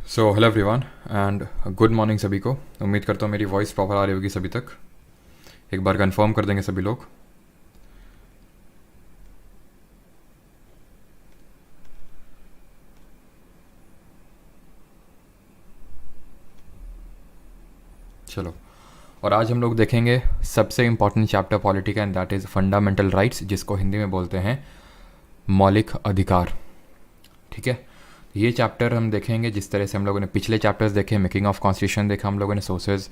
So hello everyone and good morning सभी को। उम्मीद करता हूँ मेरी वॉइस प्रॉपर आ रही होगी सभी तक। एक बार कंफर्म कर देंगे सभी लोग। चलो, और आज हम लोग देखेंगे सबसे इम्पॉर्टेंट चैप्टर पॉलिटी का, and that is fundamental rights, जिसको हिंदी में बोलते हैं मौलिक अधिकार। ठीक है, ये चैप्टर हम देखेंगे जिस तरह से हम लोगों ने पिछले चैप्टर्स देखे, मेकिंग ऑफ कॉन्स्टिट्यूशन देखा, हम लोगों ने सोर्सेज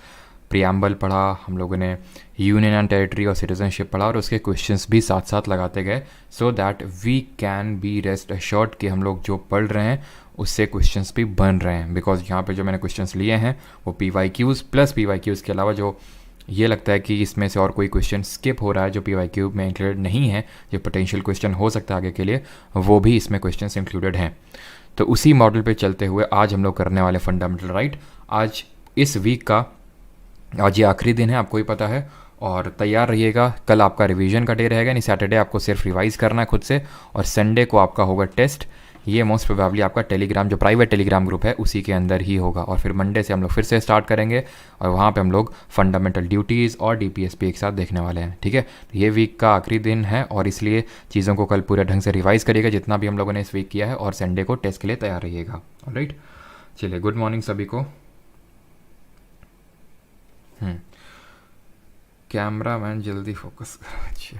प्रियम्बल पढ़ा, हम लोगों ने यूनियन एंड टेरिटरी और सिटीजनशिप पढ़ा, और उसके क्वेश्चंस भी साथ साथ लगाते गए, so that we can be rest assured कि हम लोग जो पढ़ रहे हैं उससे क्वेश्चंस भी बन रहे हैं। बिकॉज यहाँ पे जो मैंने क्वेश्चंस लिए हैं वो PYQs प्लस PYQs के अलावा जो ये लगता है कि इसमें से और कोई क्वेश्चन स्किप हो रहा है जो PYQ में इंक्लूडेड नहीं है, जो पोटेंशियल क्वेश्चन हो सकता है आगे के लिए, वो भी इसमें क्वेश्चन इंक्लूडेड हैं। तो उसी मॉडल पे चलते हुए आज हम लोग करने वाले फंडामेंटल राइट। आज इस वीक का आज ये आखिरी दिन है, आपको ही पता है, और तैयार रहिएगा। कल आपका रिवीजन का डे रहेगा, यानी सैटरडे आपको सिर्फ रिवाइज करना है खुद से, और संडे को आपका होगा टेस्ट। ये मोस्ट प्रोबेबली आपका टेलीग्राम, जो प्राइवेट टेलीग्राम ग्रुप है, उसी के अंदर ही होगा। और फिर मंडे से हम लोग फिर से स्टार्ट करेंगे, और वहाँ पे हम लोग फंडामेंटल ड्यूटीज़ और DPSP एक साथ देखने वाले हैं। ठीक है, तो ये वीक का आखिरी दिन है, और इसलिए चीज़ों को कल पूरे ढंग से रिवाइज करिएगा जितना भी हम लोगों ने इस वीक किया है, और संडे को टेस्ट के लिए तैयार रहिएगा। ऑलराइट, चलिए, गुड मॉर्निंग सभी को। कैमरा मैन जल्दी फोकस करो। अच्छा,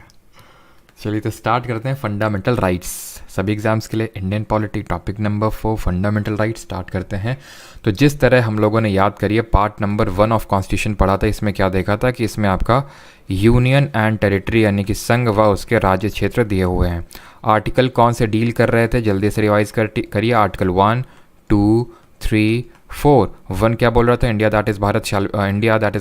चलिए तो स्टार्ट करते हैं फंडामेंटल राइट्स सभी एग्जाम्स के लिए। Indian polity topic number 4 fundamental rights start करते हैं। तो जिस तरह हम लोगों ने याद करिए पार्ट नंबर 1 ऑफ कॉन्स्टिट्यूशन पढ़ा था, इसमें क्या देखा था कि इसमें आपका यूनियन एंड टेरिटरी यानी कि संघ व उसके राज्य क्षेत्र दिए हुए हैं। आर्टिकल कौन से डील कर रहे थे, जल्दी से रिवाइज करिए। आर्टिकल 1, 2, 3, 4। 1 क्या बोल रहा था, India that is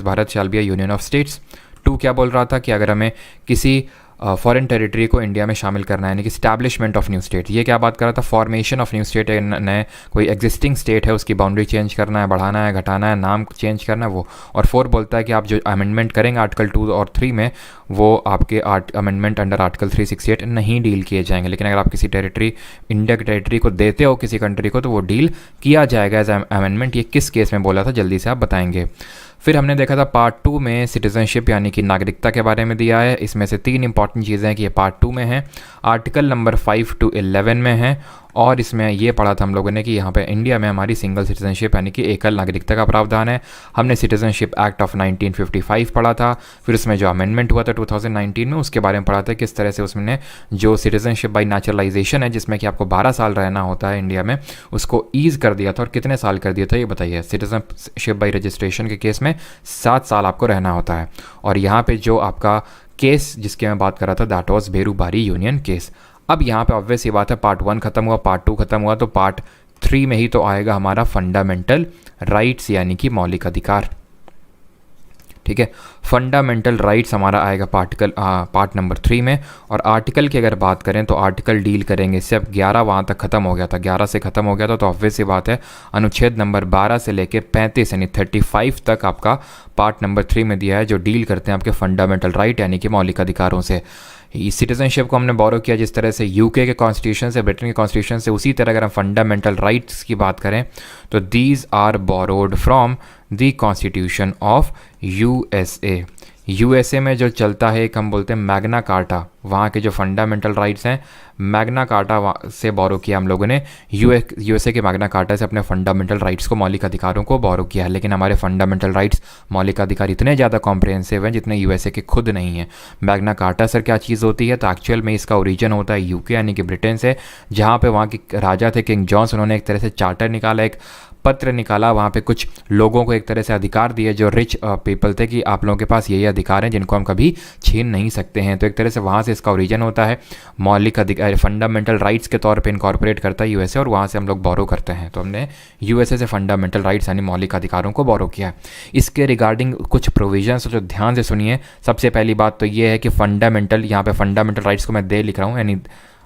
Bharat shall be a union of states. 2 क्या बोल रहा था कि अगर हमें किसी फॉरेन टेरिटरी को इंडिया में शामिल करना है, यानी कि स्टैब्लिशमेंट ऑफ न्यू स्टेट। ये क्या बात कर रहा था, फॉर्मेशन ऑफ न्यू स्टेट, नए कोई एग्जिस्टिंग स्टेट है उसकी बाउंड्री चेंज करना है, बढ़ाना है, घटाना है, नाम चेंज करना है वो। और 4 बोलता है कि आप जो अमेंडमेंट करेंगे आर्टिकल 2 और 3 में, वो आपके अमेंडमेंट अंडर आर्टिकल 368 नहीं डील किए जाएंगे। लेकिन अगर आप किसी टेरिटरी, इंडिया की टेरिटरी को देते हो किसी कंट्री को, तो वो डील किया जाएगा एज अमेंडमेंट। ये किस केस में बोला था, जल्दी से आप बताएंगे। फिर हमने देखा था पार्ट 2 में सिटीजनशिप यानी कि नागरिकता के बारे में दिया है। इसमें से 3 इंपॉर्टेंट चीज़ें हैं कि ये पार्ट 2 में है, आर्टिकल नंबर 5 to 11 में है, और इसमें ये पढ़ा था हम लोगों ने कि यहाँ पे इंडिया में हमारी सिंगल सिटीजनशिप यानी कि एकल नागरिकता का प्रावधान है। हमने सिटीजनशिप एक्ट ऑफ 1955 पढ़ा था। फिर उसमें जो अमेंडमेंट हुआ था 2019 में, उसके बारे में पढ़ा था किस तरह से उसमें जो सिटीजनशिप बाई नेचुरलाइजेशन है, जिसमें कि आपको 12 साल रहना होता है इंडिया में, उसको ईज कर दिया था। और कितने साल कर दिया था ये बताइए। सिटीजनशिप बाई रजिस्ट्रेशन के केस में 7 साल आपको रहना होता है। और यहाँ पे जो आपका केस जिसकी मैं बात कर रहा था, that was Berubari union case. अब यहाँ पे ऑब्वियस ये बात है, पार्ट 1 खत्म हुआ, पार्ट 2 खत्म हुआ, तो पार्ट 3 में ही तो आएगा हमारा फंडामेंटल राइट्स यानी कि मौलिक अधिकार। ठीक है, फंडामेंटल राइट्स हमारा आएगा पार्ट नंबर 3 में। और आर्टिकल की अगर बात करें तो आर्टिकल डील करेंगे सिर्फ 11 वहाँ तक ख़त्म हो गया था, 11 से ख़त्म हो गया था। तो ऑब्वियस सी बात है, अनुच्छेद नंबर 12 से लेकर 35 यानी 35 तक आपका पार्ट नंबर 3 में दिया है, जो डील करते हैं आपके फंडामेंटल राइट यानी कि मौलिक अधिकारों से। सिटीजनशिप को हमने बोरो किया जिस तरह से यूके के कॉन्स्टिट्यूशन से, ब्रिटेन के कॉन्स्टिट्यूशन से, उसी तरह अगर हम फंडामेंटल राइट्स की बात करें तो these are borrowed from the constitution of USA में जो चलता है एक हम बोलते हैं मैग्ना कार्टा, वहाँ के जो फंडामेंटल राइट्स हैं मैग्ना कार्टा से बोरो किया हम लोगों ने। यूएसए के मैग्ना कार्टा से अपने फंडामेंटल राइट्स को, मौलिक अधिकारों को बोरो किया है। लेकिन हमारे फंडामेंटल राइट्स, मौलिक अधिकार इतने ज़्यादा कॉम्प्रिहेंसिव हैं जितने यूएसए के खुद नहीं हैं। मैग्ना कार्टा सर क्या चीज़ होती है, तो एक्चुअल में इसका ओरिजिन होता है यूके यानी कि ब्रिटेन से, जहाँ पे वहाँ के राजा थे किंग जॉन्स, उन्होंने एक तरह से चार्टर निकाला, एक पत्र निकाला, वहाँ पे कुछ लोगों को एक तरह से अधिकार दिए जो रिच पीपल थे कि आप लोगों के पास ये अधिकार हैं जिनको हम कभी छीन नहीं सकते हैं। तो एक तरह से वहाँ से इसका ओरिजिन होता है, मौलिक अधिकार फंडामेंटल राइट्स के तौर पे इनकॉर्पोरेट करता है यूएसए, और वहाँ से हम लोग बोरो करते हैं। तो हमने यूएसए से फंडामेंटल राइट्स यानी मौलिक अधिकारों को बोरो किया। इसके रिगार्डिंग कुछ प्रोविजंस जो ध्यान से सुनिए। सबसे पहली बात तो ये है कि फंडामेंटल, यहाँ पे फंडामेंटल राइट्स को मैं दे लिख रहा हूँ, यानी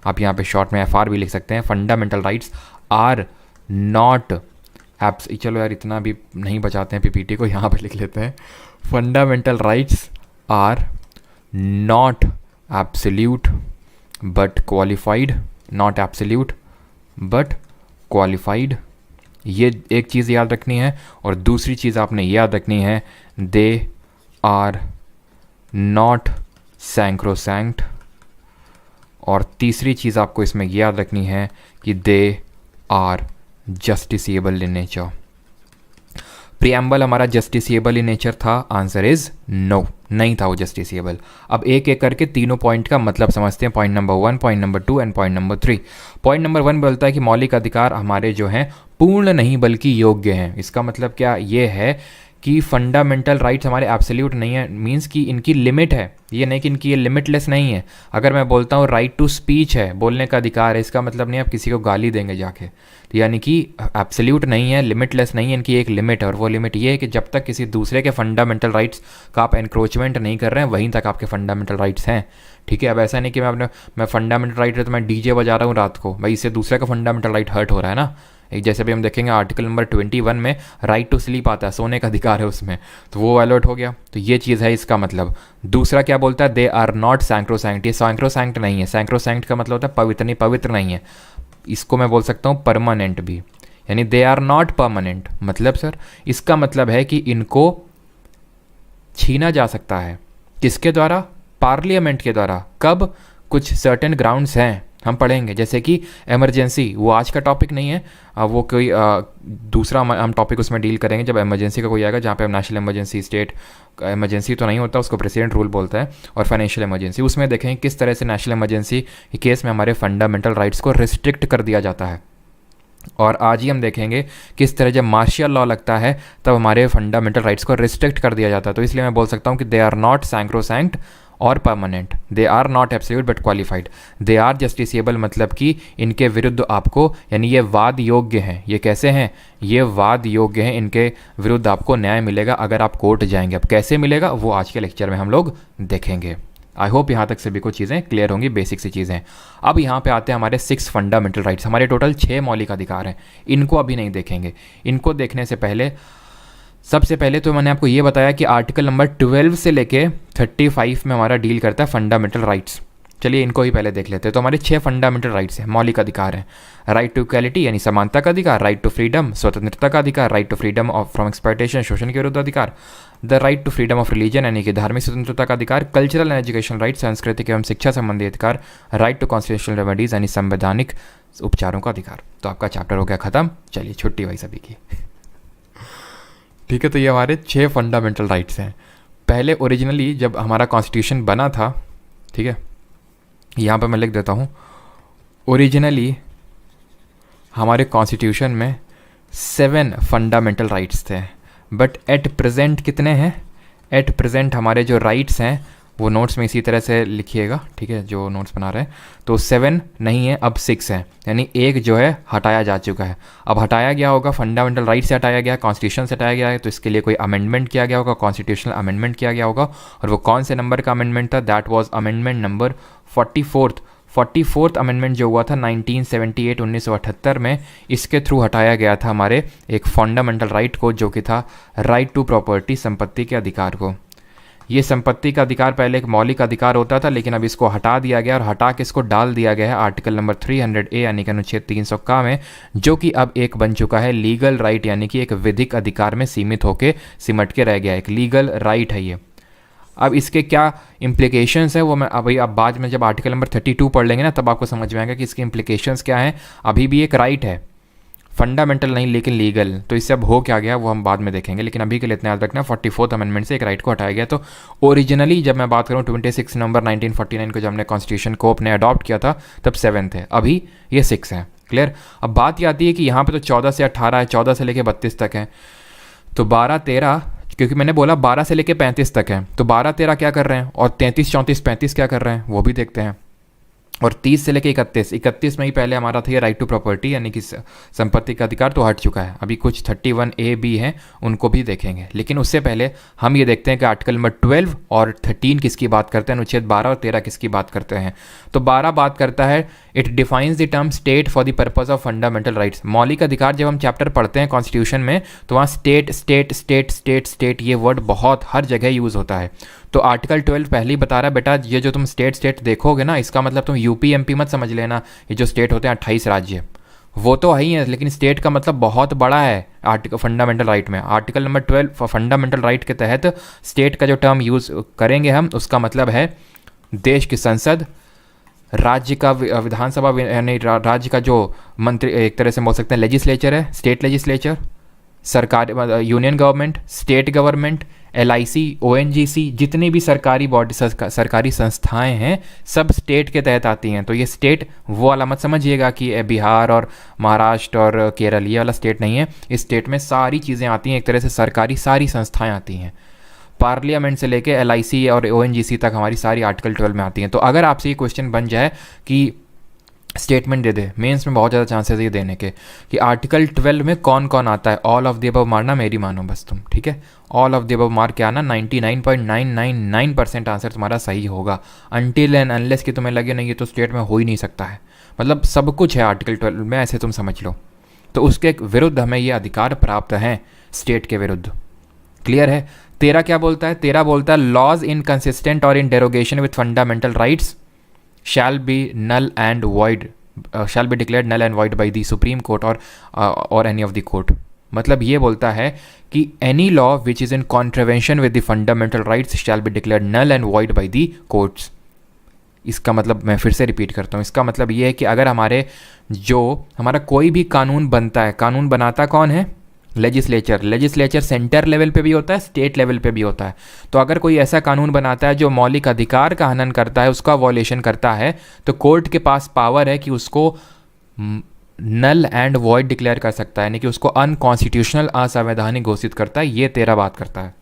आप यहाँ पे शॉर्ट में FR भी लिख सकते हैं। Fundamental rights are not apps, चलो यार इतना भी नहीं बचाते हैं PPT को, यहाँ पे लिख लेते हैं। Fundamental rights are not absolute but qualified, not absolute but qualified ये एक चीज़ याद रखनी है। और दूसरी चीज़ आपने याद रखनी है, दे आर नॉट सैंक्रोसैंक्ट। और तीसरी चीज़ आपको इसमें याद रखनी है कि they are justiciable in nature. Preamble हमारा जस्टिसिएबल इन नेचर था, आंसर इज नो, नहीं था वो जस्टिसिएबल। अब एक एक करके तीनों पॉइंट का मतलब समझते हैं, point number 1, point number 2 and point number 3। Point number 1 बोलता है कि मौलिक अधिकार हमारे जो हैं पूर्ण नहीं बल्कि योग्य हैं। इसका मतलब क्या ये है कि फंडामेंटल राइट्स हमारे एब्सोल्यूट नहीं है, मींस कि इनकी लिमिट है, ये नहीं कि इनकी ये लिमिटलेस नहीं है। अगर मैं बोलता हूँ राइट टू स्पीच है, बोलने का अधिकार है, इसका मतलब नहीं आप किसी को गाली देंगे जाके, तो यानी कि एब्सोल्यूट नहीं है, लिमिटलेस नहीं है, इनकी एक लिमिट है। और वो लिमिट ये है कि जब तक किसी दूसरे के फंडामेंटल राइट्स का आप एनक्रोचमेंट नहीं कर रहे हैं, वहीं तक आपके फंडामेंटल राइट्स हैं। ठीक है, अब ऐसा नहीं कि मैं फंडामेंटल राइट है तो मैं डीजे बजा रहा हूँ रात को, भाई इससे दूसरे का फंडामेंटल राइट हर्ट हो रहा है ना। एक जैसे भी हम देखेंगे आर्टिकल नंबर 21 में राइट टू स्लीप आता है, सोने का अधिकार है उसमें, तो वो अलर्ट हो गया। तो ये चीज़ है इसका मतलब। दूसरा क्या बोलता है, दे आर नॉट सैंक्रोसैंक्ट। ये सैंक्रोसैंक्ट नहीं है, सैंक्रोसैंक्ट का मतलब होता है पवित्र, नहीं पवित्र नहीं है। इसको मैं बोल सकता हूँ परमानेंट भी, यानी दे आर नॉट परमानेंट। मतलब सर इसका मतलब है कि इनको छीना जा सकता है, किसके द्वारा, पार्लियामेंट के द्वारा। कब, कुछ सर्टेन ग्राउंड्स हैं, हम पढ़ेंगे, जैसे कि इमरजेंसी, वो आज का टॉपिक नहीं है, वो कोई दूसरा हम टॉपिक उसमें डील करेंगे जब इमरजेंसी का कोई आएगा, जहाँ पे नेशनल इमरजेंसी, स्टेट इमरजेंसी तो नहीं होता, उसको प्रेसिडेंट रूल बोलता है, और फाइनेंशियल इमरजेंसी, उसमें देखेंगे किस तरह से नेशनल इमरजेंसी के केस में हमारे फंडामेंटल राइट्स को रिस्ट्रिक्ट कर दिया जाता है। और आज ही हम देखेंगे किस तरह जब मार्शियल लॉ लगता है तब हमारे फंडामेंटल राइट्स को रिस्ट्रिक्ट कर दिया जाता है। तो इसलिए मैं बोल सकता हूँ कि दे आर नॉट सैंक्रोसैंक्ट और permanent, they are not absolute but qualified, they are justiciable, मतलब कि इनके विरुद्ध आपको, यानी ये वाद योग्य हैं। ये कैसे हैं, ये वाद योग्य हैं, इनके विरुद्ध आपको न्याय मिलेगा अगर आप कोर्ट जाएंगे। अब कैसे मिलेगा वो आज के लेक्चर में हम लोग देखेंगे। आई होप यहाँ तक सभी को चीज़ें क्लियर होंगी, बेसिक सी चीज़ें। अब यहाँ पे आते हैं हमारे 6 फंडामेंटल राइट्स। हमारे टोटल 6 मौलिक अधिकार हैं, इनको अभी नहीं देखेंगे। इनको देखने से पहले सबसे पहले तो मैंने आपको ये बताया कि आर्टिकल नंबर 12 से लेके 35 में हमारा डील करता है फंडामेंटल राइट्स। चलिए इनको ही पहले देख लेते हैं। तो हमारे 6 फंडामेंटल राइट्स हैं, मौलिक अधिकार हैं। राइट टू इक्वालिटी यानी समानता का अधिकार, राइट टू फ्रीडम स्वतंत्रता का अधिकार, right to freedom of from exploitation शोषण के विरुद्ध अधिकार, the right to freedom of religion यानी कि धार्मिक स्वतंत्रता का अधिकार, कल्चरल एंड एजुकेशन राइट सांस्कृतिक एवं शिक्षा संबंधी अधिकार, राइट टू कॉन्स्टिट्यूशनल रेमेडीज यानी संवैधानिक उपचारों का अधिकार। तो आपका चैप्टर हो गया खत्म, चलिए छुट्टी भाई सभी की। ठीक है, तो ये हमारे 6 फंडामेंटल राइट्स हैं। पहले ओरिजिनली जब हमारा कॉन्स्टिट्यूशन बना था, ठीक है, यहाँ पर मैं लिख देता हूँ, ओरिजिनली हमारे कॉन्स्टिट्यूशन में 7 फंडामेंटल राइट्स थे, बट एट प्रेजेंट कितने हैं, एट प्रेजेंट हमारे जो राइट्स हैं वो नोट्स में इसी तरह से लिखिएगा, ठीक है, जो नोट्स बना रहे हैं, तो 7 नहीं है, अब 6 है, यानी एक जो है हटाया जा चुका है। अब हटाया गया होगा, फंडामेंटल राइट से हटाया गया, कॉन्स्टिट्यूशन से हटाया गया है, तो इसके लिए कोई अमेंडमेंट किया गया होगा, कॉन्स्टिट्यूशनल अमेंडमेंट किया गया होगा। और वो कौन से नंबर का अमेंडमेंट था, that was amendment number 44th amendment जो हुआ था 1978 में, इसके थ्रू हटाया गया था हमारे एक फंडामेंटल राइट को, जो कि था राइट टू प्रॉपर्टी, संपत्ति के अधिकार को। ये संपत्ति का अधिकार पहले एक मौलिक अधिकार होता था, लेकिन अब इसको हटा दिया गया, और हटा के इसको डाल दिया गया है आर्टिकल नंबर 300A यानी कि अनुच्छेद 300 का में, जो कि अब एक बन चुका है लीगल राइट, यानी कि एक विधिक अधिकार में सीमित होके सिमट के रह गया, एक लीगल राइट है ये। अब इसके क्या इम्प्लीकेशंस है वो मैं अभी अब बाद में जब आर्टिकल नंबर 32 पढ़ लेंगे ना, तब आपको समझ में आएगा कि इसके इम्प्लीकेशंस क्या हैं। अभी भी एक राइट है, फंडामेंटल नहीं लेकिन लीगल, तो इससे अब हो क्या गया वो हम बाद में देखेंगे, लेकिन अभी के लिए इतना याद रखना 44th अमेंडमेंट से एक राइट को हटाया गया। तो ओरिजिनली जब मैं बात करूँ 26 नवंबर 1949 को जब हमने कॉन्स्टिट्यूशन को अपने अडॉप्ट किया था, तब 7 थे, अभी ये 6 है। क्लियर। अब बात ये आती है कि यहाँ पे तो 14 से 18 है, 14 से लेके 32 तक है, तो 12, 13, क्योंकि मैंने बोला 12 से लेके 35 तक है, तो 12, 13 क्या कर रहे हैं, और 33, 34, 35 क्या कर रहे हैं वो भी देखते हैं। और 30 से लेके 31 में ही पहले हमारा था ये राइट टू प्रॉपर्टी यानी कि संपत्ति का अधिकार, तो हट चुका है। अभी कुछ 31A B हैं, उनको भी देखेंगे, लेकिन उससे पहले हम ये देखते हैं कि आर्टिकल नंबर 12 और 13 किसकी बात करते हैं, अनुच्छेद 12 और 13 किसकी बात करते हैं। तो 12 बात करता है, it defines the term state for the purpose of fundamental rights. मौलिक अधिकार जब हम चैप्टर पढ़ते हैं कॉन्स्टिट्यूशन में, तो वहाँ state state state state state ये वर्ड बहुत हर जगह यूज़ होता है। तो आर्टिकल 12 पहले ही बता रहा है, बेटा ये जो तुम स्टेट स्टेट देखोगे ना, इसका मतलब तुम यूपी MP मत समझ लेना, ये जो स्टेट होते हैं 28 राज्य, वो तो है ही है, लेकिन स्टेट का मतलब बहुत बड़ा है आर्टिकल फंडामेंटल राइट में। आर्टिकल नंबर 12 फंडामेंटल राइट के तहत स्टेट का जो टर्म यूज़ करेंगे हम, उसका मतलब है देश की संसद, राज्य का विधानसभा, यानी राज्य का जो मंत्री, एक तरह से बोल सकते हैं लेजिस्लेचर है, स्टेट लेजिस्लेचर, सरकार, union government, state government, LIC, ONGC, जितनी भी सरकारी बॉडी, सरकारी संस्थाएं हैं, सब स्टेट के तहत आती हैं। तो ये स्टेट वो वाला मत समझिएगा कि बिहार और महाराष्ट्र और केरल, ये वाला स्टेट नहीं है। इस स्टेट में सारी चीज़ें आती हैं, एक तरह से सरकारी सारी संस्थाएं आती हैं, पार्लियामेंट से लेके एलआईसी और ओएनजीसी तक हमारी सारी आर्टिकल 12 में आती हैं। तो अगर आपसे ये क्वेश्चन बन जाए कि स्टेटमेंट दे दे, मेंस में बहुत ज़्यादा चांसेस है ये देने के कि आर्टिकल 12 में कौन कौन आता है, ऑल ऑफ द अबव मारना, मेरी मानो बस तुम, ठीक है। ऑल ऑफ द अबव मार के आना, 99.999% आंसर तुम्हारा सही होगा। अनटिल एंड अनलेस कि तुम्हें लगे नहीं ये तो स्टेट में हो ही नहीं सकता है, मतलब सब कुछ है आर्टिकल 12 में, ऐसे तुम समझ लो। तो उसके विरुद्ध हमें ये अधिकार प्राप्त हैं, स्टेट के विरुद्ध। क्लियर है। 13 क्या बोलता है? 13 बोलता है लॉज इनकंसिस्टेंट और in derogation with fundamental rights shall be null and void, shall be declared null and void by the Supreme Court or any of the court। मतलब ये बोलता है कि any law which is in contravention with the fundamental rights shall be declared null and void by the courts। इसका मतलब मैं फिर से रिपीट करता हूँ, इसका मतलब ये है कि अगर हमारा कोई भी कानून बनता है, कानून बनाता कौन है? लेजिस्लेचर। लेजिस्लेचर सेंटर लेवल पे भी होता है, स्टेट लेवल पे भी होता है। तो अगर कोई ऐसा कानून बनाता है जो मौलिक अधिकार का हनन करता है, उसका वॉल्यूशन करता है, तो कोर्ट के पास पावर है कि उसको नल एंड वॉइड डिक्लेयर कर सकता है, यानी कि उसको अनकॉन्स्टिट्यूशनल, असंवैधानिक घोषित करता है। ये 13 बात करता है।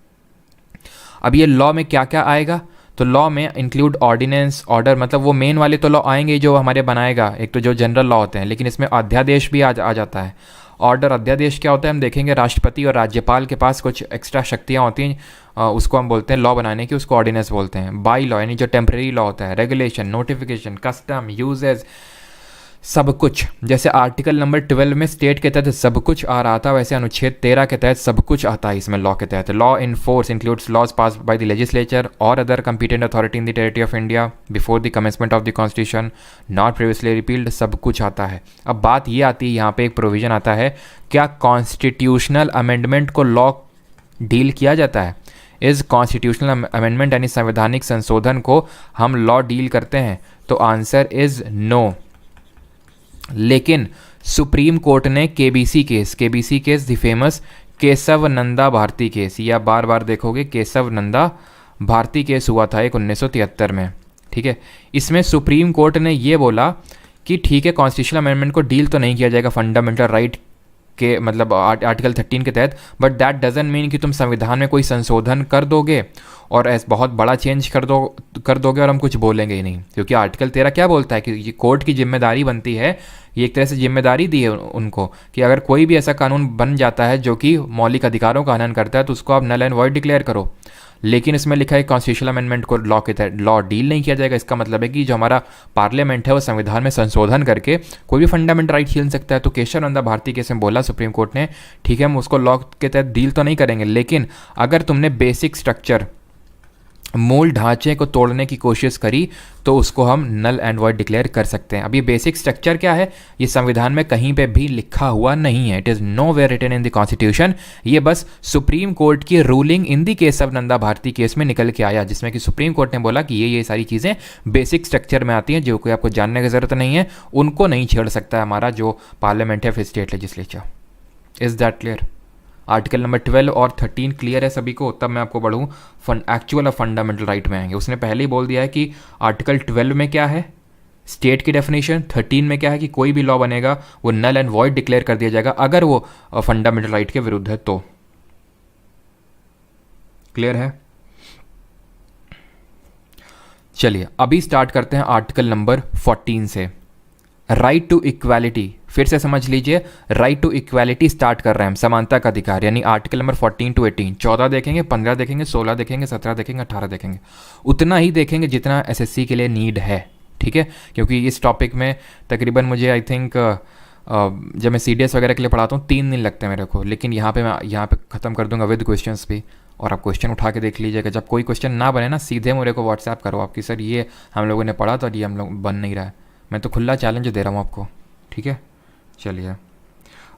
अब ये लॉ में क्या क्या आएगा? तो लॉ में इंक्लूड ऑर्डिनेंस, ऑर्डर, मतलब वो मेन वाले तो लॉ आएंगे जो हमारे बनाएगा, एक तो जो जनरल लॉ होते हैं, लेकिन इसमें अध्यादेश भी आ जाता है। ऑर्डर, अध्यादेश क्या होता है हम देखेंगे। राष्ट्रपति और राज्यपाल के पास कुछ एक्स्ट्रा शक्तियाँ होती हैं, उसको हम बोलते हैं लॉ बनाने की, उसको ऑर्डिनेंस बोलते हैं। बाई लॉ यानी जो टेम्प्रेरी लॉ होता है, रेगुलेशन, नोटिफिकेशन, कस्टम, यूजेज, सब कुछ। जैसे आर्टिकल नंबर 12 में स्टेट के तहत सब कुछ आ रहा था, वैसे अनुच्छेद 13 के तहत सब कुछ आता है इसमें लॉ के तहत। Law in force includes laws pass by the legislature और other competent authority in the territory of India before the commencement of the constitution, not previously repealed, सब कुछ आता है। अब बात ये आती है, यहाँ पे एक प्रोविजन आता है, क्या कॉन्स्टिट्यूशनल अमेंडमेंट को लॉ डील किया जाता है? इस कॉन्स्टिट्यूशनल अमेंडमेंट यानी संवैधानिक संशोधन को हम लॉ डील करते हैं? तो आंसर इज नो। लेकिन सुप्रीम कोर्ट ने KBC case the famous Keshav Nanda Bharati case, या बार बार देखोगे केशव नंदा भारती केस हुआ था एक 1973 में, ठीक है। इसमें सुप्रीम कोर्ट ने ये बोला कि ठीक है, कॉन्स्टिट्यूशनल अमेंडमेंट को डील तो नहीं किया जाएगा फंडामेंटल राइट के, मतलब आर्टिकल 13 के तहत, बट दैट डजंट मीन कि तुम संविधान में कोई संशोधन कर दोगे और ऐसा बहुत बड़ा चेंज कर दोगे और हम कुछ बोलेंगे ही नहीं। क्योंकि आर्टिकल 13 क्या बोलता है कि ये कोर्ट की जिम्मेदारी बनती है, ये एक तरह से जिम्मेदारी दी है उनको कि अगर कोई भी ऐसा कानून बन जाता है जो कि मौलिक अधिकारों का हनन करता है तो उसको आप नल एंड वॉइड डिक्लेयर करो। लेकिन इसमें लिखा है कॉन्स्टिट्यूशनल अमेंडमेंट को लॉ के तहत लॉ डील नहीं किया जाएगा। इसका मतलब है कि जो हमारा पार्लियामेंट है वो संविधान में संशोधन करके कोई भी फंडामेंटल राइट छीन सकता है। तो केशव नंदा भारती केस में बोला सुप्रीम कोर्ट ने, ठीक है हम उसको लॉ के तहत डील तो नहीं करेंगे, लेकिन अगर तुमने बेसिक स्ट्रक्चर, मूल ढांचे को तोड़ने की कोशिश करी तो उसको हम नल एंड वॉइड डिक्लेयर कर सकते हैं। अब ये बेसिक स्ट्रक्चर क्या है, ये संविधान में कहीं पे भी लिखा हुआ नहीं है, it is no where written in the constitution. ये बस सुप्रीम कोर्ट की ruling in the Keshav Nanda Bharati case में निकल के आया, जिसमें कि सुप्रीम कोर्ट ने बोला कि ये सारी चीज़ें बेसिक स्ट्रक्चर में आती हैं, जो कोई आपको जानने की ज़रूरत नहीं है, उनको नहीं छेड़ सकता है हमारा जो पार्लियामेंट है फिर state legislature. Is that clear? Article number 12 और 13 क्लियर है सभी को? तब मैं आपको बढ़ूँ एक्चुअल और फंडामेंटल राइट में आएंगे। उसने पहले ही बोल दिया है कि आर्टिकल 12 में क्या है, स्टेट की डेफिनेशन, 13 में क्या है कि कोई भी लॉ बनेगा वो नल एंड वॉइड डिक्लेयर कर दिया जाएगा अगर वो फंडामेंटल राइट के विरुद्ध है तो। क्लियर है? चलिए अभी स्टार्ट करते हैं आर्टिकल नंबर 14 से, राइट टू इक्वालिटी। फिर से समझ लीजिए, राइट टू इक्वालिटी स्टार्ट कर रहे हैं हम, समानता का अधिकार, यानी आर्टिकल नंबर 14 to 18। 14 देखेंगे, 15 देखेंगे, 16 देखेंगे, 17 देखेंगे, 18 देखेंगे, उतना ही देखेंगे जितना एसएससी के लिए नीड है, ठीक है। क्योंकि इस टॉपिक में तकरीबन मुझे आई थिंक जब मैं सीडीएस वगैरह के लिए पढ़ाता हूँ 3 दिन लगते हैं मेरे को, लेकिन यहाँ पे ख़त्म कर दूंगा विद क्वेश्चंस भी, और आप क्वेश्चन उठा के देख लीजिएगा। जब कोई क्वेश्चन ना बने ना, सीधे मेरे को व्हाट्सएप करो आपकी, सर ये हम लोगों ने पढ़ा तो ये हम लोग बन नहीं रहा है। मैं तो खुला चैलेंज दे रहा हूँ आपको, ठीक है। चलिए,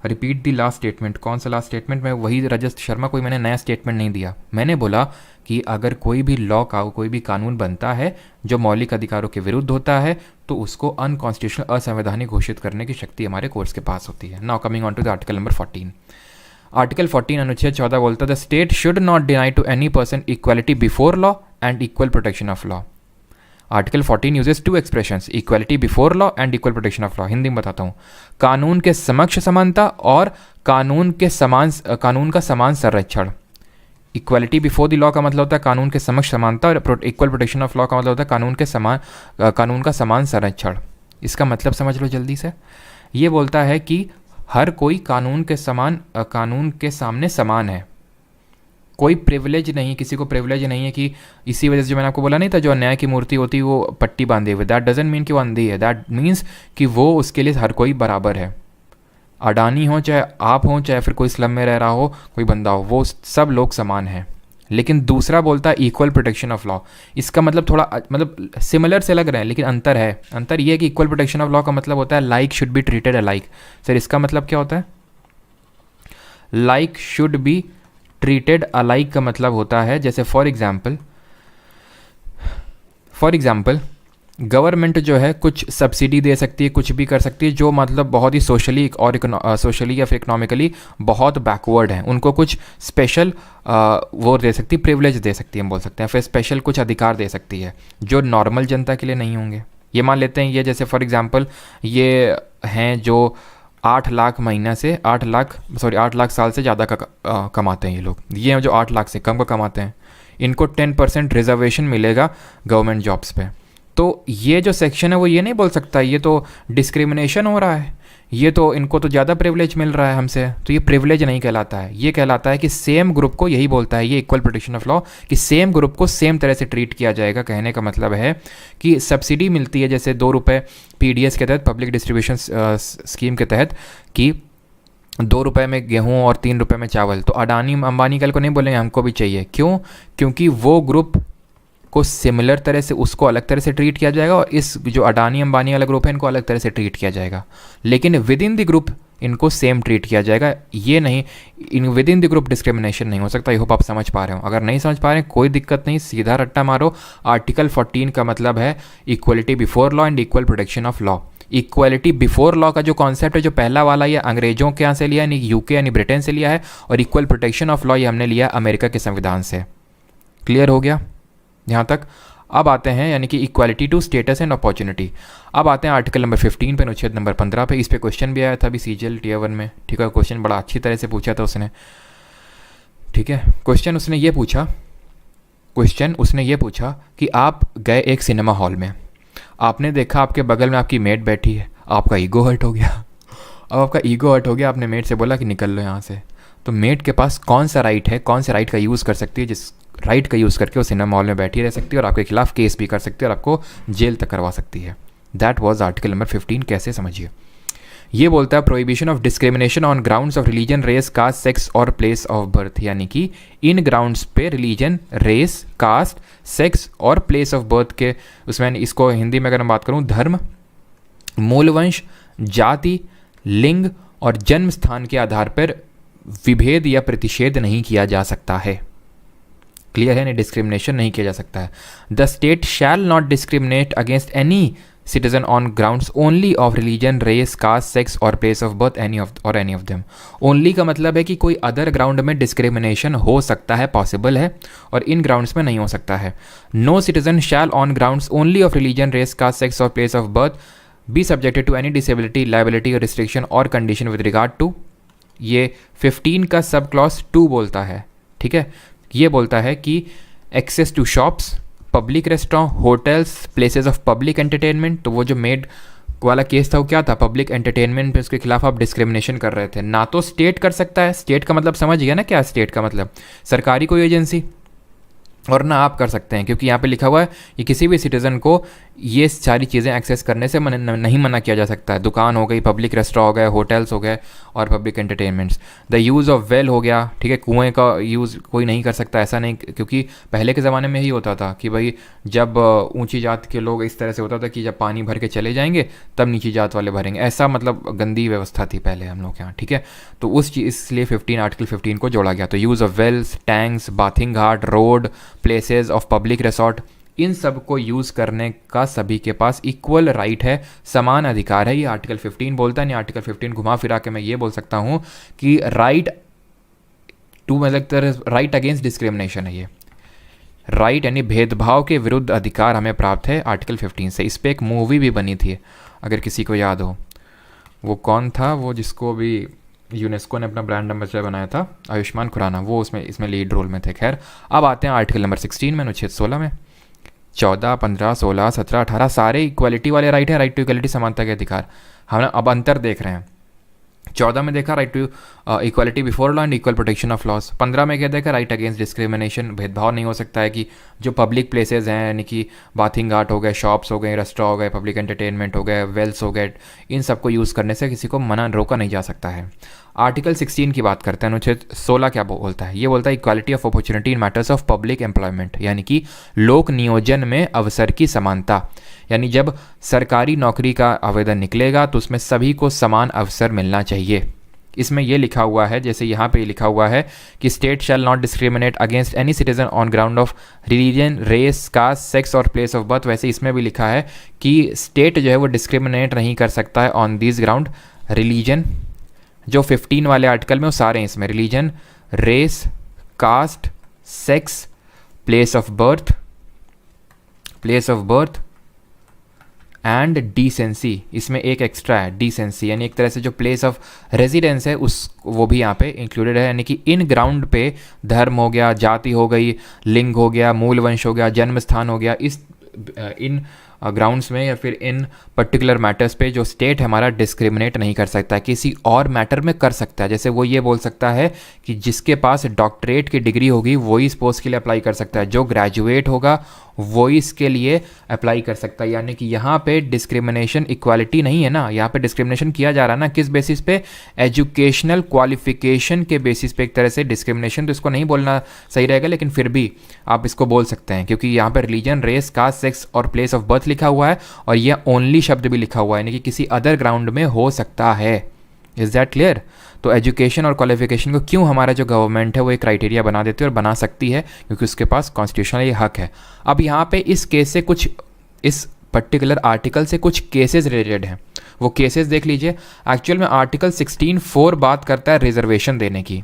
रिपीट दी लास्ट स्टेटमेंट। कौन सा लास्ट स्टेटमेंट? मैं वही रजत शर्मा, कोई मैंने नया स्टेटमेंट नहीं दिया। मैंने बोला कि अगर कोई भी लॉ का कोई भी कानून बनता है जो मौलिक अधिकारों के विरुद्ध होता है तो उसको अनकॉन्स्टिट्यूशनल, असंवैधानिक घोषित करने की शक्ति हमारे कोर्ट्स के पास होती है। Now coming on to the article number 14। Article 14 अनुच्छेद 14 बोलता है the state should not deny to any person equality before law and equal protection of law. Article 14 uses two expressions, equality before law and equal protection of law. Hindi में बताता हूँ, कानून के समक्ष समानता और कानून का समान संरक्षण। इक्वालिटी बिफोर द लॉ का मतलब होता है कानून के समक्ष समानता, और इक्वल प्रोटेक्शन ऑफ लॉ का मतलब होता है कानून का समान संरक्षण। इसका मतलब समझ लो जल्दी से। ये बोलता है कि हर कोई कानून के सामने समान है। कोई प्रिविलेज नहीं, किसी को प्रिविलेज नहीं है कि इसी वजह से जो मैंने आपको बोला नहीं था, जो अन्याय की मूर्ति होती है वो पट्टी बांधे हुए, दैट डजंट मीन कि वो अंधी है। दैट मीन्स कि वो उसके लिए हर कोई बराबर है। अडानी हो, चाहे आप हो, चाहे फिर कोई स्लम में रह रहा हो, कोई बंदा हो, वो सब लोग समान हैं। लेकिन दूसरा बोलता है इक्वल प्रोटेक्शन ऑफ लॉ। इसका मतलब थोड़ा मतलब सिमिलर से लग रहे हैं, लेकिन अंतर है। अंतर ये है कि इक्वल प्रोटेक्शन ऑफ लॉ का मतलब होता है like should be treated alike. Sir इसका मतलब क्या होता है? Like should be treated alike का मतलब होता है जैसे फॉर एग्जाम्पल गवर्नमेंट जो है कुछ सब्सिडी दे सकती है, कुछ भी कर सकती है जो मतलब बहुत ही सोशली या फिर इकोनॉमिकली बहुत बैकवर्ड हैं, उनको कुछ स्पेशल वो दे सकती है, प्रिविलेज दे सकती है, हम बोल सकते हैं, फिर स्पेशल कुछ अधिकार दे सकती है जो नॉर्मल जनता के लिए नहीं होंगे। ये मान लेते हैं, ये जैसे फॉर एग्जांपल ये हैं जो 8 लाख महीना से 8 लाख साल से ज़्यादा का कमाते हैं ये लोग। ये हैं जो 8 लाख से कम का कमाते हैं, इनको 10% रिजर्वेशन मिलेगा गवर्नमेंट जॉब्स पे। तो ये जो सेक्शन है वो ये नहीं बोल सकता ये तो डिस्क्रिमिनेशन हो रहा है, ये तो इनको तो ज़्यादा प्रिविलेज मिल रहा है हमसे, तो ये प्रिविलेज नहीं कहलाता है। ये कहलाता है कि सेम ग्रुप को, यही बोलता है ये इक्वल प्रोटेक्शन ऑफ लॉ, कि सेम ग्रुप को सेम तरह से ट्रीट किया जाएगा। कहने का मतलब है कि सब्सिडी मिलती है जैसे 2 रुपये PDS के तहत, पब्लिक डिस्ट्रीब्यूशन स्कीम के तहत, कि 2 रुपये में गेहूँ और 3 रुपये में चावल, तो अडानी अंबानी कल को नहीं बोलेंगे हमको भी चाहिए। क्यों? क्योंकि वो ग्रुप को सिमिलर तरह से उसको अलग तरह से ट्रीट किया जाएगा और इस जो अडानी अंबानी वाला ग्रुप है इनको अलग तरह से ट्रीट किया जाएगा, लेकिन विद इन द ग्रुप इनको सेम ट्रीट किया जाएगा। ये नहीं, in with in the group discrimination नहीं हो सकता। आई होप आप समझ पा रहे हो। अगर नहीं समझ पा रहे हैं कोई दिक्कत नहीं, सीधा रट्टा मारो। आर्टिकल 14 का मतलब है equality before law and equal protection of law. Equality before law का जो कॉन्सेप्ट है, जो पहला वाला, ये अंग्रेजों के यहाँ से लिया, यानी UK यानी ब्रिटेन से लिया है, और इक्वल प्रोटेक्शन ऑफ लॉ ये हमने लिया अमेरिका के संविधान से। क्लियर हो गया यहाँ तक? अब आते हैं यानी कि equality to status and opportunity. अब आते हैं आर्टिकल नंबर 15 पे, अनुच्छेद नंबर 15 पे। इस पे क्वेश्चन भी आया था अभी CGL Tier 1 में, ठीक है। क्वेश्चन बड़ा अच्छी तरह से पूछा था उसने, ठीक है। क्वेश्चन उसने ये पूछा कि आप गए एक सिनेमा हॉल में, आपने देखा आपके बगल में आपकी मेट बैठी है, आपका ईगो हर्ट हो गया। अब आपका ईगो हर्ट हो गया, आपने मेट से बोला कि निकल लो यहाँ से। तो मेट के पास कौन सा राइट है, कौन से राइट का यूज़ कर सकती है, जिस राइट का यूज़ करके वो सिनेमा हॉल में बैठी रह सकती है और आपके खिलाफ केस भी कर सकती है और आपको जेल तक करवा सकती है। That was article number 15। कैसे, समझिए। ये बोलता है prohibition of discrimination on grounds of religion, race, caste, sex और प्लेस ऑफ बर्थ। यानी कि इन ग्राउंड्स पे रिलीजन, रेस, कास्ट, सेक्स और प्लेस ऑफ बर्थ के, उसमें इसको हिंदी में अगर मैं बात करूँ, धर्म, मूलवंश, जाति, लिंग और जन्म स्थान के आधार पर विभेद या प्रतिषेध नहीं किया जा सकता है। क्लियर है? नहीं, डिस्क्रिमिनेशन नहीं किया जा सकता है। The state shall not discriminate against any citizen on grounds only of religion, race, caste, sex और place of birth any of them. Only का मतलब है कि कोई अदर ग्राउंड में डिस्क्रिमिनेशन हो सकता है, पॉसिबल है, और इन ग्राउंड्स में नहीं हो सकता है। No citizen shall on grounds only of religion, race, caste, sex और place of birth be subjected to any disability, liability और रिस्ट्रिक्शन और कंडीशन विद रिगार्ड टू। ये 15 का सब क्लॉज 2 बोलता है, ठीक है। ये बोलता है कि access to shops, public restaurant, hotels, places of public entertainment. तो वो जो मेड वाला केस था वो क्या था? पब्लिक एंटरटेनमेंट पे उसके खिलाफ आप डिस्क्रिमिनेशन कर रहे थे। ना तो स्टेट कर सकता है, स्टेट का मतलब समझ गया ना क्या? स्टेट का मतलब सरकारी कोई एजेंसी, और ना आप कर सकते हैं, क्योंकि यहाँ पे लिखा हुआ है कि किसी भी सिटीज़न को ये सारी चीज़ें एक्सेस करने से नहीं मना किया जा सकता है। दुकान हो गई, पब्लिक रेस्टोरेंट हो गए, होटल्स हो गए और public entertainments. The use of well हो गया, ठीक है, कुएं का यूज़ कोई नहीं कर सकता, ऐसा नहीं, क्योंकि पहले के ज़माने में यही होता था कि भाई जब ऊंची जात के लोग, इस तरह से होता था कि जब पानी भर के चले जाएंगे तब नीची जात वाले भरेंगे, ऐसा मतलब गंदी व्यवस्था थी पहले हम लोग के यहाँ, ठीक है। तो उस चीज़ इसलिए आर्टिकल 15 को जोड़ा गया। तो use of wells, tanks, bathing ghat, road, places of public resort, इन सब को यूज़ करने का सभी के पास इक्वल राइट है, समान अधिकार है, ये आर्टिकल 15 बोलता है। नहीं, आर्टिकल 15 घुमा फिरा के मैं ये बोल सकता हूँ कि राइट टू, मतलब राइट अगेंस्ट डिस्क्रिमिनेशन है ये, राइट यानी भेदभाव के विरुद्ध अधिकार हमें प्राप्त है आर्टिकल 15 से। इस पर एक मूवी भी बनी थी, अगर किसी को याद हो। वो कौन था, वो जिसको भी यूनेस्को ने अपना ब्रांड एम्बेसडर बनाया था, आयुष्मान खुराना, वो इसमें लीड रोल में थे। खैर, अब आते हैं आर्टिकल नंबर 16 में, अनुच्छेद 16 में। 14, 15, 16, 17, 18 सारे इक्वालिटी वाले राइट है, राइट टू इक्वालिटी, समानता के अधिकार। हम अब अंतर देख रहे हैं। 14 में देखा right to equality before law and equal protection of laws. 15 में क्या देखा, राइट अगेंस्ट डिस्क्रिमिनेशन, भेदभाव नहीं हो सकता है कि जो पब्लिक प्लेसेस हैं, यानी कि बाथिंग घाट हो गए, शॉप्स हो गए, रेस्टोरेंट हो गए, पब्लिक एंटरटेनमेंट हो गए, वेल्स हो गए, इन सबको यूज़ करने से किसी को मना रोका नहीं जा सकता है। आर्टिकल 16 की बात करते हैं, अनुच्छेद 16 क्या बोलता है? ये बोलता है equality of opportunity in matters of public employment, यानी कि लोक नियोजन में अवसर की समानता। यानी जब सरकारी नौकरी का आवेदन निकलेगा तो उसमें सभी को समान अवसर मिलना चाहिए। इसमें यह लिखा हुआ है, जैसे यहाँ पे लिखा हुआ है कि state shall not discriminate against any citizen on ground of religion, race, caste, sex और प्लेस ऑफ बर्थ, वैसे इसमें भी लिखा है कि स्टेट जो है वो डिस्क्रिमिनेट नहीं कर सकता है ऑन दिस ग्राउंड। रिलीजन जो 15 वाले आर्टिकल में वो सारे हैं इसमें, religion, race, caste, sex, place of birth and decency, इसमें एक एक्स्ट्रा है डिसेंसी, यानी एक तरह से जो प्लेस ऑफ रेजिडेंस है उस वो भी यहाँ पे इंक्लूडेड है। यानी कि इन ग्राउंड पे धर्म हो गया, जाति हो गई, लिंग हो गया, मूल वंश हो गया, जन्म स्थान हो गया, इन ग्राउंड्स में या फिर इन पर्टिकुलर मैटर्स पे जो स्टेट हमारा डिस्क्रिमिनेट नहीं कर सकता है, किसी और मैटर में कर सकता है। जैसे वो ये बोल सकता है कि जिसके पास डॉक्टरेट की डिग्री होगी वही इस पोस्ट के लिए अप्लाई कर सकता है, जो ग्रेजुएट होगा वो इसके लिए अप्लाई कर सकता है। यानी कि यहाँ पे डिस्क्रिमिनेशन इक्वालिटी नहीं है ना, यहाँ पे डिस्क्रिमिनेशन किया जा रहा है ना, किस बेसिस पे? एजुकेशनल क्वालिफिकेशन के बेसिस पे एक तरह से डिस्क्रिमिनेशन। तो इसको नहीं बोलना सही रहेगा, लेकिन फिर भी आप इसको बोल सकते हैं, क्योंकि यहाँ पे रिलीजन, रेस, कास्ट, सेक्स और प्लेस ऑफ बर्थ लिखा हुआ है और यह ओनली शब्द भी लिखा हुआ है, यानी कि किसी अदर ग्राउंड में हो सकता है। Is that clear? तो एजुकेशन और क्वालिफिकेशन को क्यों हमारा जो गवर्नमेंट है वो एक क्राइटेरिया बना देती है और बना सकती है, क्योंकि उसके पास कॉन्स्टिट्यूशनल ये हक है। अब यहाँ पे इस केस से कुछ, इस पर्टिकुलर आर्टिकल से कुछ केसेस रिलेटेड हैं, वो केसेस देख लीजिए। एक्चुअल में आर्टिकल 16(4) बात करता है रिजर्वेशन देने की।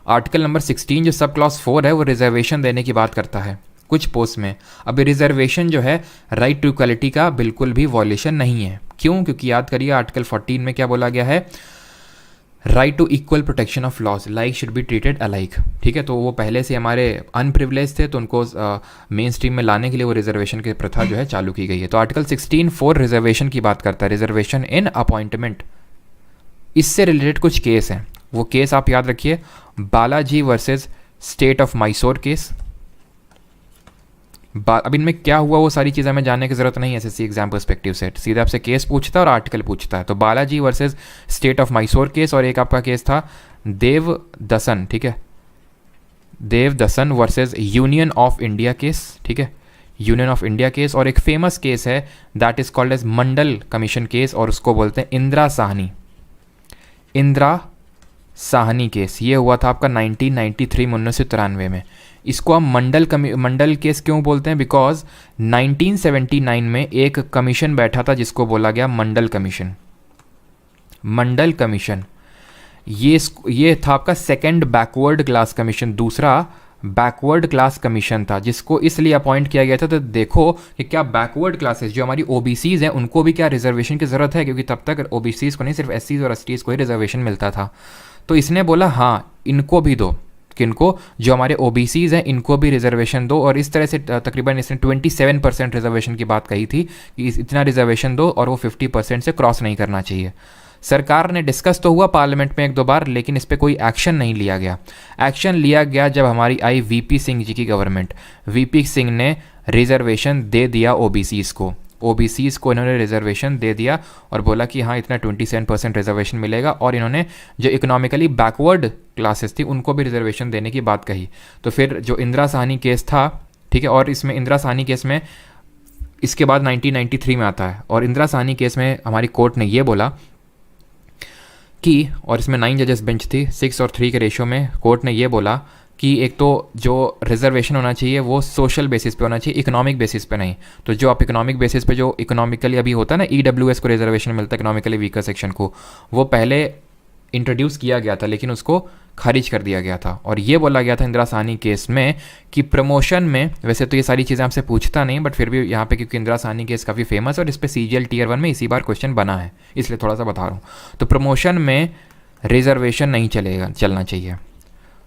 आर्टिकल नंबर 16 जो सब क्लॉज 4 है वो रिजर्वेशन देने की बात करता है कुछ पोस्ट में। अब रिजर्वेशन जो है राइट टू इक्वालिटी का बिल्कुल भी वॉल्यूशन नहीं है। क्यों? क्योंकि याद करिए आर्टिकल 14 में क्या बोला गया है, right to equal protection of laws, like should be treated alike. ठीक है, तो वो पहले से हमारे अनप्रिविलेज थे, तो उनको मेन स्ट्रीम में लाने के लिए वो रिजर्वेशन की प्रथा जो है चालू की गई है। तो आर्टिकल 16(4) रिजर्वेशन की बात करता है, रिजर्वेशन इन अपॉइंटमेंट। इससे रिलेटेड कुछ केस हैं, वो केस आप याद रखिए, Balaji versus state of Mysore case. अब इनमें क्या हुआ वो सारी चीज़ें हमें जानने की ज़रूरत नहीं है एसएससी एग्जाम पर्सपेक्टिव से, सीधे आपसे केस पूछता है और आर्टिकल पूछता है। तो Balaji versus state of Mysore case, और एक आपका केस था देवदसन, ठीक है, Devadasan versus union of India case, ठीक है, यूनियन ऑफ इंडिया केस। और एक फेमस केस है that is called as Mandal commission case, और उसको बोलते हैं इंदिरा साहनी केस। ये हुआ था आपका 1993 में, 1993 में। इसको हम मंडल केस क्यों बोलते हैं? बिकॉज 1979 में एक कमीशन बैठा था जिसको बोला गया मंडल कमीशन। ये था आपका सेकंड बैकवर्ड क्लास कमीशन, दूसरा बैकवर्ड क्लास कमीशन था, जिसको इसलिए अपॉइंट किया गया था तो देखो कि क्या बैकवर्ड क्लासेस जो हमारी ओबीसीज हैं उनको भी क्या रिजर्वेशन की ज़रूरत है, क्योंकि तब तक ओबीसीज को नहीं, सिर्फ एससीज और एसटीज को ही रिजर्वेशन मिलता था। तो इसने बोला हाँ इनको भी दो, किनको? जो हमारे ओबीसीज हैं इनको भी रिजर्वेशन दो। और इस तरह से तकरीबन इसने 27% रिजर्वेशन की बात कही थी कि इतना रिजर्वेशन दो और वो 50% से क्रॉस नहीं करना चाहिए। सरकार ने डिस्कस तो हुआ पार्लियामेंट में एक दो बार, लेकिन इस पर कोई एक्शन नहीं लिया गया। एक्शन लिया गया जब हमारी आई वीपी सिंह जी की गवर्नमेंट। वीपी सिंह ने रिजर्वेशन दे दिया ओबीसीज़ को, ओबीसीज़ को इन्होंने रिजर्वेशन दे दिया और बोला कि हाँ इतना 27% रिजर्वेशन मिलेगा, और इन्होंने जो इकोनॉमिकली बैकवर्ड क्लासेस थी उनको भी रिजर्वेशन देने की बात कही। तो फिर जो इंदिरा साहनी केस था, ठीक है, और इसमें इंदिरा साहनी केस में इसके बाद 1993 में आता है, और इंदिरा साहनी केस में हमारी कोर्ट ने ये बोला कि, और इसमें 9 जजेस बेंच थी, 6 और 3 के रेशो में कोर्ट ने ये बोला कि एक तो जो रिजर्वेशन होना चाहिए वो सोशल बेसिस पे होना चाहिए, इकोनॉमिक बेसिस पे नहीं। तो जो आप इकोनॉमिक बेसिस पे जो इकोनॉमिकली अभी होता है ना, ईडब्ल्यूएस को रिजर्वेशन मिलता है इकोनॉमिकली वीकर सेक्शन को, वो पहले इंट्रोड्यूस किया गया था लेकिन उसको खारिज कर दिया गया था। और ये बोला गया था इंदिरा साहनी केस में कि प्रमोशन में, वैसे तो ये सारी चीज़ें आपसे पूछता नहीं बट फिर भी यहाँ पे क्योंकि इंदिरा साहनी केस काफ़ी फेमस है और इस पर CGL Tier 1 में इसी बार क्वेश्चन बना है, इसलिए थोड़ा सा बता रहा हूँ। तो प्रमोशन में रिजर्वेशन नहीं चलना चाहिए,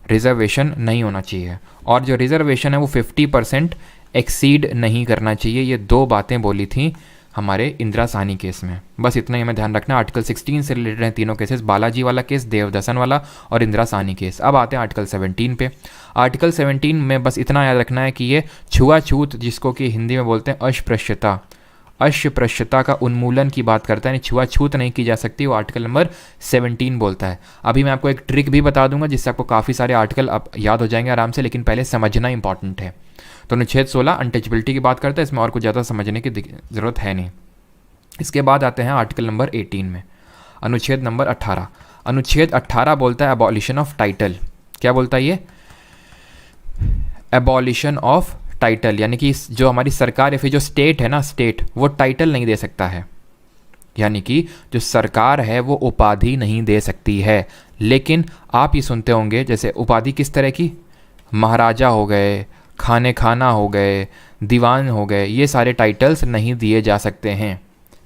रिजर्वेशन नहीं होना चाहिए, और जो रिजर्वेशन है वो 50% एक्सीड नहीं करना चाहिए। ये दो बातें बोली थी हमारे इंदिरा साहनी केस में। बस इतना ही हमें ध्यान रखना। आर्टिकल 16 से रिलेटेड हैं तीनों केसेस, बालाजी वाला केस, देवदसन वाला और इंदिरा साहनी केस। अब आते हैं आर्टिकल 17 पे। आर्टिकल 17 में बस इतना याद रखना है कि ये छुआछूत, जिसको कि हिंदी में बोलते हैं अस्पृश्यता, अस्पृश्यता का उन्मूलन की बात करता है, छुआछूत नहीं की जा सकती, वो आर्टिकल नंबर 17 बोलता है। अभी मैं आपको एक ट्रिक भी बता दूंगा जिससे आपको काफ़ी सारे आर्टिकल अब याद हो जाएंगे आराम से, लेकिन पहले समझना इंपॉर्टेंट है। तो अनुच्छेद 16 अनटचेबिलिटी की बात करता है, इसमें और कुछ ज़्यादा समझने की ज़रूरत है नहीं। इसके बाद आते हैं आर्टिकल नंबर 18 में, अनुच्छेद नंबर 18। अनुच्छेद 18 बोलता है अबॉलिशन ऑफ टाइटल। क्या बोलता है ये? एबॉलिशन ऑफ टाइटल, यानी कि जो हमारी सरकार या फिर जो स्टेट है ना, स्टेट वो टाइटल नहीं दे सकता है, यानी कि जो सरकार है वो उपाधि नहीं दे सकती है। लेकिन आप ये सुनते होंगे जैसे उपाधि किस तरह की, महाराजा हो गए, खाने खाना हो गए, दीवान हो गए, ये सारे टाइटल्स नहीं दिए जा सकते हैं,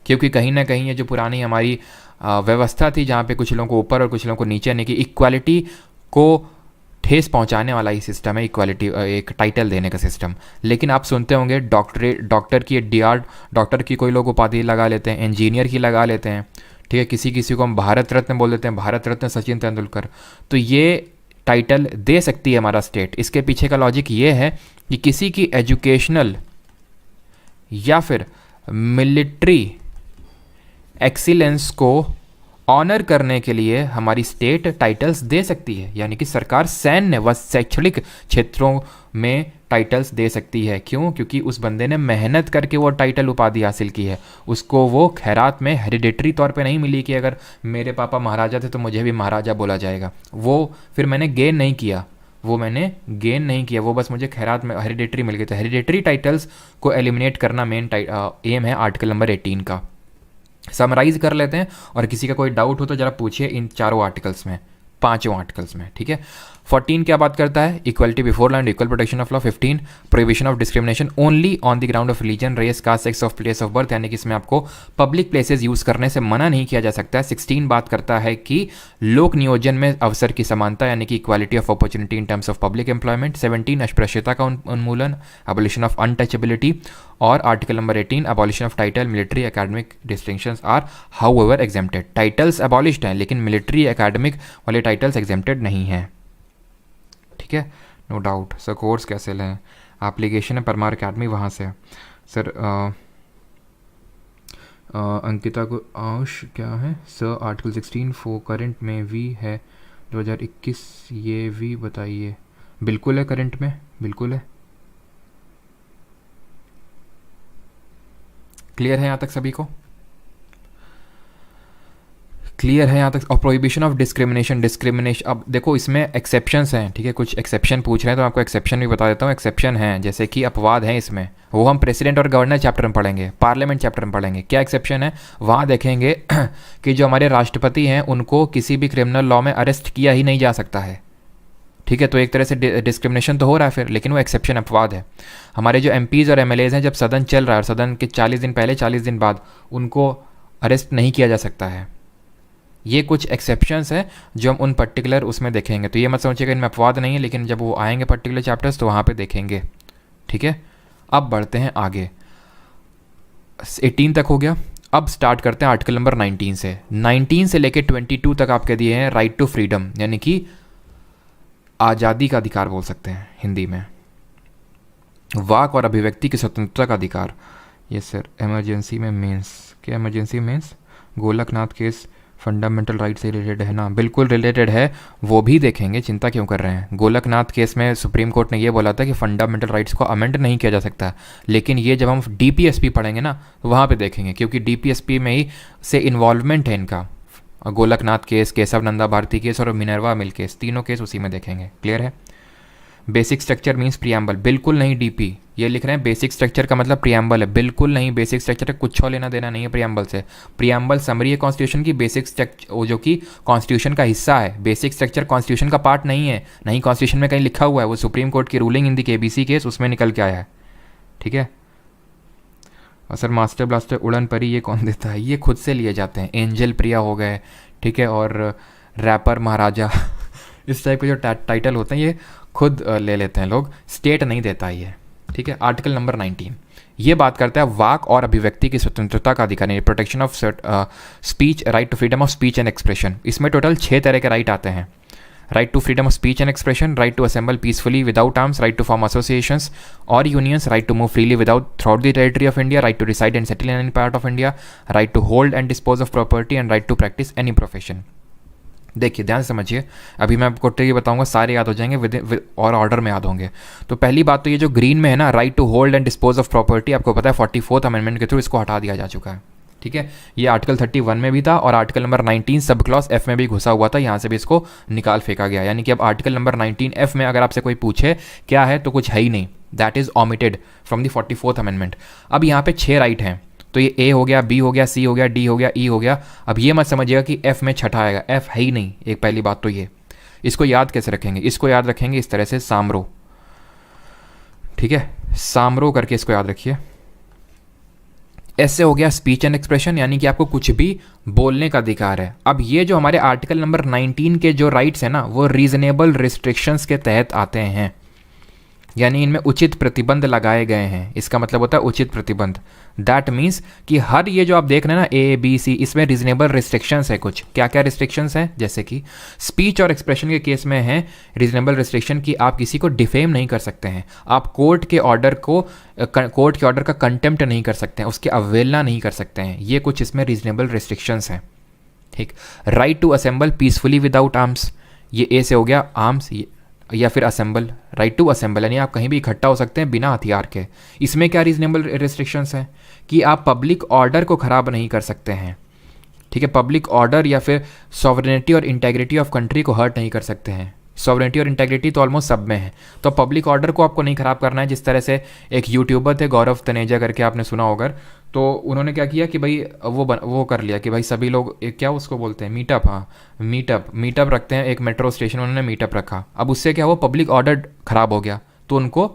क्योंकि कहीं ना कहीं ये जो पुरानी हमारी व्यवस्था थी जहाँ पे कुछ लोगों को ऊपर और कुछ लोगों को नीचे, यानी कि इक्वालिटी को ठेस पहुंचाने वाला ही सिस्टम है इक्वालिटी, एक टाइटल देने का सिस्टम। लेकिन आप सुनते होंगे डॉक्टर की DR डॉक्टर की कोई लोग उपाधि लगा लेते हैं, इंजीनियर की लगा लेते हैं, ठीक है, किसी किसी को हम भारत रत्न बोल देते हैं, भारत रत्न सचिन तेंदुलकर। तो ये टाइटल दे सकती है हमारा स्टेट। इसके पीछे का लॉजिक ये है कि किसी की एजुकेशनल या फिर मिलिट्री एक्सीलेंस को ऑनर करने के लिए हमारी स्टेट टाइटल्स दे सकती है, यानी कि सरकार सैन्य व शैक्षणिक क्षेत्रों में टाइटल्स दे सकती है। क्यों? क्योंकि उस बंदे ने मेहनत करके वो टाइटल उपाधि हासिल की है, उसको वो खैरात में हेरिडेटरी तौर पे नहीं मिली कि अगर मेरे पापा महाराजा थे तो मुझे भी महाराजा बोला जाएगा। वो फिर मैंने गेन नहीं किया, वो बस मुझे खैरात में हेरिडेटरी मिल गई। तो हेरिडेटरी टाइटल्स को एलिमिनेट करना मेन एम है आर्टिकल नंबर 18 का। समराइज कर लेते हैं, और किसी का कोई डाउट हो तो जरा पूछिए इन चारों आर्टिकल्स में, पांचों आर्टिकल्स में, ठीक है। 14 क्या बात करता है? Equality before law and equal protection of law. 15 prohibition of discrimination only on the ground of religion, race, caste, sex of place of birth, यानी कि इसमें आपको पब्लिक प्लेसेस यूज करने से मना नहीं किया जा सकता है। 16 बात करता है कि लोक नियोजन में अवसर की समानता, यानी कि equality of opportunity in terms of public employment. 17 अस्पृश्यता का उन्मूलन, एबॉलिशन ऑफ अनटचेबिलिटी। और article number 18 abolition of title, military academic distinctions are however exempted. Titles abolished हैं लेकिन मिलिट्री एकेडमिक वाले टाइटल्स एग्जेम्प्टेड नहीं हैं, ठीक है, नो डाउट। सर कोर्स कैसे लें? एप्लीकेशन है परमार अकेडमी, वहाँ से। सर अंकिता को आउश क्या है सर? आर्टिकल 16 फॉर करंट में भी है 2021, ये भी बताइए। बिल्कुल है, करंट में बिल्कुल है। क्लियर है यहाँ तक सभी को? क्लियर है यहाँ तक? और प्रोहिबिशन ऑफ डिस्क्रिमिनेशन, अब देखो इसमें एक्सेप्शंस हैं, ठीक है, कुछ एक्सेप्शन पूछ रहे हैं तो आपको एक्सेप्शन भी बता देता हूँ। एक्सेप्शन हैं जैसे कि अपवाद है इसमें, वो हम प्रेसिडेंट और गवर्नर चैप्टर में पढ़ेंगे, पार्लियामेंट चैप्टर में पढ़ेंगे। क्या एक्सेप्शन है वहाँ देखेंगे कि जो हमारे राष्ट्रपति हैं उनको किसी भी क्रिमिनल लॉ में अरेस्ट किया ही नहीं जा सकता है, ठीक है। तो एक तरह से डिस्क्रिमिनेशन तो हो रहा है फिर, लेकिन वो एक्सेप्शन अपवाद है। हमारे जो MPs और MLAs हैं, जब सदन चल रहा है और सदन के 40 दिन पहले 40 दिन बाद उनको अरेस्ट नहीं किया जा सकता है। ये कुछ एक्सेप्शंस हैं जो हम उन पर्टिकुलर उसमें देखेंगे। तो ये मत समझिएगा इनमें अपवाद नहीं है, लेकिन जब वो आएंगे पर्टिकुलर चैप्टर्स तो वहाँ पे देखेंगे, ठीक है। अब बढ़ते हैं आगे। 18 तक हो गया। अब स्टार्ट करते हैं आर्टिकल नंबर 19 से। 19 से लेके 22 तक आपके दिए हैं राइट टू फ्रीडम, यानी कि आज़ादी का अधिकार बोल सकते हैं हिंदी में, वाक और अभिव्यक्ति की स्वतंत्रता का अधिकार। ये सर इमरजेंसी में मेंस, क्या emergency mains Golaknath case fundamental right से रिलेटेड है ना? बिल्कुल रिलेटेड है, वो भी देखेंगे, चिंता क्यों कर रहे हैं। गोलकनाथ केस में सुप्रीम कोर्ट ने ये बोला था कि फंडामेंटल राइट्स को अमेंड नहीं किया जा सकता, लेकिन ये जब हम डीपीएसपी पढ़ेंगे ना तो वहाँ पे देखेंगे, क्योंकि डीपीएसपी में ही से इन्वॉल्वमेंट है इनका। गोलकनाथ केस, केशव नंदा भारती केस और मिनर्वा मिल केस, तीनों केस उसी में देखेंगे। क्लियर है? बेसिक स्ट्रक्चर मीन्स प्रियम्बल, बिल्कुल नहीं डीपी, ये लिख रहे हैं बेसिक स्ट्रक्चर का मतलब प्रियम्बल है, बिल्कुल नहीं। बेसिक स्ट्रक्चर का कुछ और लेना देना नहीं है प्रियम्बल से। प्रियम्बल समरी है कॉन्स्टिट्यूशन की, बेसिक स्ट्रक्चर वो जो कि कॉन्स्टिट्यूशन का हिस्सा है। बेसिक स्ट्रक्चर कॉन्स्टिट्यूशन का पार्ट नहीं है, नहीं कॉन्स्टिट्यूशन में कहीं लिखा हुआ है, वो सुप्रीम कोर्ट की रूलिंग इन दी केबीसी केस उसमें निकल के आया है। ठीक है? और सर मास्टर ब्लास्टर उड़न परी ये कौन देता है? ये खुद से लिए जाते हैं, एंजल प्रिया हो गए, ठीक है, और रैपर महाराजा इस टाइप के जो टाइटल होते हैं ये खुद ले लेते हैं लोग, स्टेट नहीं देता ये। ठीक है? आर्टिकल नंबर 19 ये बात करता है वाक और अभिव्यक्ति की स्वतंत्रता का अधिकार, यानी protection of speech, right to freedom of speech and expression. इसमें टोटल 6 तरह के राइट आते हैं। Right to freedom of speech and expression, right to assemble peacefully without arms, right to form associations और unions, right to move freely without through the territory of India, right to reside and settle in any part of India, right to hold and dispose of property and right to practise any profession. देखिए ध्यान से समझिए, अभी मैं आपको trick बताऊंगा, सारे याद हो जाएंगे और ऑर्डर में याद होंगे। तो पहली बात तो ये जो ग्रीन में है ना, right to hold and dispose of property, आपको पता है 44th अमेंडमेंट के थ्रू इसको हटा दिया जा चुका है। ठीक है? ये आर्टिकल 31 में भी था और article number 19 sub clause F में भी घुसा हुआ था, यहाँ से भी इसको निकाल फेंका गया। यानी कि अब आर्टिकल नंबर 19 एफ में अगर आपसे कोई पूछे क्या है तो कुछ है ही नहीं, that is omitted from the 44th amendment. अब यहाँ पे 6 राइट हैं, तो ये ए हो गया, बी हो गया, सी हो गया, डी हो गया, ई हो गया। अब ये मत समझिएगा कि एफ में छठा आएगा, एफ है ही नहीं। एक पहली बात तो ये, इसको याद कैसे रखेंगे? इसको याद रखेंगे इस तरह से, सामरो। ठीक है? सामरो करके इसको याद रखिए। ऐसे हो गया स्पीच एंड एक्सप्रेशन, यानी कि आपको कुछ भी बोलने का अधिकार है। अब ये जो हमारे आर्टिकल नंबर 19 के जो राइट्स हैं ना, वो रीजनेबल रिस्ट्रिक्शंस के तहत आते हैं, यानी इनमें उचित प्रतिबंध लगाए गए हैं। इसका मतलब होता है उचित प्रतिबंध। दैट मीन्स कि हर ये जो आप देख रहे हैं ना ए बी सी, इसमें रीजनेबल रिस्ट्रिक्शंस है। कुछ क्या क्या रिस्ट्रिक्शंस हैं? जैसे कि स्पीच और एक्सप्रेशन के केस में है रीजनेबल रिस्ट्रिक्शन कि आप किसी को डिफेम नहीं कर सकते हैं, आप कोर्ट के ऑर्डर का कंटेम्प्ट नहीं कर सकते हैं, उसकी अवहेलना नहीं कर सकते हैं। ये कुछ इसमें रीजनेबल रिस्ट्रिक्शंस हैं। ठीक? Right to assemble peacefully without arms, ये ए से हो गया, आर्म्स या फिर असेंबल, राइट टू असेंबल, यानी आप कहीं भी इकट्ठा हो सकते हैं बिना हथियार के। इसमें क्या रीजनेबल रिस्ट्रिक्शंस हैं कि आप पब्लिक ऑर्डर को ख़राब नहीं कर सकते हैं। ठीक है? पब्लिक ऑर्डर या फिर सॉवरेनिटी और इंटेग्रिटी ऑफ कंट्री को हर्ट नहीं कर सकते हैं। सॉवरेनिटी और इंटेग्रिटी तो ऑलमोस्ट सब में है, तो पब्लिक ऑर्डर को आपको नहीं ख़राब करना है। जिस तरह से एक यूट्यूबर थे गौरव तनेजा करके, आपने सुना होगा, तो उन्होंने क्या किया कि भाई वो कर लिया कि भाई सभी लोग एक क्या उसको बोलते हैं, मीटअप, हाँ मीटअप रखते हैं एक मेट्रो स्टेशन, उन्होंने मीटअप रखा। अब उससे क्या हुआ, पब्लिक ऑर्डर ख़राब हो गया, तो उनको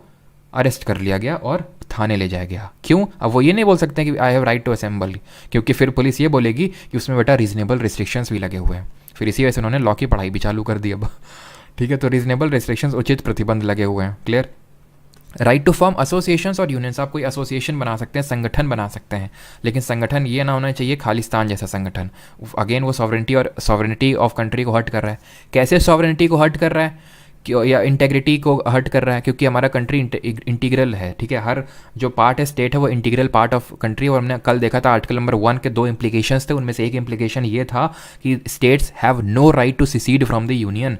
अरेस्ट कर लिया गया और थाने ले जाया गया। क्यों? अब वो ये नहीं बोल सकते कि I have right to assemble, क्योंकि फिर पुलिस ये बोलेगी कि उसमें बेटा रीजनेबल रिस्ट्रिक्शंस भी लगे हुए हैं। फिर इसी वजह से उन्होंने लॉ की पढ़ाई भी चालू कर दी अब। ठीक है? तो रीजनेबल रिस्ट्रिक्शंस, उचित प्रतिबंध लगे हुए हैं। Clear? Right to form associations और यूनियंस, आप कोई एसोसिएशन बना सकते हैं, संगठन बना सकते हैं, लेकिन संगठन ये ना होना चाहिए खालिस्तान जैसा संगठन। अगेन वो सॉवरेनिटी ऑफ कंट्री को हर्ट कर रहा है। कैसे सॉवरेनिटी को हर्ट कर रहा है या इंटेग्रिटी को हर्ट कर रहा है? क्योंकि हमारा कंट्री इंटीग्रल है। ठीक है? हर जो पार्ट है स्टेट है वो इंटीग्रल पार्ट ऑफ कंट्री। और हमने कल देखा था आर्टिकल नंबर 1 के 2 इम्प्लीकेशंस थे, उनमें से एक इम्प्लीकेशन ये था कि states have no right to secede from the union.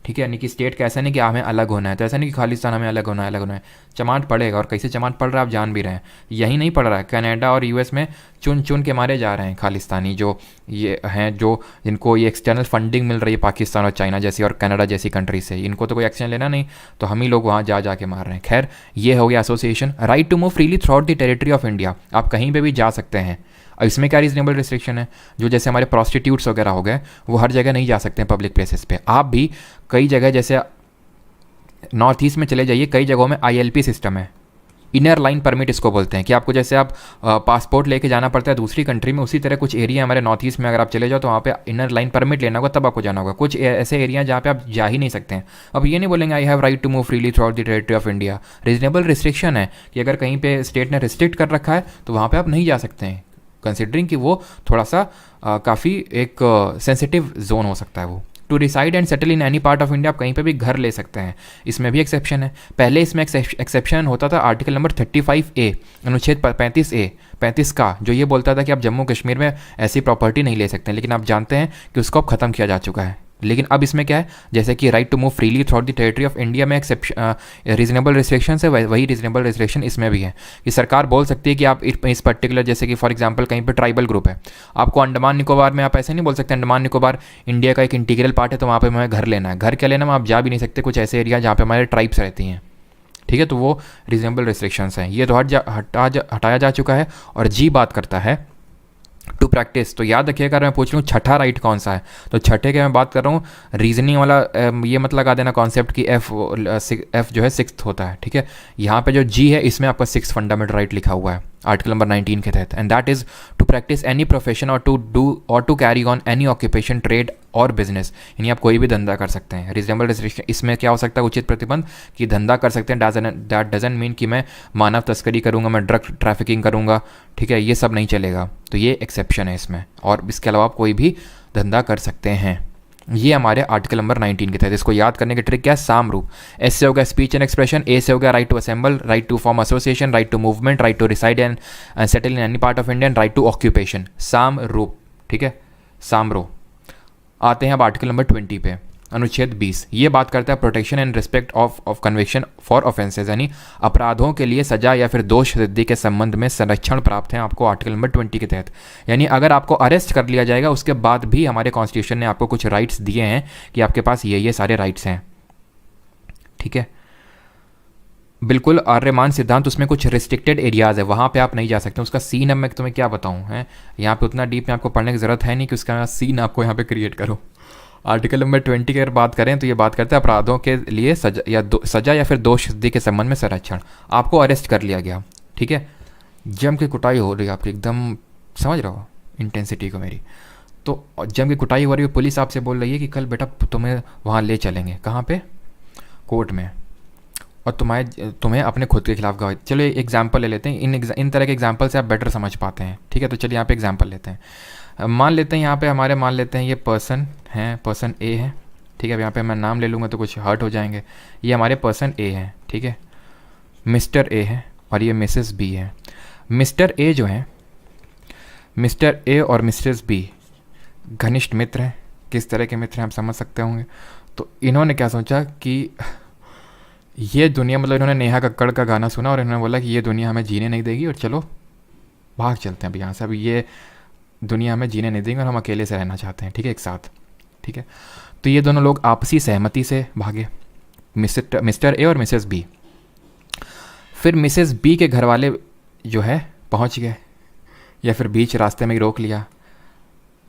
ठीक है? यानी कि स्टेट का ऐसा नहीं कि हमें अलग होना है, तो ऐसा नहीं कि खालिस्तान हमें अलग होना है। चमाट पड़ेगा, और कैसे चमाट पड़ रहा है आप जान भी रहे हैं। यही नहीं पड़ रहा है, कनाडा और यूएस में चुन चुन के मारे जा रहे हैं खालिस्तानी जो ये हैं, जो जिनको ये एक्सटर्नल फंडिंग मिल रही है पाकिस्तान और चाइना जैसी और कनाडा जैसी कंट्री से। इनको तो कोई एक्शन लेना नहीं, तो हम ही लोग वहाँ जा के मार रहे हैं। खैर, ये हो गया association. Right to move freely throughout the territory of India, आप कहीं पर भी जा सकते हैं। अब इसमें क्या रीजनेबल रिस्ट्रिक्शन है? जो जैसे हमारे प्रोस्टिट्यूट्स वगैरह हो गए, वो हर जगह नहीं जा सकते हैं पब्लिक प्लेसेस पे। आप भी कई जगह, जैसे नॉर्थ ईस्ट में चले जाइए, कई जगहों में ILP सिस्टम है, इनर लाइन परमिट इसको बोलते हैं, कि आपको जैसे आप पासपोर्ट लेके जाना पड़ता है दूसरी कंट्री में, उसी तरह कुछ एरिया हमारे नॉर्थ ईस्ट में अगर आप चले जाओ तो वहाँ पे इनर लाइन परमिट लेना होगा, तब आपको जाना होगा। कुछ ऐसे एरिया जहाँ पे आप जा ही नहीं सकते हैं। अब ये नहीं बोलेंगे I have right to move freely throughout the territory of India. Reasonable restriction है कि अगर कहीं पे स्टेट ने रिस्ट्रिक्ट कर रखा है तो वहाँ पर आप नहीं जा सकते हैं। कंसिडरिंग कि वो थोड़ा सा काफ़ी एक सेंसिटिव जोन हो सकता है वो। To reside and settle in any part of India, आप कहीं पे भी घर ले सकते हैं, इसमें भी एक्सेप्शन है। पहले इसमें एक्सेप्शन होता था आर्टिकल नंबर 35A, अनुच्छेद 35 का, जो ये बोलता था कि आप जम्मू कश्मीर में ऐसी प्रॉपर्टी नहीं ले सकते, लेकिन आप जानते हैं कि उसको अब ख़त्म किया जा चुका है। लेकिन अब इसमें क्या है, जैसे कि right to move freely throughout the territory of India में एक्सेप्शन रीजनेबल रिस्ट्रिक्शन है, वही रीजनेबल रिस्ट्रिक्शन इसमें भी है कि सरकार बोल सकती है कि आप इस पर्टिकुलर, जैसे कि फॉर एग्जांपल कहीं पे ट्राइबल ग्रुप है, आपको अंडमान निकोबार में आप ऐसे नहीं बोल सकते अंडमान निकोबार इंडिया का एक इंटीग्रल पार्ट है तो वहाँ पर हमें घर लेना है। घर क्या लेना, आप जा भी नहीं सकते, कुछ ऐसे एरिया जहाँ पे हमारे ट्राइब्स रहती हैं, ठीक है, तो वो रीजनेबल रिस्ट्रिक्शंस हैं, ये तो हटाया जा चुका है। और जी बात करता है टू प्रैक्टिस, तो याद रखिएगा अगर मैं पूछ लूँ छठा राइट कौन सा है, तो छठे के मैं बात कर रहा हूँ रीजनिंग वाला, ये मत लगा देना कॉन्सेप्ट कि एफ जो है सिक्स्थ होता है, ठीक है। यहाँ पे जो जी है इसमें आपका सिक्स फंडामेंटल राइट लिखा हुआ है आर्टिकल नंबर 19 के तहत, and that is to practise any profession और to carry on any occupation, trade और बिजनेस, यानी आप कोई भी धंधा कर सकते हैं। रीजनेबल रिस्ट्रिक्शन इसमें क्या हो सकता है, उचित प्रतिबंध कि धंधा कर सकते हैं, दैट डजंट मीन कि मैं मानव तस्करी करूंगा, मैं ड्रग ट्रैफिकिंग करूंगा, ठीक है, ये सब नहीं चलेगा, तो ये एक्सेप्शन है इसमें। और इसके अलावा आप कोई भी धंधा कर सकते हैं। ये हमारे आर्टिकल नंबर 19 के तहत। इसको याद करने की ट्रिक क्या है, साम रूप। एस से हो गया स्पीच एंड एक्सप्रेशन, ए से हो गया right to assemble, right to form association, right to movement, right to reside and settle in any part of India, right to occupation, साम रूप, ठीक है, साम रो। आते हैं अब आर्टिकल नंबर 20 पे, अनुच्छेद 20, ये बात करता है protection and respect of conviction for offences, यानी अपराधों के लिए सजा या फिर दोष सिद्धि के संबंध में संरक्षण प्राप्त है आपको आर्टिकल नंबर 20 के तहत। यानी अगर आपको अरेस्ट कर लिया जाएगा उसके बाद भी हमारे कॉन्स्टिट्यूशन ने आपको कुछ राइट्स दिए हैं कि आपके पास ये सारे राइट्स हैं, ठीक है। बिल्कुल आर्यमान सिद्धांत, उसमें कुछ रिस्ट्रिक्टेड एरियाज़ है, वहाँ पे आप नहीं जा सकते। उसका सीन अब मैं तुम्हें क्या बताऊँ, है यहाँ पे उतना डीप में आपको पढ़ने की ज़रूरत है नहीं कि उसका सीन आपको यहाँ पे क्रिएट करो। आर्टिकल नंबर 20 की अगर बात करें तो ये बात करते हैं अपराधों के लिए सजा या फिर दोष सिद्धि के संबंध में संरक्षण। आपको अरेस्ट कर लिया गया, ठीक है, जम की कुटाई हो रही है आपकी, एकदम समझ रहे हो इंटेंसिटी को मेरी, तो जम की कुटाई हो रही है, पुलिस आपसे बोल रही है कि कल बेटा तुम्हें वहाँ ले चलेंगे, कहाँ पे, कोर्ट में, और तुम्हें अपने खुद के खिलाफ गवाही। चलो एग्जाम्पल ले लेते हैं, इन तरह के एग्जाम्पल से आप बेटर समझ पाते हैं, ठीक है। तो चलिए यहाँ पे एग्जाम्पल लेते हैं। मान लेते हैं यहाँ पे हमारे, मान लेते हैं ये पर्सन है, पर्सन ए है, ठीक है। अब यहाँ पे मैं नाम ले लूँगा तो कुछ हर्ट हो जाएंगे। ये हमारे पर्सन ए है, ठीक है, मिस्टर ए है, और ये मिसेस बी है। मिस्टर ए जो है, मिस्टर ए और मिसेस बी घनिष्ठ मित्र हैं। किस तरह के मित्र हैं आप समझ सकते होंगे। तो इन्होंने क्या सोचा कि ये दुनिया, मतलब इन्होंने नेहा कक्कड़ का गाना सुना और इन्होंने बोला कि ये दुनिया हमें जीने नहीं देगी और चलो भाग चलते हैं अब यहाँ से, अब ये दुनिया हमें जीने नहीं देंगे और हम अकेले से रहना चाहते हैं, ठीक है, एक साथ, ठीक है। तो ये दोनों लोग आपसी सहमति से भागे, मिस्टर ए और मिसेस बी। फिर मिसेस बी के घर वाले जो है पहुँच गए, या फिर बीच रास्ते में ही रोक लिया।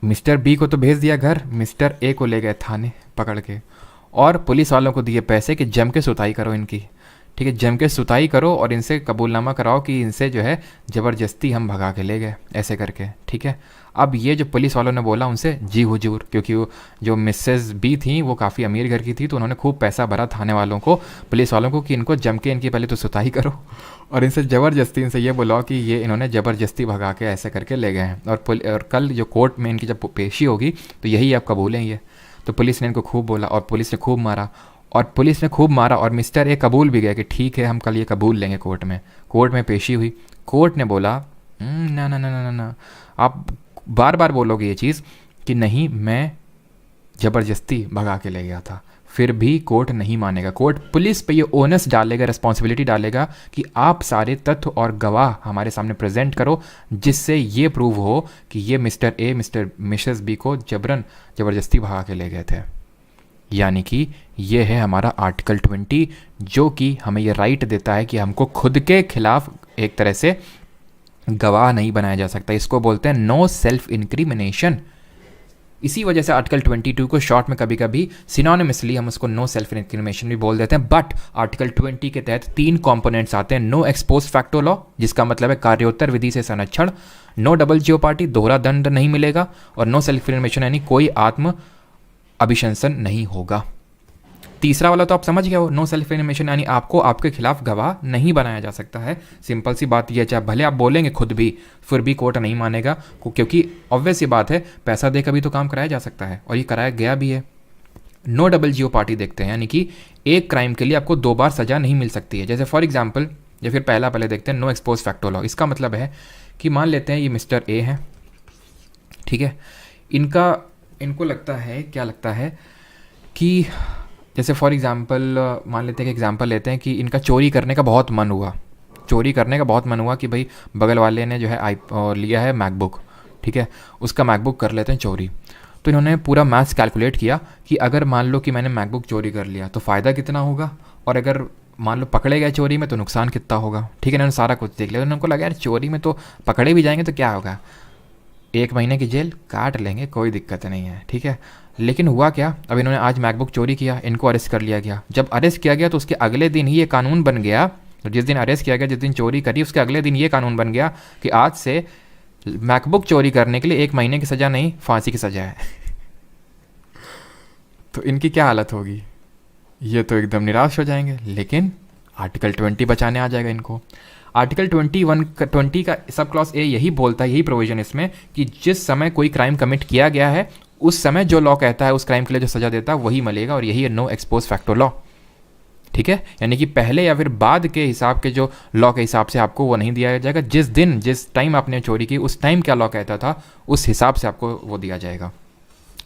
मिस्टर बी को तो भेज दिया घर, मिस्टर ए को ले गए थाने पकड़ के, और पुलिस वालों को दिए पैसे कि जम के सुताई करो इनकी, ठीक है, जम के सुताई करो और इनसे कबूलनामा कराओ कि इनसे जो है ज़बरदस्ती हम भगा के ले गए, ऐसे करके, ठीक है। अब ये जो पुलिस वालों ने बोला उनसे जी हुजूर, क्योंकि वो जो मिसेस बी थी वो काफ़ी अमीर घर की थी, तो उन्होंने खूब पैसा भरा थाने वालों को, पुलिस वालों को, कि इनको जम के इनकी पहले तो सुताई करो और इनसे ज़बरदस्ती, इनसे ये बुलाओ कि ये इन्होंने ज़बरदस्ती भगा के ऐसे करके ले गए हैं, और कल जो कोर्ट में इनकी जब पेशी होगी तो यही आप कबूलेंगे। तो पुलिस ने इनको खूब बोला और पुलिस ने खूब मारा, और मिस्टर ए कबूल भी गया कि ठीक है हम कल ये कबूल लेंगे कोर्ट में। कोर्ट में पेशी हुई, कोर्ट ने बोला ना ना ना ना ना, आप बार बार बोलोगे ये चीज़ कि नहीं मैं ज़बरदस्ती भगा के ले गया था, फिर भी कोर्ट नहीं मानेगा। कोर्ट पुलिस पे ये ओनस डालेगा, रिस्पॉन्सिबिलिटी डालेगा कि आप सारे तथ्य और गवाह हमारे सामने प्रेजेंट करो जिससे ये प्रूव हो कि ये मिस्टर ए मिसेस बी को ज़बरदस्ती भगा के ले गए थे। यानी कि ये है हमारा आर्टिकल 20, जो कि हमें ये राइट देता है कि हमको खुद के खिलाफ एक तरह से गवाह नहीं बनाया जा सकता। इसको बोलते हैं नो सेल्फ इंक्रिमिनेशन। इसी वजह से आर्टिकल 22 को शॉर्ट में कभी कभी सिनोनिमसली हम उसको नो सेल्फ इंक्रिमिनेशन भी बोल देते हैं। बट आर्टिकल 20 के तहत 3 कंपोनेंट्स आते हैं। नो एक्सपोस्ट फैक्टो लॉ, जिसका मतलब है कार्योत्तर विधि से संरक्षण, नो डबल जियोपार्टी, दोहरा दंड नहीं मिलेगा, और नो सेल्फ इंक्रिमिनेशन यानी कोई आत्म अभिशंसन नहीं होगा। तीसरा वाला तो आप समझ गए हो, नो सेल्फ इनक्रिमिनेशन, यानी आपको आपके खिलाफ गवाह नहीं बनाया जा सकता है। सिंपल सी बात यह, चाहे भले आप बोलेंगे खुद भी, फिर भी कोर्ट नहीं मानेगा, क्योंकि ऑब्वियस सी बात है, पैसा दे कभी तो काम कराया जा सकता है, और ये कराया गया भी है। नो डबल जीओ पार्टी देखते हैं, यानी कि एक क्राइम के लिए आपको 2 बार सज़ा नहीं मिल सकती है। जैसे फॉर एग्जाम्पल, या फिर पहले देखते हैं नो एक्सपोज फैक्टो लॉ। इसका मतलब है कि मान लेते हैं ये मिस्टर ए हैं, ठीक है, इनको लगता है, क्या लगता है कि जैसे फॉर एग्जांपल मान लेते हैं कि एग्जांपल लेते हैं कि इनका चोरी करने का बहुत मन हुआ, कि भाई बगल वाले ने जो है लिया है मैकबुक, ठीक है, उसका मैकबुक कर लेते हैं चोरी। तो इन्होंने पूरा मैथ्स कैलकुलेट किया कि अगर मान लो कि मैंने मैकबुक चोरी कर लिया तो फ़ायदा कितना होगा, और अगर मान लो पकड़े गए चोरी में तो नुकसान कितना होगा, ठीक है। इन्होंने सारा कुछ देख लिया, उनको लगा यार चोरी में तो पकड़े भी जाएंगे तो क्या होगा, 1 महीने की जेल काट लेंगे, कोई दिक्कत नहीं है, ठीक है। लेकिन हुआ क्या, अब इन्होंने आज मैकबुक चोरी किया, इनको अरेस्ट कर लिया गया। जब अरेस्ट किया गया तो उसके अगले दिन ही ये कानून बन गया, जिस दिन अरेस्ट किया गया, जिस दिन चोरी करी, उसके अगले दिन ये कानून बन गया कि आज से मैकबुक चोरी करने के लिए 1 महीने की सज़ा नहीं, फांसी की सज़ा है। तो इनकी क्या हालत होगी, ये तो एकदम निराश हो जाएंगे। लेकिन आर्टिकल 20 बचाने आ जाएगा इनको। आर्टिकल 20 का सब क्लॉज ए यही बोलता है, यही प्रोविजन इसमें, कि जिस समय कोई क्राइम कमिट किया गया है उस समय जो लॉ कहता है उस क्राइम के लिए जो सज़ा देता है वही मिलेगा, और यही है नो एक्सपोज फैक्टो लॉ, ठीक है। यानी कि पहले या फिर बाद के हिसाब के जो लॉ के हिसाब से आपको वो नहीं दिया जाएगा, जिस टाइम आपने चोरी की उस टाइम क्या लॉ कहता था उस हिसाब से आपको वो दिया जाएगा।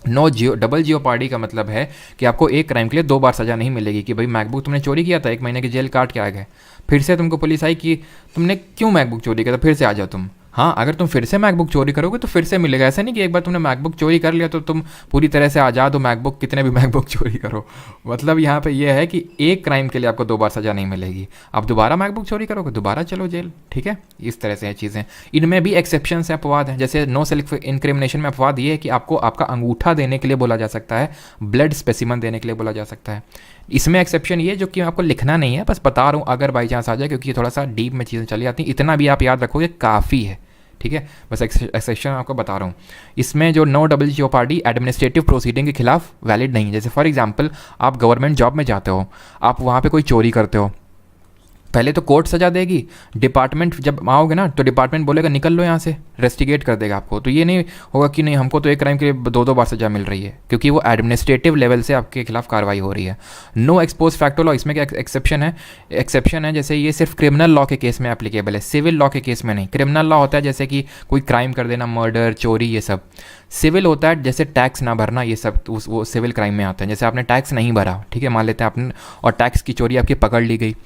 डबल जीओ पार्टी का मतलब है कि आपको एक क्राइम के लिए 2 बार सज़ा नहीं मिलेगी, कि भाई मैकबुक तुमने चोरी किया था, 1 महीने की जेल काट के आ गए, फिर से तुमको पुलिस आई कि तुमने क्यों मैकबुक चोरी किया था, फिर से आ जाओ तुम। हाँ, अगर तुम फिर से मैकबुक चोरी करोगे तो फिर से मिलेगा, ऐसा नहीं कि एक बार तुमने मैकबुक चोरी कर लिया तो तुम पूरी तरह से आज़ाद हो, मैकबुक कितने भी मैकबुक चोरी करो। मतलब यहाँ पे ये है कि एक क्राइम के लिए आपको 2 बार सज़ा नहीं मिलेगी, आप दोबारा मैकबुक चोरी करोगे दोबारा चलो जेल, ठीक है। इस तरह से ये चीज़ें, इनमें भी एक्सेप्शन है, अपवाद हैं। जैसे नो सेल्फ इनक्रिमिनेशन में अपवाद ये है कि आपको आपका अंगूठा देने के लिए बोला जा सकता है, ब्लड स्पेसिमन देने के लिए बोला जा सकता है। इसमें एक्सेप्शन ये जो कि आपको लिखना नहीं है, बस बता रहा हूँ अगर बाई चांस आ जाए, क्योंकि थोड़ा सा डीप में चीज़ें चली जाती हैं, इतना भी आप याद रखोगे काफ़ी है, ठीक है। बस एक्सेप्शन आपको बता रहा हूँ। इसमें जो नो डबल जीओ पार्टी एडमिनिस्ट्रेटिव प्रोसीडिंग के खिलाफ वैलिड नहीं है। जैसे फॉर एग्जांपल आप गवर्नमेंट जॉब में जाते हो, आप वहाँ पे कोई चोरी करते हो, पहले तो कोर्ट सजा देगी, डिपार्टमेंट जब आओगे ना तो डिपार्टमेंट बोलेगा निकल लो यहाँ से, रेस्टिगेट कर देगा आपको। तो ये नहीं होगा कि नहीं हमको तो एक क्राइम के लिए 2 बार सजा मिल रही है, क्योंकि वो एडमिनिस्ट्रेटिव लेवल से आपके खिलाफ कार्रवाई हो रही है। नो एक्सपोज फैक्टो लॉ, इसमें क्या एक्सेप्शन है, जैसे ये सिर्फ क्रिमिनल लॉ के केस में एप्लीकेबल है, सिविल लॉ के केस में नहीं। क्रिमिनल लॉ होता है जैसे कि कोई क्राइम कर देना, मर्डर, चोरी, ये सब। सिविल होता है जैसे टैक्स ना भरना, ये सब वो सिविल क्राइम में आता है। जैसे आपने टैक्स नहीं भरा, ठीक है, मान लेते हैं आपने, और टैक्स की चोरी आपकी पकड़ ली गई,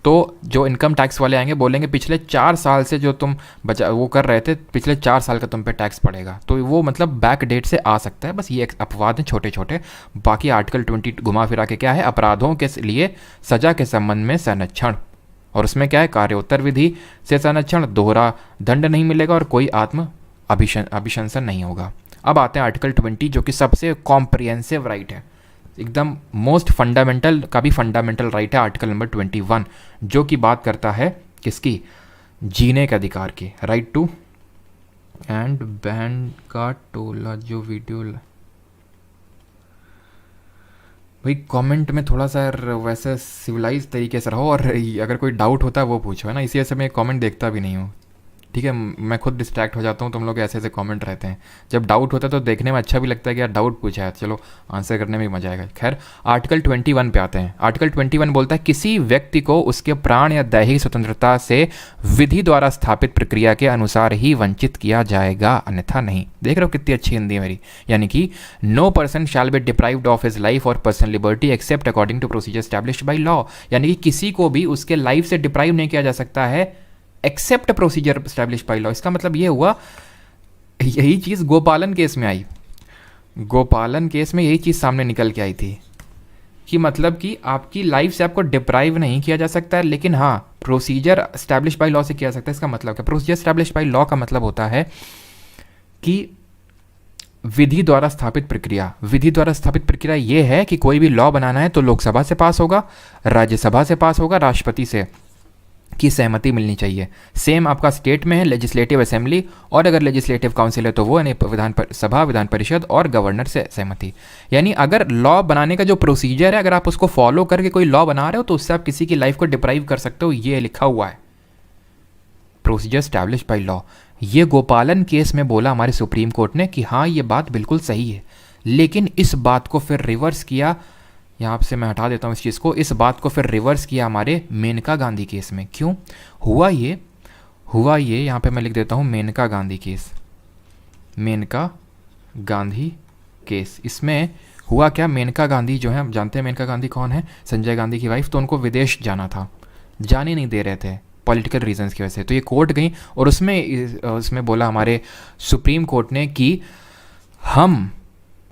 तो जो इनकम टैक्स वाले आएंगे बोलेंगे पिछले 4 साल से जो तुम वो कर रहे थे, पिछले 4 साल का तुम पे टैक्स पड़ेगा। तो वो मतलब बैक डेट से आ सकता है। बस ये अपवाद हैं छोटे छोटे। बाकी आर्टिकल 20 घुमा फिरा के क्या है, अपराधों के लिए सजा के संबंध में संरक्षण, और उसमें क्या है, कार्योत्तर विधि से संरक्षण, दोहरा दंड नहीं मिलेगा और कोई आत्म अभिशंसन नहीं होगा। अब आते हैं आर्टिकल 20 जो कि सबसे कॉम्प्रिहेंसिव राइट है, एकदम मोस्ट फंडामेंटल का भी फंडामेंटल राइट है, आर्टिकल नंबर 21, जो कि बात करता है किसकी, जीने के अधिकार की, राइट टू एंड बैंड का टोला। जो वीडियो भाई कमेंट में थोड़ा सा वैसे सिविलाइज तरीके से रहो, और अगर कोई डाउट होता है वो पूछो, है ना। इसी वजह से मैं कमेंट देखता भी नहीं हूँ, ठीक है। मैं खुद डिस्ट्रैक्ट हो जाता हूँ, तुम लोग ऐसे ऐसे कमेंट रहते हैं। जब डाउट होता है तो देखने में अच्छा भी लगता है कि यार डाउट पूछा है, चलो आंसर करने में भी मजा आएगा। खैर आर्टिकल 21 पे आते हैं। आर्टिकल 21 बोलता है किसी व्यक्ति को उसके प्राण या दैहिक स्वतंत्रता से विधि द्वारा स्थापित प्रक्रिया के अनुसार ही वंचित किया जाएगा, अन्यथा नहीं। देख रहे हो कितनी अच्छी हिंदी है मेरी। यानी कि no person shall be deprived of his life और personal liberty except according to procedure established by law. यानी कि किसी को भी उसके लाइफ से डिप्राइव नहीं किया जा सकता है except procedure established by law. इसका मतलब ये हुआ, यही चीज़ गोपालन केस में आई। गोपालन केस में यही चीज़ सामने निकल के आई थी कि मतलब कि आपकी लाइफ से आपको डिप्राइव नहीं किया जा सकता है, लेकिन हाँ प्रोसीजर एस्टैब्लिश बाय लॉ से किया जा सकता है। इसका मतलब क्या, प्रोसीजर एस्टैब्लिश बाय लॉ का मतलब होता है कि विधि द्वारा स्थापित प्रक्रिया। विधि द्वारा स्थापित प्रक्रिया ये है कि कोई भी लॉ बनाना है तो लोकसभा से पास होगा, राज्यसभा से पास होगा, राष्ट्रपति से, की सहमति मिलनी चाहिए। सेम आपका स्टेट में है लेजिस्लेटिव असेंबली, और अगर लेजिस्लेटिव काउंसिल है तो वो यानी सभा, विधान परिषद और गवर्नर से सहमति। यानी अगर लॉ बनाने का जो प्रोसीजर है, अगर आप उसको फॉलो करके कोई लॉ बना रहे हो तो उससे आप किसी की लाइफ को डिप्राइव कर सकते हो, ये लिखा हुआ है प्रोसीजर स्टैब्लिश बाई लॉ। ये गोपालन केस में बोला हमारे सुप्रीम कोर्ट ने कि हाँ ये बात बिल्कुल सही है, लेकिन इस बात को फिर रिवर्स किया, यहाँ से मैं हटा देता हूँ इस चीज़ को, इस बात को फिर रिवर्स किया हमारे मेनका गांधी केस में। क्यों हुआ ये यहाँ पे मैं लिख देता हूँ मेनका गांधी केस, मेनका गांधी केस। इसमें हुआ क्या, मेनका गांधी जो है, हम जानते हैं मेनका गांधी कौन है, संजय गांधी की वाइफ, तो उनको विदेश जाना था, जाने नहीं दे रहे थे पॉलिटिकल रीजंस की वजह से, तो ये कोर्ट गई और उसमें बोला हमारे सुप्रीम कोर्ट ने कि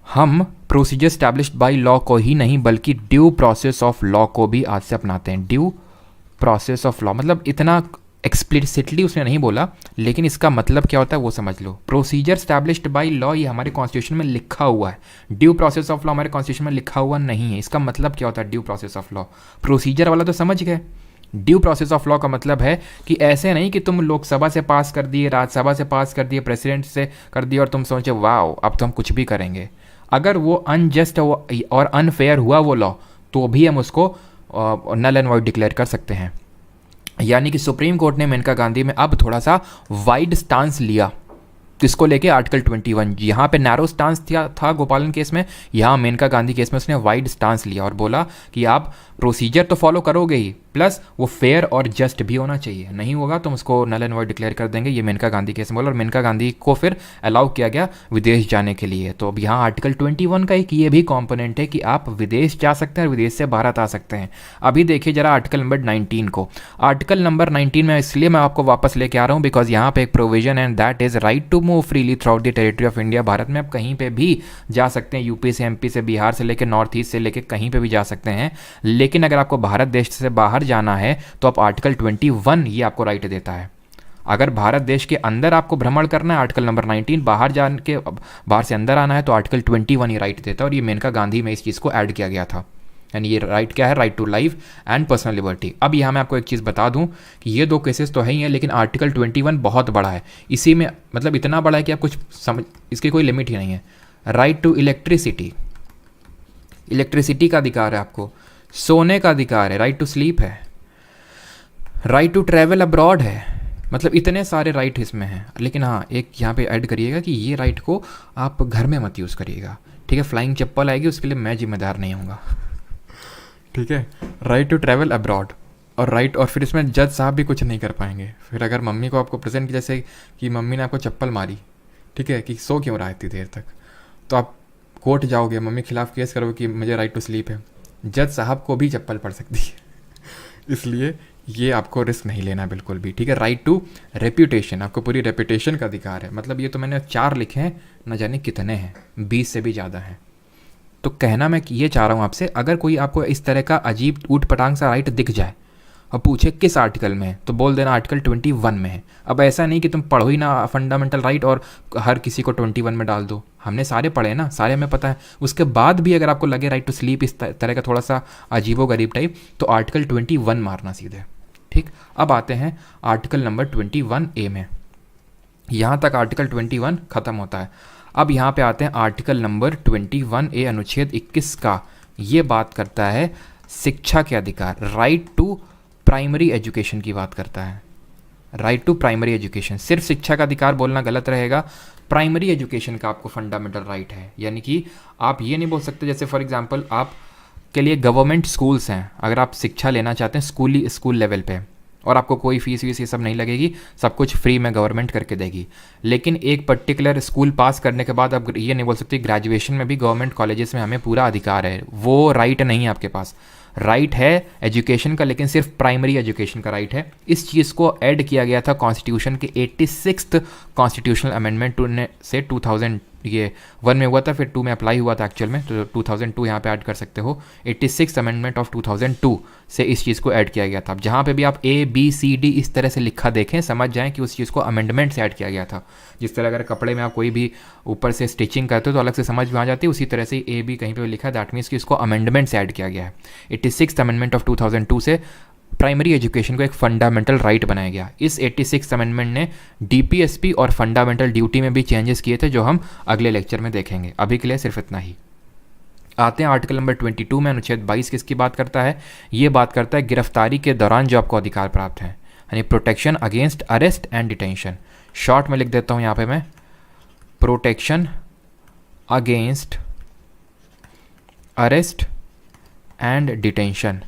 हम प्रोसीजर स्टैब्लिश्ड बाय लॉ को ही नहीं बल्कि ड्यू प्रोसेस ऑफ लॉ को भी आज से अपनाते हैं। ड्यू प्रोसेस ऑफ लॉ मतलब इतना एक्सप्लिसिटली उसने नहीं बोला, लेकिन इसका मतलब क्या होता है वो समझ लो। प्रोसीजर स्टैब्लिश्ड बाय लॉ ये हमारे कॉन्स्टिट्यूशन में लिखा हुआ है, ड्यू प्रोसेस ऑफ लॉ हमारे कॉन्स्टिट्यूशन में लिखा हुआ नहीं है। इसका मतलब क्या होता है due process of law, procedure वाला तो समझ गए। ड्यू प्रोसेस ऑफ लॉ का मतलब है कि ऐसे नहीं कि तुम लोकसभा से पास कर दिए, राज्यसभा से पास कर दिए, प्रेसिडेंट से कर दिए और तुम सोचे वाओ अब तो हम कुछ भी करेंगे। अगर वो अनजस्ट और अनफेयर हुआ वो लॉ, तो भी हम उसको नल एंड वॉइड डिक्लेयर कर सकते हैं। यानी कि सुप्रीम कोर्ट ने मेनका गांधी में अब थोड़ा सा वाइड स्टांस लिया, किसको लेके, आर्टिकल 21। यहाँ पे नैरो स्टांस था गोपालन केस में, यहाँ मेनका गांधी केस में उसने वाइड स्टांस लिया और बोला कि आप प्रोसीजर तो फॉलो करोगे ही, प्लस वो फेयर और जस्ट भी होना चाहिए, नहीं होगा तो उसको नल एंड वॉइड डिक्लेयर कर देंगे। ये मेनका गांधी केस में बोला और मेनका गांधी को फिर अलाउ किया गया विदेश जाने के लिए। तो अब यहाँ आर्टिकल 21 का एक ये भी कॉम्पोनेंट है कि आप विदेश जा सकते हैं और विदेश से भारत आ सकते हैं। अभी देखिए जरा आर्टिकल नंबर 19 को। आर्टिकल नंबर 19 में इसलिए मैं आपको वापस लेके आ रहा हूँ बिकॉज यहाँ पे एक प्रोविजन है, that is right to move freely throughout the territory of India. Bharat में आप कहीं पे भी जा सकते हैं, यूपी से, एमपी से, बिहार से लेकर नॉर्थ ईस्ट से लेकर कहीं पे भी जा सकते हैं। लेकिन अगर आपको भारत देश से बाहर जाना है तो आप आर्टिकल 21 ये आपको राइट देता है। अगर भारत देश के अंदर आपको भ्रमण करना है आर्टिकल नंबर 19, बाहर से अंदर आना है तो आर्टिकल 21 ये राइट देता है। और ये मेनका गांधी में इस चीज़ को ऐड किया गया था। यानी ये राइट क्या है, right to life and personal liberty. अब यहाँ मैं आपको एक चीज़ बता दूं कि ये दो केसेस तो है ही हैं, लेकिन आर्टिकल 21 बहुत बड़ा है। इसी में मतलब इतना बड़ा है कि आप कुछ समझ, इसकी कोई लिमिट ही नहीं है। राइट टू इलेक्ट्रिसिटी, इलेक्ट्रिसिटी का अधिकार है आपको, सोने का अधिकार है, राइट टू स्लीप है, राइट टू ट्रैवल अब्रॉड है, मतलब इतने सारे राइट इसमें हैं। लेकिन हाँ एक यहाँ पे ऐड करिएगा कि ये राइट को आप घर में मत यूज़ करिएगा, ठीक है। फ्लाइंग चप्पल आएगी उसके लिए मैं जिम्मेदार नहीं हूँगा, ठीक है। राइट टू ट्रैवल अब्रॉड और राइट, और फिर इसमें जज साहब भी कुछ नहीं कर पाएंगे। फिर अगर मम्मी को आपको प्रेजेंट की, जैसे कि मम्मी ने आपको चप्पल मारी, ठीक है, कि सो क्यों रहा है इतनी देर तक, तो आप कोर्ट जाओगे, मम्मी के खिलाफ केस करोगे कि मुझे राइट टू स्लीप है, जज साहब को भी चप्पल पड़ सकती है। इसलिए ये आपको रिस्क नहीं लेना बिल्कुल भी, ठीक है। राइट टू रेप्यूटेशन, आपको पूरी रेप्यूटेशन का अधिकार है। मतलब ये तो मैंने 4 लिखे हैं, न जाने कितने हैं, 20 से भी ज़्यादा हैं। तो कहना मैं ये चाह रहा हूँ आपसे, अगर कोई आपको इस तरह का अजीब ऊट पटांग सा राइट दिख जाए और पूछे किस आर्टिकल में है, तो बोल देना आर्टिकल 21 में है। अब ऐसा नहीं कि तुम पढ़ो ही ना फंडामेंटल राइट और हर किसी को 21 में डाल दो। हमने सारे पढ़े ना, सारे हमें पता है। उसके बाद भी अगर आपको लगे राइट टू स्लीप इस तरह का थोड़ा सा अजीबो गरीब टाइप, तो आर्टिकल 21 मारना सीधे, ठीक। अब आते हैं आर्टिकल नंबर 21A में। यहाँ तक आर्टिकल 21 ख़त्म होता है। अब यहाँ पे आते हैं आर्टिकल नंबर 21A अनुच्छेद 21 का। ये बात करता है शिक्षा के अधिकार, राइट टू प्राइमरी एजुकेशन की बात करता है। राइट टू प्राइमरी एजुकेशन, सिर्फ शिक्षा का अधिकार बोलना गलत रहेगा, प्राइमरी एजुकेशन का आपको फंडामेंटल राइट है। यानी कि आप ये नहीं बोल सकते, जैसे फॉर एग्जांपल आप के लिए गवर्नमेंट स्कूल्स हैं, अगर आप शिक्षा लेना चाहते हैं स्कूल लेवल पे, और आपको कोई फीस वीस ये सब नहीं लगेगी, सब कुछ फ्री में गवर्नमेंट करके देगी। लेकिन एक पर्टिकुलर स्कूल पास करने के बाद आप ये नहीं बोल सकते ग्रेजुएशन में भी गवर्नमेंट कॉलेजेस में हमें पूरा अधिकार है, वो राइट नहीं है आपके पास। राइट है एजुकेशन का, लेकिन सिर्फ प्राइमरी एजुकेशन का राइट है। इस चीज़ को ऐड किया गया था कॉन्स्टिट्यूशन के 86th कॉन्स्टिट्यूशनल अमेंडमेंट से 2001 में हुआ था, फिर 2 में अप्लाई हुआ था एक्चुअल में, तो 2002 यहाँ पे ऐड कर सकते हो। 86th अमेंडमेंट ऑफ 2002 से इस चीज़ को ऐड किया गया था। जहाँ पे भी आप ABCD इस तरह से लिखा देखें, समझ जाएं कि उस चीज़ को अमेंडमेंट से ऐड किया गया था। जिस तरह अगर कपड़े में आप कोई भी ऊपर से स्टिचिंग करते हो तो अलग से समझ में आ जाती है, उसी तरह से AB कहीं पे लिखा है, दैट मीन्स कि इसको अमेंडमेंट से ऐड किया गया है। 86th अमेंडमेंट ऑफ 2002 से प्राइमरी एजुकेशन को एक फंडामेंटल राइट बनाया गया। इस 86 अमेंडमेंट ने डीपीएसपी और फंडामेंटल ड्यूटी में भी चेंजेस किए थे, जो हम अगले लेक्चर में देखेंगे। अभी के लिए सिर्फ इतना ही। आते हैं आर्टिकल नंबर 22 में। अनुच्छेद 22 किसकी बात करता है? ये बात करता है गिरफ्तारी के दौरान जो आपको अधिकार प्राप्त हैं, यानी protection against arrest and detention. Short में लिख देता हूँ यहाँ पे मैं, protection against arrest and detention,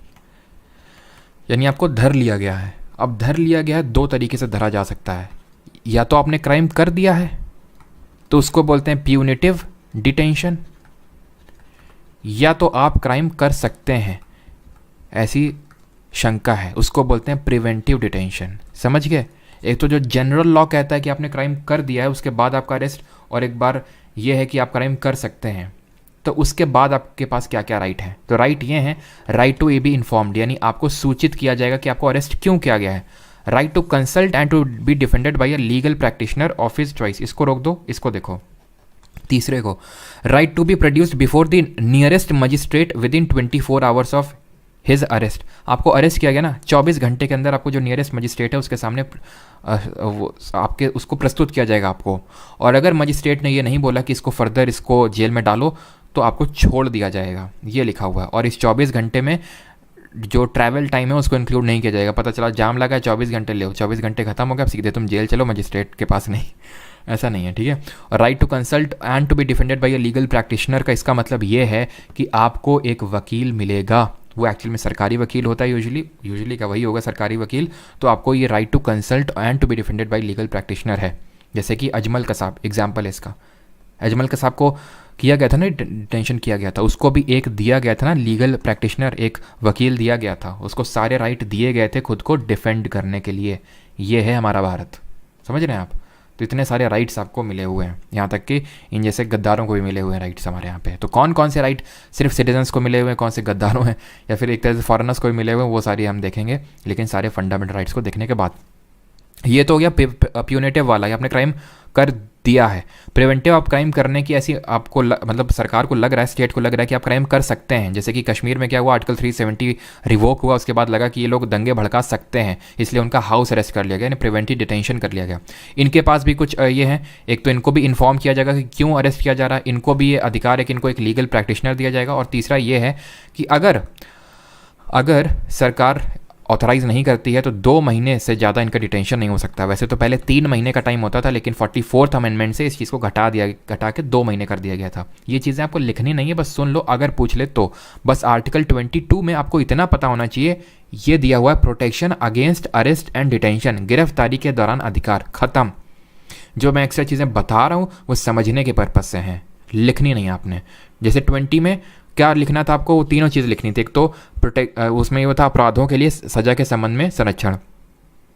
यानी आपको धर लिया गया है। अब धर लिया गया है, दो तरीके से धरा जा सकता है। या तो आपने क्राइम कर दिया है तो उसको बोलते हैं प्यूनिटिव डिटेंशन, या तो आप क्राइम कर सकते हैं ऐसी शंका है, उसको बोलते हैं प्रिवेंटिव डिटेंशन। समझ गए? एक तो जो जनरल लॉ कहता है कि आपने क्राइम कर दिया है उसके बाद आपका अरेस्ट, और एक बार ये है कि आप क्राइम कर सकते हैं, तो उसके बाद आपके पास क्या क्या राइट हैं। तो राइट ये हैं, राइट टू बी इन्फॉर्म्ड, यानी आपको सूचित किया जाएगा कि आपको अरेस्ट क्यों किया गया है। Right to consult and to be defended by a legal practitioner of his choice, इसको रोक दो, इसको देखो। तीसरे को, right to be produced before the nearest magistrate within 24 hours of his arrest. आपको अरेस्ट किया गया ना, 24 घंटे के अंदर आपको जो नियरेस्ट मजिस्ट्रेट है उसके सामने आपके उसको प्रस्तुत किया जाएगा आपको। और अगर मजिस्ट्रेट ने ये नहीं बोला कि इसको फर्दर इसको जेल में डालो, तो आपको छोड़ दिया जाएगा, ये लिखा हुआ है। और इस 24 घंटे में जो ट्रैवल टाइम है उसको इंक्लूड नहीं किया जाएगा। पता चला जाम लगा है, 24 घंटे ले, 24 घंटे खत्म हो गया, अब सीधे तुम जेल चलो, मजिस्ट्रेट के पास नहीं, ऐसा नहीं है, ठीक है। और right to consult and to be defended by a legal practitioner का इसका मतलब ये है कि आपको एक वकील मिलेगा, वो एक्चुअल में सरकारी वकील होता है यूजुअली का वही होगा सरकारी वकील। तो आपको ये right to consult and to be defended by legal practitioner है। जैसे कि अजमल कसाब एग्जाम्पल है इसका। अजमल कसाब को किया गया था ना, डिटेंशन किया गया था, उसको भी एक दिया गया था ना लीगल प्रैक्टिशनर, एक वकील दिया गया था, उसको सारे राइट दिए गए थे खुद को डिफेंड करने के लिए। ये है हमारा भारत, समझ रहे हैं आप? तो इतने सारे राइट्स आपको मिले हुए हैं, यहाँ तक कि इन जैसे गद्दारों को भी मिले हुए हैं राइट्स हमारे यहाँ पे। तो कौन कौन से राइट सिर्फ सिटीजन्स को मिले हुए हैं, कौन से गद्दारों हैं, या फिर एक तरह से फॉरेनर्स को भी मिले हुए हैं, वो सारी हम देखेंगे, लेकिन सारे फंडामेंटल राइट्स को देखने के बाद। ये तो हो गया प्यूनेटिव वाला, ये आपने क्राइम कर दिया है। प्रिवेंटिव आप क्राइम करने की ऐसी आपको मतलब सरकार को लग रहा है, स्टेट को लग रहा है कि आप क्राइम कर सकते हैं। जैसे कि कश्मीर में क्या हुआ, आर्टिकल 370 रिवोक हुआ, उसके बाद लगा कि ये लोग दंगे भड़का सकते हैं, इसलिए उनका हाउस अरेस्ट कर लिया गया, यानी प्रिवेंटिव डिटेंशन कर लिया गया। इनके पास भी कुछ ये है, एक तो इनको भी इन्फॉर्म किया जाएगा कि क्यों अरेस्ट किया जा रहा है, इनको भी ये अधिकार है कि इनको एक लीगल प्रैक्टिशनर दिया जाएगा। और तीसरा ये है कि अगर सरकार ऑथराइज़ नहीं करती है तो 2 महीने से ज़्यादा इनका डिटेंशन नहीं हो सकता। वैसे तो पहले 3 महीने का टाइम होता था, लेकिन 44th अमेंडमेंट से इस चीज़ को घटा के 2 महीने कर दिया गया था। ये चीज़ें आपको लिखनी नहीं है, बस सुन लो, अगर पूछ ले तो। बस आर्टिकल 22 में आपको इतना पता होना चाहिए, ये दिया हुआ है protection against arrest and detention, गिरफ्तारी के दौरान अधिकार, ख़त्म। जो मैं एक्स्ट्रा चीज़ें बता रहा हूँ वो समझने के पर्पज़ से हैं, लिखनी नहीं आपने। जैसे 20 में क्या लिखना था आपको, वो तीनों चीज़ लिखनी थी। एक तो उसमें ये था अपराधों के लिए सजा के संबंध में संरक्षण,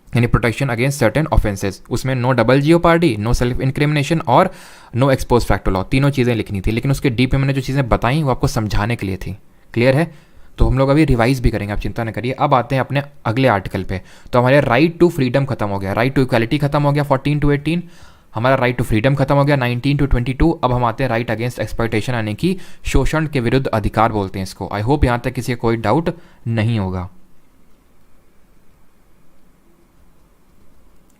यानी प्रोटेक्शन अगेंस्ट सर्टेन ऑफेंसेस, उसमें no double jeopardy, no self incrimination और नो एक्सपोज फैक्टर लॉ, तीनों चीज़ें लिखनी थी। लेकिन उसके डीप में मैंने जो चीज़ें बताई वो आपको समझाने के लिए थी। क्लियर है? तो हम लोग अभी रिवाइज भी करेंगे, आप चिंता न करिए। अब आते हैं अपने अगले आर्टिकल पे। तो हमारे राइट टू फ्रीडम खत्म हो गया, राइट टू इक्वालिटी खत्म हो गया 14 to 18, हमारा राइट टू फ्रीडम खत्म हो गया 19 to 22। अब हम आते हैं राइट अगेंस्ट एक्सप्लॉयटेशन, यानी कि शोषण के विरुद्ध अधिकार बोलते हैं इसको। आई होप यहाँ तक किसी का कोई डाउट नहीं होगा।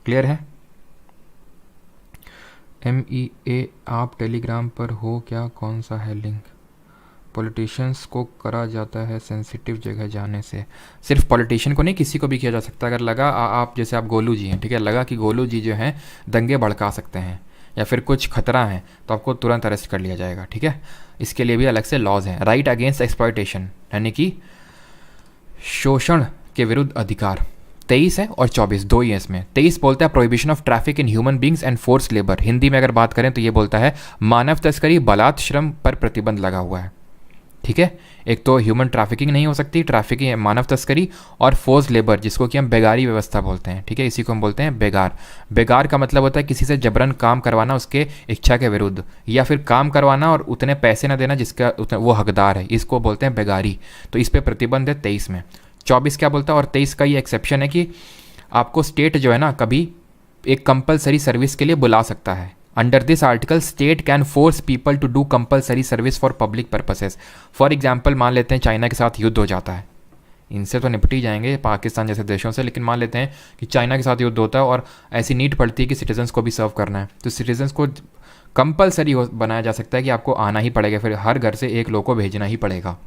क्लियर है? MEA आप टेलीग्राम पर हो क्या? कौन सा है लिंक? पॉलिटिशियंस को करा जाता है सेंसिटिव जगह जाने से। सिर्फ पॉलिटिशियन को नहीं, किसी को भी किया जा सकता है। अगर लगा आप जैसे आप गोलू जी हैं, ठीक है, लगा कि गोलू जी जो हैं दंगे भड़का सकते हैं या फिर कुछ खतरा है, तो आपको तुरंत अरेस्ट कर लिया जाएगा, ठीक है। इसके लिए भी अलग से लॉज हैं। राइट अगेंस्ट एक्सप्लॉयटेशन, यानी कि शोषण के विरुद्ध अधिकार, 23 है और 24 दो ही है इसमें। 23 बोलता है prohibition of traffic in human beings and force labour. Hindi में अगर बात करें तो ये बोलता है मानव तस्करी, बलात् श्रम पर प्रतिबंध लगा हुआ है, ठीक है। एक तो ह्यूमन ट्रैफिकिंग नहीं हो सकती, ट्रैफिकिंग मानव तस्करी, और फोर्स लेबर जिसको कि हम बेगारी व्यवस्था बोलते हैं, ठीक है, इसी को हम बोलते हैं बेगार। बेगार का मतलब होता है किसी से जबरन काम करवाना उसके इच्छा के विरुद्ध, या फिर काम करवाना और उतने पैसे ना देना जिसका वो हकदार है, इसको बोलते हैं बेगारी। तो इस पर प्रतिबंध है 23 में। 24 क्या बोलता है, और 23 का ये एक्सेप्शन है कि आपको स्टेट जो है ना कभी एक कंपलसरी सर्विस के लिए बुला सकता है। Under this article state can force people to do compulsory service for public purposes. For example मान लेते हैं चाइना के साथ युद्ध हो जाता है, इनसे तो निपट ही जाएंगे पाकिस्तान जैसे देशों से, लेकिन मान लेते हैं कि चाइना के साथ युद्ध होता है और ऐसी नीड पड़ती है कि सिटीजन्स को भी सर्व करना है, तो सिटीजन्स को कंपलसरी बनाया जा सकता है कि आपको आना ही पड़ेगा, फिर हर घर से एक लोग को भेजना ही पड़ेगा।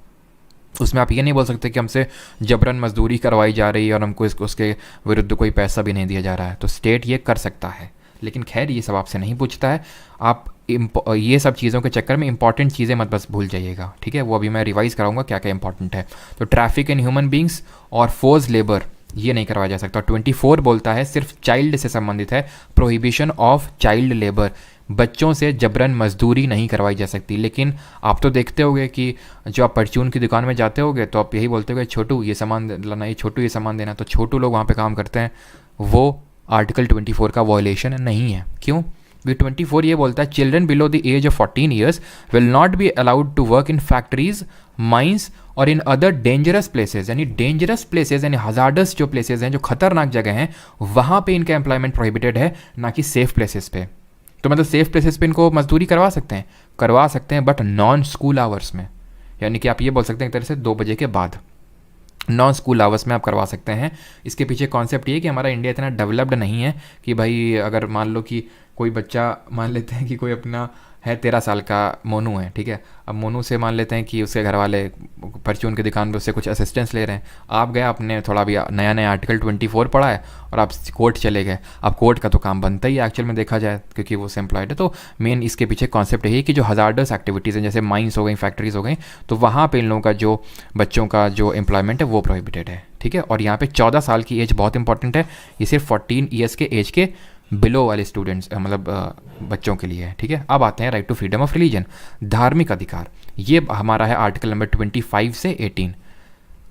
उसमें आप ये नहीं बोल सकते कि हमसे जबरन मजदूरी करवाई जा रही है और हमको उसके विरुद्ध कोई पैसा भी नहीं दिया जा रहा है, तो स्टेट ये कर सकता है। लेकिन खैर ये सब आपसे नहीं पूछता है, आप ये सब चीज़ों के चक्कर में इंपॉर्टेंट चीज़ें मत बस भूल जाइएगा, ठीक है। वो अभी मैं रिवाइज़ कराऊंगा क्या क्या इंपॉर्टेंट है। तो ट्रैफिक इन ह्यूमन बींग्स और फोर्स लेबर ये नहीं करवाया जा सकता। 24 बोलता है सिर्फ चाइल्ड से संबंधित है, प्रोहिबिशन ऑफ चाइल्ड लेबर, बच्चों से जबरन मजदूरी नहीं करवाई जा सकती। लेकिन आप तो देखते होगे कि जो आप परचून की दुकान में जाते होगे तो आप यही बोलते होगे छोटू ये सामान लाना, ये छोटू ये सामान देना, तो छोटू लोग वहाँ पे काम करते हैं, वो आर्टिकल 24 का वॉयलेशन नहीं है। क्यों? 24 ये बोलता है children below the age of 14 years will not be allowed to work in factories, mines और इन अदर डेंजरस प्लेसेस, यानी डेंजरस प्लेसेस यानी हजार्डस जो प्लेसेस हैं, जो खतरनाक जगह हैं, वहाँ पे इनका एम्प्लॉयमेंट प्रोहिबिटेड है, ना कि सेफ प्लेसेस पे। तो मतलब सेफ प्लेसेस पे इनको मजदूरी करवा सकते हैं बट नॉन स्कूल आवर्स में, यानी कि आप ये बोल सकते हैं एक तरह से 2 बजे के बाद नॉन स्कूल आवर्स में आप करवा सकते हैं। इसके पीछे कॉन्सेप्ट ये है कि हमारा इंडिया इतना डेवलप्ड नहीं है कि भाई अगर मान लो कि कोई बच्चा, मान लेते हैं कि कोई अपना है 13 साल का मोनू है, ठीक है, अब मोनू से मान लेते हैं कि उसके घर वाले परचून की दुकान पे उससे कुछ असिस्टेंस ले रहे हैं, आप गए आपने थोड़ा भी नया नया आर्टिकल 24 पढ़ा है और आप कोर्ट चले गए। अब कोर्ट का तो काम बनता ही एक्चुअल में देखा जाए क्योंकि वो एम्प्लॉयड है। तो मेन इसके पीछे कॉन्सेप्ट यही है कि जो हजार्डस एक्टिविटीज़ हैं जैसे माइंस हो गई, फैक्ट्रीज हो गई, तो वहाँ पर इन लोगों का जो बच्चों का जो एम्प्लॉयमेंट है वो प्रोहिबिटेड है, ठीक है। और यहाँ पे 14 साल की एज बहुत इंपॉर्टेंट है, ये सिर्फ 14 ईयर्स के एज के बिलो वाले स्टूडेंट्स मतलब बच्चों के लिए है, ठीक है। अब आते हैं right to freedom of religion, धार्मिक अधिकार, ये हमारा है आर्टिकल नंबर 25 से 18।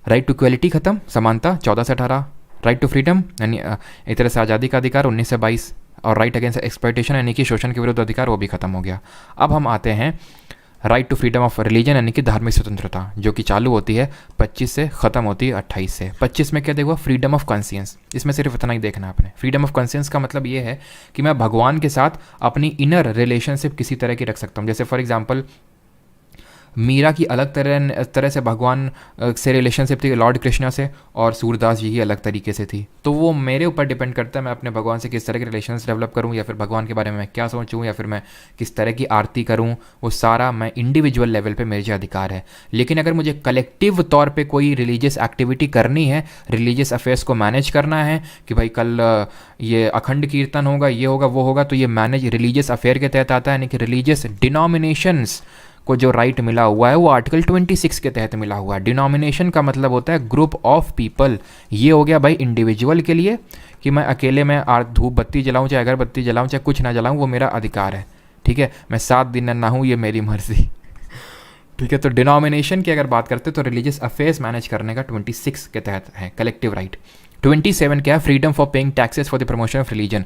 राइट टू इक्वलिटी खत्म, समानता 14 से 18। राइट टू फ्रीडम यानी एक तरह से आज़ादी का अधिकार 19 से 22, और राइट अगेंस्ट एक्सप्लॉयटेशन यानी कि शोषण के विरुद्ध अधिकार वो भी खत्म हो गया। अब हम आते हैं right to freedom of religion यानी कि धार्मिक स्वतंत्रता, जो कि चालू होती है 25 से ख़त्म होती है 28 से। 25 में क्या देखो, फ्रीडम ऑफ कॉन्शियंस, इसमें सिर्फ इतना ही देखना है आपने। फ्रीडम ऑफ कॉन्शियंस का मतलब ये है कि मैं भगवान के साथ अपनी इनर रिलेशनशिप किसी तरह की रख सकता हूँ। जैसे फॉर एग्जांपल मीरा की अलग तरह से भगवान से रिलेशनशिप थी लॉर्ड कृष्णा से, और सूरदास जी की अलग तरीके से थी। तो वो मेरे ऊपर डिपेंड करता है मैं अपने भगवान से किस तरह के रिलेशंस डेवलप करूँ, या फिर भगवान के बारे में मैं क्या सोचूँ, या फिर मैं किस तरह की आरती करूँ, वो सारा मैं इंडिविजुअल लेवल पे मेरे अधिकार है। लेकिन अगर मुझे कलेक्टिव तौर पे कोई रिलीजियस एक्टिविटी करनी है, रिलीजियस अफेयर्स को मैनेज करना है कि भाई कल ये अखंड कीर्तन होगा, ये होगा, वो होगा, तो ये मैनेज रिलीजियस अफेयर के तहत आता है, यानी कि रिलीजियस डिनोमिनेशंस को जो राइट मिला हुआ है वो आर्टिकल 26 के तहत मिला हुआ है। डिनोमिनेशन का मतलब होता है ग्रुप ऑफ पीपल। ये हो गया भाई इंडिविजुअल के लिए कि मैं अकेले में धूप बत्ती जलाऊं, चाहे अगरबत्ती जलाऊं, चाहे कुछ ना जलाऊं, वो मेरा अधिकार है, ठीक है। मैं 7 दिन ना हूँ, ये मेरी मर्जी, ठीक है। तो डिनोमिनेशन की अगर बात करते तो रिलीजियस अफेयर्स मैनेज करने का 26 के तहत है कलेक्टिव राइट। 27 क्या है, freedom for paying taxes for the promotion of religion.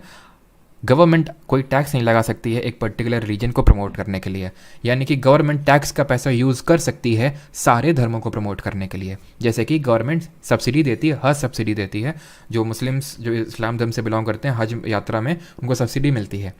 Government कोई टैक्स नहीं लगा सकती है एक पर्टिकुलर रीजन को प्रमोट करने के लिए, यानी कि गवर्नमेंट टैक्स का पैसा यूज़ कर सकती है सारे धर्मों को प्रमोट करने के लिए। जैसे कि गवर्नमेंट सब्सिडी देती है, हज सब्सिडी देती है, जो मुस्लिम्स जो इस्लाम धर्म से बिलोंग करते हैं हज यात्रा में उनको सब्सिडी मिलती है।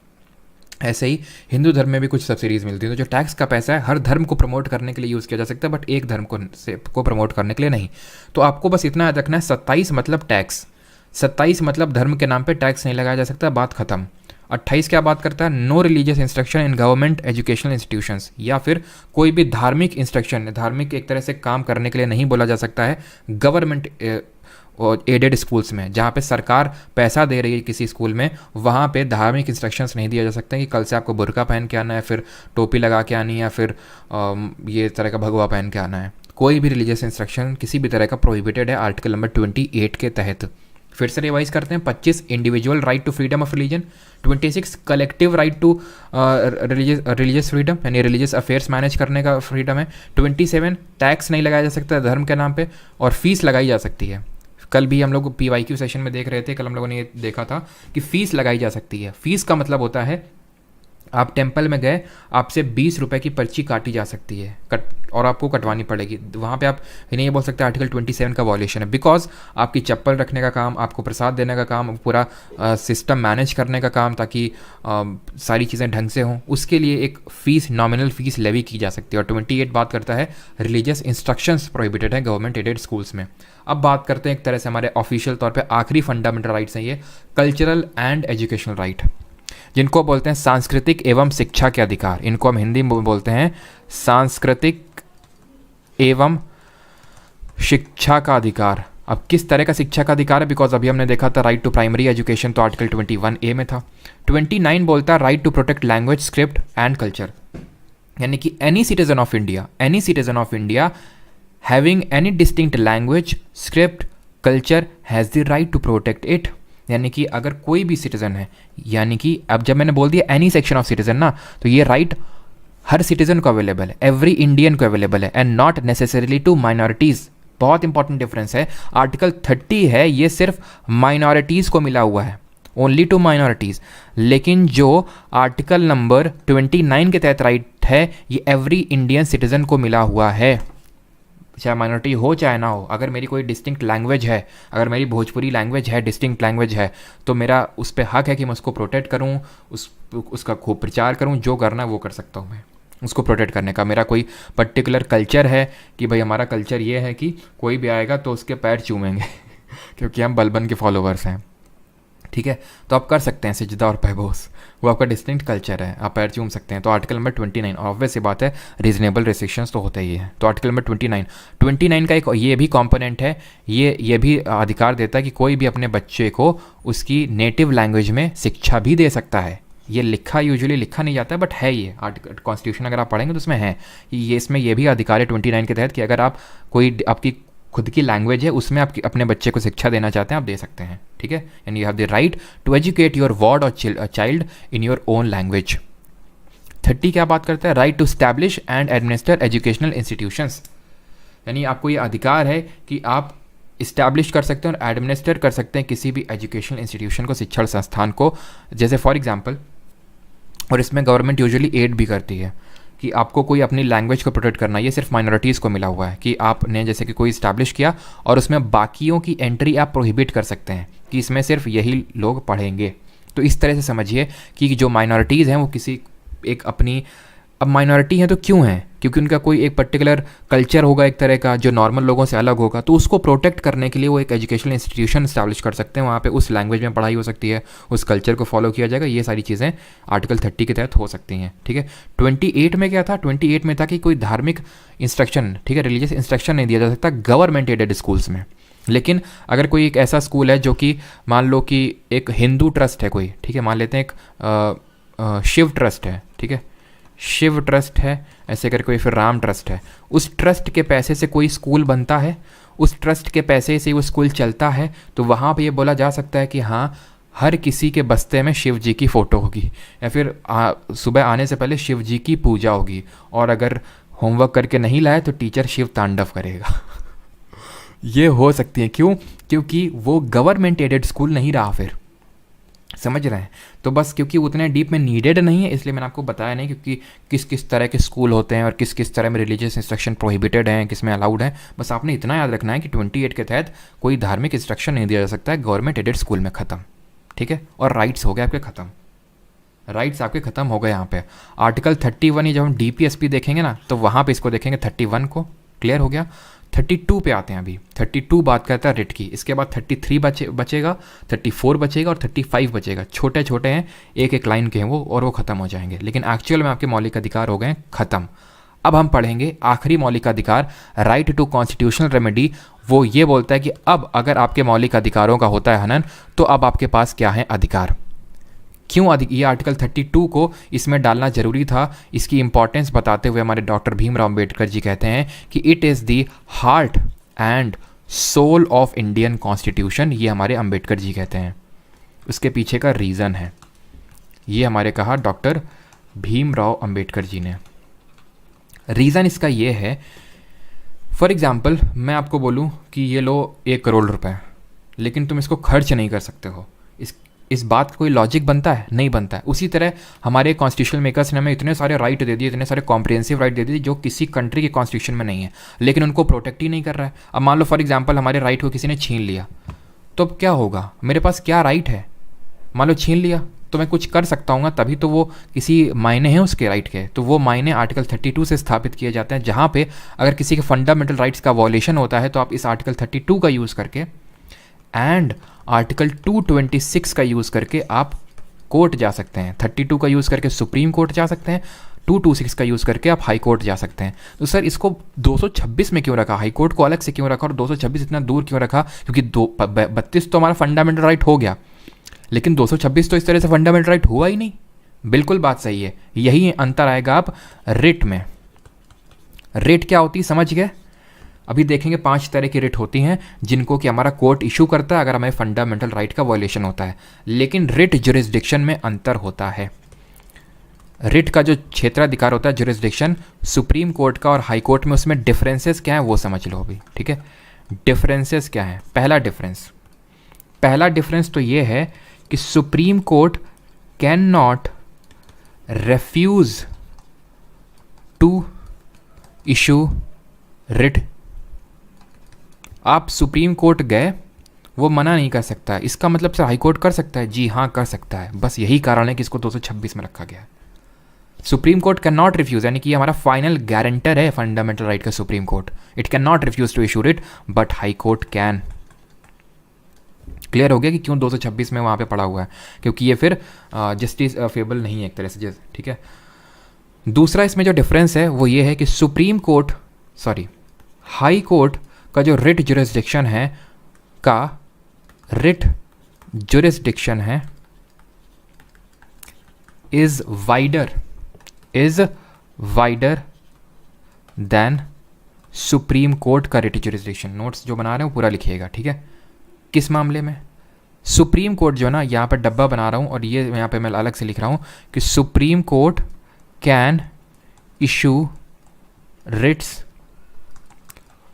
ऐसे ही हिंदू धर्म में भी कुछ सब्सिडीज़ मिलती हैं। तो जो टैक्स का पैसा है हर धर्म को प्रमोट करने के लिए यूज़ किया जा सकता है, बट एक धर्म को प्रमोट करने के लिए नहीं। तो आपको बस इतना याद रखना है, 27 मतलब टैक्स, 27 मतलब धर्म के नाम पे टैक्स नहीं लगाया जा सकता, बात खत्म। 28 क्या बात करता है, no religious instruction in government educational institutions, या फिर कोई भी धार्मिक इंस्ट्रक्शन, धार्मिक एक तरह से काम करने के लिए नहीं बोला जा सकता है गवर्नमेंट और एडेड स्कूल्स में, जहाँ पे सरकार पैसा दे रही है किसी स्कूल में, वहाँ पे धार्मिक इंस्ट्रक्शंस नहीं दिया जा सकते कि कल से आपको बुर्का पहन के आना है, फिर टोपी लगा के आनी है, या फिर ये तरह का भगवा पहन के आना है। कोई भी रिलीजियस इंस्ट्रक्शन किसी भी तरह का प्रोहिबिटेड है आर्टिकल नंबर 28 के तहत। फिर से रिवाइज करते हैं, 25 individual right to freedom of religion, 26 collective right to religious freedom यानी रिलीजियस अफेयर्स मैनेज करने का फ्रीडम है, 27 टैक्स नहीं लगाया जा सकता धर्म के नाम पे, और फीस लगाई जा सकती है। कल भी हम लोग PYQ सेशन में देख रहे थे, कल हम लोगों ने ये देखा था कि फ़ीस लगाई जा सकती है। फ़ीस का मतलब होता है आप टेम्पल में गए, आपसे 20 रुपये की पर्ची काटी जा सकती है और आपको कटवानी पड़ेगी। वहाँ पे आप नहीं ये बोल सकते आर्टिकल 27 का वॉल्यूशन है, बिकॉज आपकी चप्पल रखने का काम, आपको प्रसाद देने का काम, पूरा सिस्टम मैनेज करने का काम, ताकि सारी चीज़ें ढंग से हों, उसके लिए एक फ़ीस, नॉमिनल फ़ीस लेवी की जा सकती है। और 28 बात करता है रिलीजियस इंस्ट्रक्शंस प्रोहिबिटेड है गवर्नमेंट एडेड स्कूल्स में। अब बात करते हैं एक तरह से हमारे ऑफिशियल तौर पे आखिरी फंडामेंटल राइट्स हैं ये, कल्चरल एंड एजुकेशनल राइट, जिनको बोलते हैं सांस्कृतिक एवं शिक्षा के अधिकार। इनको हम हिंदी में बोलते हैं सांस्कृतिक एवं शिक्षा का अधिकार। अब किस तरह का शिक्षा का अधिकार है, बिकॉज अभी हमने देखा था राइट टू प्राइमरी एजुकेशन, तो आर्टिकल 21A में था। 29 बोलता है right to protect language, script and culture, यानी कि any citizen of India having any distinct language, script, culture has the right to protect it. यानी कि अगर कोई भी सिटीज़न है, यानी कि अब जब मैंने बोल दिया एनी सेक्शन ऑफ सिटीज़न ना, तो ये राइट हर सिटीज़न को अवेलेबल है, एवरी इंडियन को अवेलेबल है, and not necessarily to minorities. बहुत इंपॉर्टेंट डिफरेंस है। आर्टिकल 30 है ये सिर्फ माइनॉरिटीज़ को मिला हुआ है, ओनली टू माइनॉरिटीज़, लेकिन जो आर्टिकल नंबर 29 के तहत राइट है ये एवरी इंडियन सिटीज़न को मिला हुआ है, चाहे माइनॉरिटी हो चाहे ना हो। अगर मेरी कोई डिस्टिंक्ट लैंग्वेज है, अगर मेरी भोजपुरी लैंग्वेज है, डिस्टिंक्ट लैंग्वेज है, तो मेरा उस पर हक है कि मैं उसको प्रोटेक्ट करूँ, उसका खूब प्रचार करूँ, जो करना है वो कर सकता हूँ मैं, उसको प्रोटेक्ट करने का। मेरा कोई पर्टिकुलर कल्चर है कि भाई हमारा कल्चर ये है कि कोई भी आएगा तो उसके पैर चूमेंगे क्योंकि हम बलबन के फॉलोवर्स हैं, ठीक है, तो आप कर सकते हैं सिजदा और पैबोस, वो आपका डिस्टिंक्ट कल्चर है, आप पैर चूम सकते हैं। तो आर्टिकल नंबर 29, ऑब्वियस सी बात है, रीजनेबल रिस्ट्रिक्शंस तो होता ही है। तो आर्टिकल नंबर 29 का एक ये भी कंपोनेंट है, ये भी अधिकार देता है कि कोई भी अपने बच्चे को उसकी नेटिव लैंग्वेज में शिक्षा भी दे सकता है। ये यूजुअली लिखा नहीं जाता है, बट है ये आर्टिकल, कॉन्स्टिट्यूशन अगर आप पढ़ेंगे तो उसमें है ये, इसमें ये भी अधिकार है 29 के तहत कि अगर आप कोई आपकी खुद की लैंग्वेज है उसमें आप अपने बच्चे को शिक्षा देना चाहते हैं, आप दे सकते हैं, ठीक है। And you have the right to educate your ward और child in your own language. 30 क्या बात करता है, right to establish and administer educational institutions, यानी आपको ये अधिकार है कि आप इस्टेब्लिश कर सकते हैं और एडमिनिस्टर कर सकते हैं किसी भी एजुकेशनल इंस्टीट्यूशन को, शिक्षण संस्थान को, जैसे फॉर एग्जाम्पल, और इसमें गवर्नमेंट यूजुअली एड भी करती है कि आपको कोई अपनी लैंग्वेज को प्रोटेक्ट करना, ये सिर्फ माइनॉरिटीज़ को मिला हुआ है कि आपने जैसे कि कोई इस्टेब्लिश किया और उसमें बाकियों की एंट्री आप प्रोहिबिट कर सकते हैं कि इसमें सिर्फ यही लोग पढ़ेंगे। तो इस तरह से समझिए कि जो माइनॉरिटीज़ हैं वो किसी एक अपनी, अब माइनॉरिटी हैं तो क्यों हैं, क्योंकि उनका कोई एक पर्टिकुलर कल्चर होगा एक तरह का जो नॉर्मल लोगों से अलग होगा, तो उसको प्रोटेक्ट करने के लिए वो एक एजुकेशनल इंस्टीट्यूशन इस्टेब्लिश कर सकते हैं, वहाँ पे उस लैंग्वेज में पढ़ाई हो सकती है, उस कल्चर को फॉलो किया जाएगा। ये सारी चीज़ें आर्टिकल 30 के तहत हो सकती हैं, ठीक है। 28 में क्या था, 28 में था कि कोई धार्मिक इंस्ट्रक्शन, ठीक है, रिलीजियस इंस्ट्रक्शन नहीं दिया जा सकता गवर्नमेंट एडेड स्कूल्स में। लेकिन अगर कोई एक ऐसा स्कूल है जो कि मान लो कि एक हिंदू ट्रस्ट है कोई, ठीक है, मान लेते हैं एक शिव ट्रस्ट है, ठीक है, शिव ट्रस्ट है, ऐसे करके कोई फिर राम ट्रस्ट है, उस ट्रस्ट के पैसे से कोई स्कूल बनता है, उस ट्रस्ट के पैसे से वो स्कूल चलता है, तो वहाँ पे ये बोला जा सकता है कि हाँ हर किसी के बस्ते में शिव जी की फ़ोटो होगी, या फिर सुबह आने से पहले शिव जी की पूजा होगी, और अगर होमवर्क करके नहीं लाए तो टीचर शिव तांडव करेगा ये हो सकती है, क्यों, क्योंकि वो गवर्नमेंट एडेड स्कूल नहीं रहा, फिर समझ रहे हैं। तो बस क्योंकि उतने डीप में नीडेड नहीं है इसलिए मैंने आपको बताया नहीं, क्योंकि किस किस तरह के स्कूल होते हैं और किस किस तरह में रिलीजियस इंस्ट्रक्शन प्रोहिबिटेड हैं, किस में अलाउड है। बस आपने इतना याद रखना है कि 28 के तहत कोई धार्मिक इंस्ट्रक्शन नहीं दिया जा सकता है गवर्नमेंट एडेड स्कूल में, ख़त्म, ठीक है। और राइट्स हो गए आपके ख़त्म, राइट्स आपके ख़त्म हो गए यहाँ पे। आर्टिकल 31 ही जब हम DPSP देखेंगे ना तो वहाँ पे इसको देखेंगे, 31 को क्लियर हो गया। 32 पे आते हैं अभी। 32 बात करता है रिट की, इसके बाद 33 बचेगा, 34 बचेगा और 35 बचेगा। छोटे छोटे हैं, एक एक लाइन के हैं वो, और वो ख़त्म हो जाएंगे, लेकिन एक्चुअल में आपके मौलिक अधिकार हो गए ख़त्म। अब हम पढ़ेंगे आखिरी मौलिक अधिकार, राइट टू कॉन्स्टिट्यूशनल रेमेडी। वो ये बोलता है कि अब अगर आपके मौलिक अधिकारों का होता है हनन, तो अब आपके पास क्या है अधिकार। क्यों ये आर्टिकल 32 को इसमें डालना जरूरी था, इसकी इंपॉर्टेंस बताते हुए हमारे डॉक्टर भीमराव अंबेडकर जी कहते हैं कि it is the heart and soul of Indian constitution. ये हमारे अंबेडकर जी कहते हैं, उसके पीछे का रीज़न है, ये हमारे कहा डॉक्टर भीमराव अंबेडकर जी ने। रीज़न इसका ये है, फॉर एग्ज़ाम्पल मैं आपको बोलूँ कि ये लो 1 करोड़ रुपए, लेकिन तुम इसको खर्च नहीं कर सकते हो। इस बात का कोई लॉजिक बनता है? नहीं बनता है। उसी तरह हमारे कॉन्स्टिट्यूशनल मेकर्स ने हमें इतने सारे राइट दे दिए, इतने सारे कॉम्प्रिहेंसिव राइट दे दिए जो किसी कंट्री के कॉन्स्टिट्यूशन में नहीं है, लेकिन उनको प्रोटेक्ट ही नहीं कर रहा है। अब मान लो फॉर एग्जाम्पल हमारे राइट को किसी ने छीन लिया, तो अब क्या होगा? मेरे पास क्या राइट है? मान लो छीन लिया तो मैं कुछ कर सकता हूँ, तभी तो वो किसी मायने हैं उसके राइट के, तो वो मायने आर्टिकल 32 से स्थापित किए जाते हैं, जहाँ पे अगर किसी के फंडामेंटल राइट्स का वॉयलेशन होता है तो आप इस आर्टिकल 32 का यूज़ करके एंड आर्टिकल 226 का यूज़ करके आप कोर्ट जा सकते हैं। 32 का यूज़ करके सुप्रीम कोर्ट जा सकते हैं, 226 का यूज़ करके आप हाई कोर्ट जा सकते हैं। तो सर इसको 226 में क्यों रखा, हाई कोर्ट को अलग से क्यों रखा और 226 इतना दूर क्यों रखा? क्योंकि 32 तो हमारा फंडामेंटल राइट हो गया, लेकिन 226 तो इस तरह से फंडामेंटल राइट हुआ ही नहीं। बिल्कुल बात सही है। यही अंतर आएगा आप रिट में। रिट क्या होती है समझ गए? अभी देखेंगे 5 तरह की रिट होती हैं जिनको कि हमारा कोर्ट इशू करता है अगर हमें फंडामेंटल राइट का वायलेशन होता है, लेकिन रिट जुरिस्डिक्शन में अंतर होता है। रिट का जो क्षेत्राधिकार होता है जुरिस्डिक्शन, सुप्रीम कोर्ट का और हाई कोर्ट में, उसमें डिफरेंसेस क्या है वो समझ लो अभी, ठीक है? डिफरेंसेस क्या है? पहला डिफरेंस तो ये है कि supreme court can not refuse to issue writ. आप सुप्रीम कोर्ट गए, वो मना नहीं कर सकता है। इसका मतलब सर हाई कोर्ट कर सकता है? जी हाँ कर सकता है। बस यही कारण है कि इसको 226 में रखा गया है। Supreme court can not refuse, यानी कि ये हमारा फाइनल गारंटर है फंडामेंटल राइट का Supreme Court. It can not refuse to issue writ but high court can. Clear हो गया कि क्यों 226 में वहाँ पे पड़ा हुआ है? क्योंकि ये फिर जस्टिस फेबल नहीं है एक तरह से, ठीक है? दूसरा इसमें जो डिफरेंस है वो ये है कि हाई कोर्ट का जो रिट जुरिस्डिक्शन है is wider than supreme court का रिट जुरिस्डिक्शन। नोट्स जो बना रहे हो पूरा लिखिएगा, ठीक है? किस मामले में? सुप्रीम कोर्ट जो ना, यहाँ पर डब्बा बना रहा हूँ और ये यहाँ पे मैं अलग से लिख रहा हूँ कि supreme court can issue writs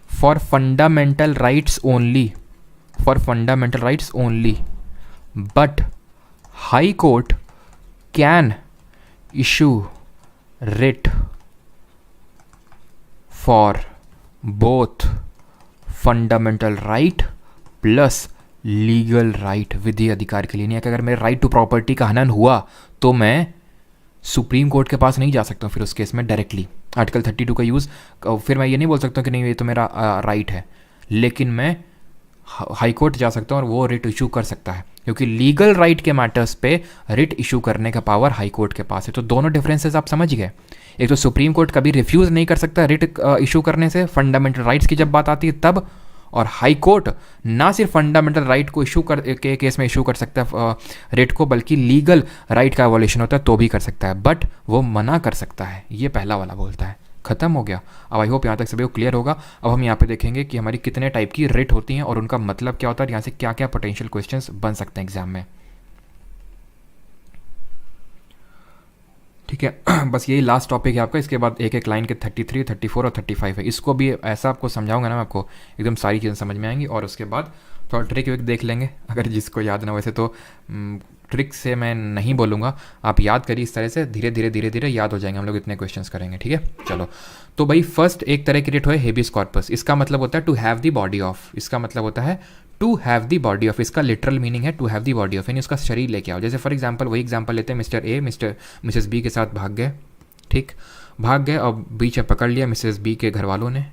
for fundamental rights only, but high court can issue writ for both fundamental right plus legal right, विधि अधिकार के लिए। नहीं कि अगर मेरे राइट टू प्रॉपर्टी का हनन हुआ तो मैं सुप्रीम कोर्ट के पास नहीं जा सकता हूँ फिर उस केस में डायरेक्टली आर्टिकल 32 का यूज़। फिर मैं ये नहीं बोल सकता कि नहीं ये तो मेरा राइट है, लेकिन मैं हाई कोर्ट जा सकता हूँ और वो रिट इशू कर सकता है, क्योंकि लीगल राइट के मैटर्स पे रिट इशू करने का पावर हाई कोर्ट के पास है। तो दोनों डिफरेंसेस आप समझ गए। एक तो सुप्रीम कोर्ट कभी रिफ्यूज़ नहीं कर सकता रिट इशू करने से फंडामेंटल राइट्स की जब बात आती है तब, और हाई कोर्ट ना सिर्फ फंडामेंटल राइट को इशू कर के केस में इशू कर सकता है रेट को, बल्कि लीगल राइट का वॉयलेशन होता है तो भी कर सकता है, बट वो मना कर सकता है। ये पहला वाला बोलता है। खत्म हो गया। अब आई होप यहाँ तक सभी को क्लियर होगा। अब हम यहाँ पे देखेंगे कि हमारी कितने टाइप की रिट होती हैं और उनका मतलब क्या होता है, यहाँ से क्या क्या पोटेंशियल क्वेश्चंस बन सकते हैं एग्जाम में। ठीक है, बस यही लास्ट टॉपिक है आपका। इसके बाद एक एक लाइन के 33, 34 और 35 है। इसको भी ऐसा आपको समझाऊंगा ना, आपको एकदम सारी चीज़ें समझ में आएंगी। और उसके बाद थोड़ा ट्रिक विक देख लेंगे, अगर जिसको याद ना। वैसे तो ट्रिक से मैं नहीं बोलूँगा, आप याद करिए इस तरह से, धीरे धीरे धीरे धीरे याद हो जाएंगे। हम लोग इतने क्वेश्चंस करेंगे, ठीक है। चलो, तो भाई फर्स्ट एक तरह की रिट है हेबियस कॉर्पस। इसका मतलब होता है to have the body of. इसका मतलब होता है to have the body of. इसका लिटरल मीनिंग है to have the body of, यानी उसका शरीर लेके आओ। जैसे फॉर एग्जांपल वही एग्जांपल लेते हैं, मिस्टर ए मिसेस बी के साथ भाग गए, ठीक, भाग गए और बीच में पकड़ लिया मिसेस बी के घर वालों ने।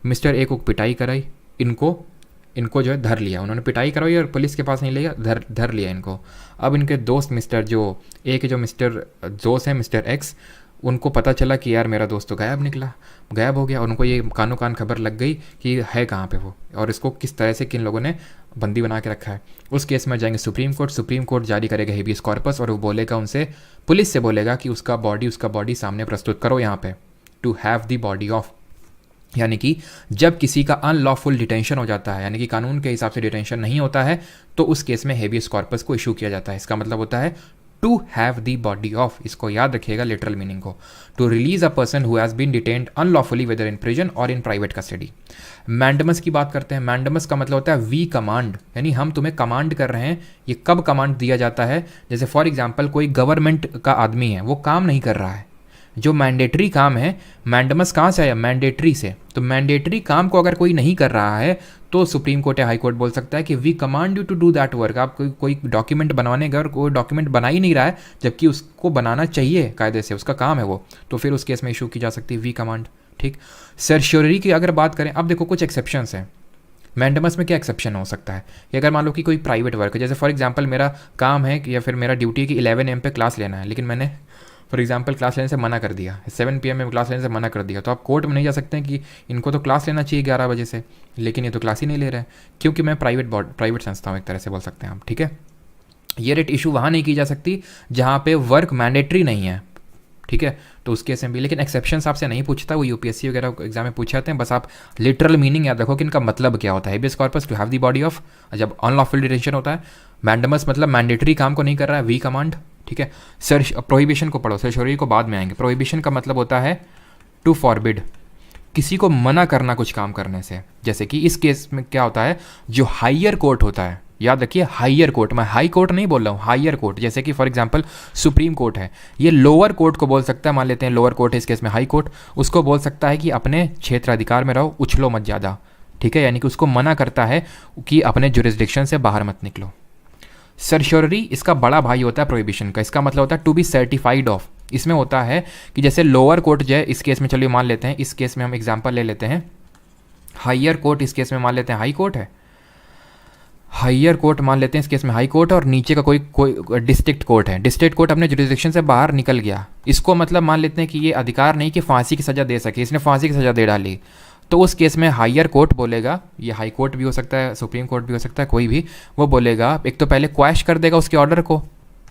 मिस्टर ए को पिटाई कराई, इनको जो है धर लिया, उन्होंने पिटाई करवाई और पुलिस के पास नहीं लिया, धर लिया इनको। अब इनके दोस्त मिस्टर जो ए के जो मिस्टर दोस्त हैं मिस्टर एक्स, उनको पता चला कि यार मेरा दोस्त तो गायब हो गया, और उनको ये कानो कान खबर लग गई कि है कहाँ पे वो, और इसको किस तरह से किन लोगों ने बंदी बना के रखा है। उस केस में जाएंगे सुप्रीम कोर्ट जारी करेगा हेबियस कॉर्पस, और वो बोलेगा उनसे, पुलिस से बोलेगा कि उसका बॉडी सामने प्रस्तुत करो यहाँ पे, to have the body of. यानी कि जब किसी का अनलॉफुल डिटेंशन हो जाता है, यानी कि कानून के हिसाब से डिटेंशन नहीं होता है, तो उस केस में हेबियस कॉर्पस को इशू किया जाता है। इसका मतलब होता है to have the body of, इसको याद रखिएगा लिटरल मीनिंग को, to release a person who has been detained unlawfully whether in prison और इन प्राइवेट कस्टडी। मैंडमस की बात करते हैं। मैंडमस का मतलब होता है वी कमांड, यानी हम तुम्हें कमांड कर रहे हैं। ये कब कमांड दिया जाता है, जैसे फॉर एग्जाम्पल कोई गवर्नमेंट का आदमी है, वो काम नहीं कर रहा है, जो मैंडेटरी काम है, मैंडमस कहाँ से आया, मैंडेटरी से। तो मैंडेटरी काम को अगर कोई नहीं कर रहा है तो सुप्रीम कोर्ट या हाई कोर्ट बोल सकता है कि we command you to do that work. आप कोई डॉक्यूमेंट बनवाने गए और कोई डॉक्यूमेंट बना ही नहीं रहा है, जबकि उसको बनाना चाहिए कायदे से, उसका काम है वो, तो फिर उस केस में इशू की जा सकती है वी कमांड। ठीक। सर्श्योरी की अगर बात करें, अब देखो कुछ एक्सेप्शंस हैं। मैंडमस में क्या एक्सेप्शन हो सकता है कि अगर मान लो कि कोई प्राइवेट वर्क है, जैसे फॉर एग्जांपल मेरा काम है या फिर मेरा ड्यूटी है कि 11 AM पे क्लास लेना है, लेकिन मैंने फॉर एग्जांपल क्लास लेने से मना कर दिया, 7 PM में क्लास लेने से मना कर दिया, तो आप कोर्ट में नहीं जा सकते हैं कि इनको तो क्लास लेना चाहिए 11 बजे से, लेकिन ये तो क्लास ही नहीं ले रहे हैं, क्योंकि मैं प्राइवेट संस्था हूँ, एक तरह से बोल सकते हैं आप। ठीक है, ये रेट इशू वहाँ नहीं की जा सकती जहाँ पे वर्क मैंडेटरी नहीं है। ठीक है, तो उस केस में भी, लेकिन एक्सेप्शंस आपसे नहीं पूछता, वो यूपीएससी वगैरह एग्जाम में पूछ जाते हैं। बस आप लिटरल मीनिंग याद रखो कि इनका मतलब क्या होता है। Habeas corpus to have the body of, जब अनलॉफुल डिटेंशन होता है। मैंडमस मतलब मैंडेटरी काम को नहीं कर रहा है, वी कमांड। ठीक है, प्रोहिबिशन को पढ़ो, सर्श्योरी को बाद में आएंगे। प्रोहिबिशन का मतलब होता है टू फॉरबिड, किसी को मना करना कुछ काम करने से। जैसे कि इस केस में क्या होता है, जो हायर कोर्ट होता है, याद रखिए हायर कोर्ट, मैं हाई कोर्ट नहीं बोल रहा हूँ, हायर कोर्ट। जैसे कि फॉर एग्जांपल सुप्रीम कोर्ट है, ये लोअर कोर्ट को बोल सकता है, मान लेते हैं लोअर कोर्ट है इस केस में हाई कोर्ट, उसको बोल सकता है कि अपने क्षेत्र अधिकार में रहो, उछलो मत ज़्यादा। ठीक है, यानी कि उसको मना करता है कि अपने जुरिस्डिक्शन से बाहर मत निकलो। सर्श्योरी इसका बड़ा भाई होता है प्रोहिबिशन का, इसका मतलब होता है टू बी सर्टिफाइड ऑफ। इसमें होता है कि जैसे लोअर कोर्ट जो है इस केस में, चलिए मान लेते हैं, इस केस में हम एग्जाम्पल ले लेते हैं हायर कोर्ट, इस केस में मान लेते हैं हाई कोर्ट है, हायर कोर्ट मान लेते हैं इस केस में हाई कोर्ट, और नीचे का कोई डिस्ट्रिक्ट कोर्ट है। डिस्ट्रिक्ट कोर्ट अपने जुरिस्डिक्शन से बाहर निकल गया, इसको मतलब मान लेते हैं कि ये अधिकार नहीं कि फांसी की सज़ा दे सके, इसने फांसी की सज़ा दे डाली, तो उस केस में हायर कोर्ट बोलेगा, ये हाई कोर्ट भी हो सकता है, सुप्रीम कोर्ट भी हो सकता है, कोई भी, वो बोलेगा एक तो पहले क्वैश कर देगा उसके ऑर्डर को,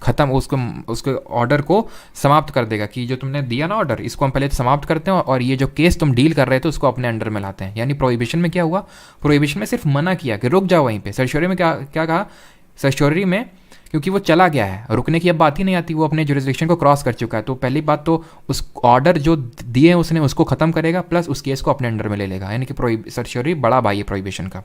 ख़त्म, उसके ऑर्डर को समाप्त कर देगा कि जो तुमने दिया ना ऑर्डर, इसको हम पहले समाप्त करते हैं और ये जो केस तुम डील कर रहे थे उसको अपने अंडर में लाते हैं। यानी प्रोहिबिशन में क्या हुआ, प्रोहिबिशन में सिर्फ मना किया कि रुक जाओ वहीं पे। सर्श्योरी में क्या क्या कहा, सर्श्योरी में क्योंकि वो चला गया है, रुकने की अब बात ही नहीं आती, वो अपने जुरिस्डिक्शन को क्रॉस कर चुका है, तो पहली बात तो उस ऑर्डर जो दिए हैं उसने उसको ख़त्म करेगा, प्लस उस केस को अपने अंडर में ले लेगा। यानी कि सर्श्योरी बड़ा भाई है प्रोहिबिशन का।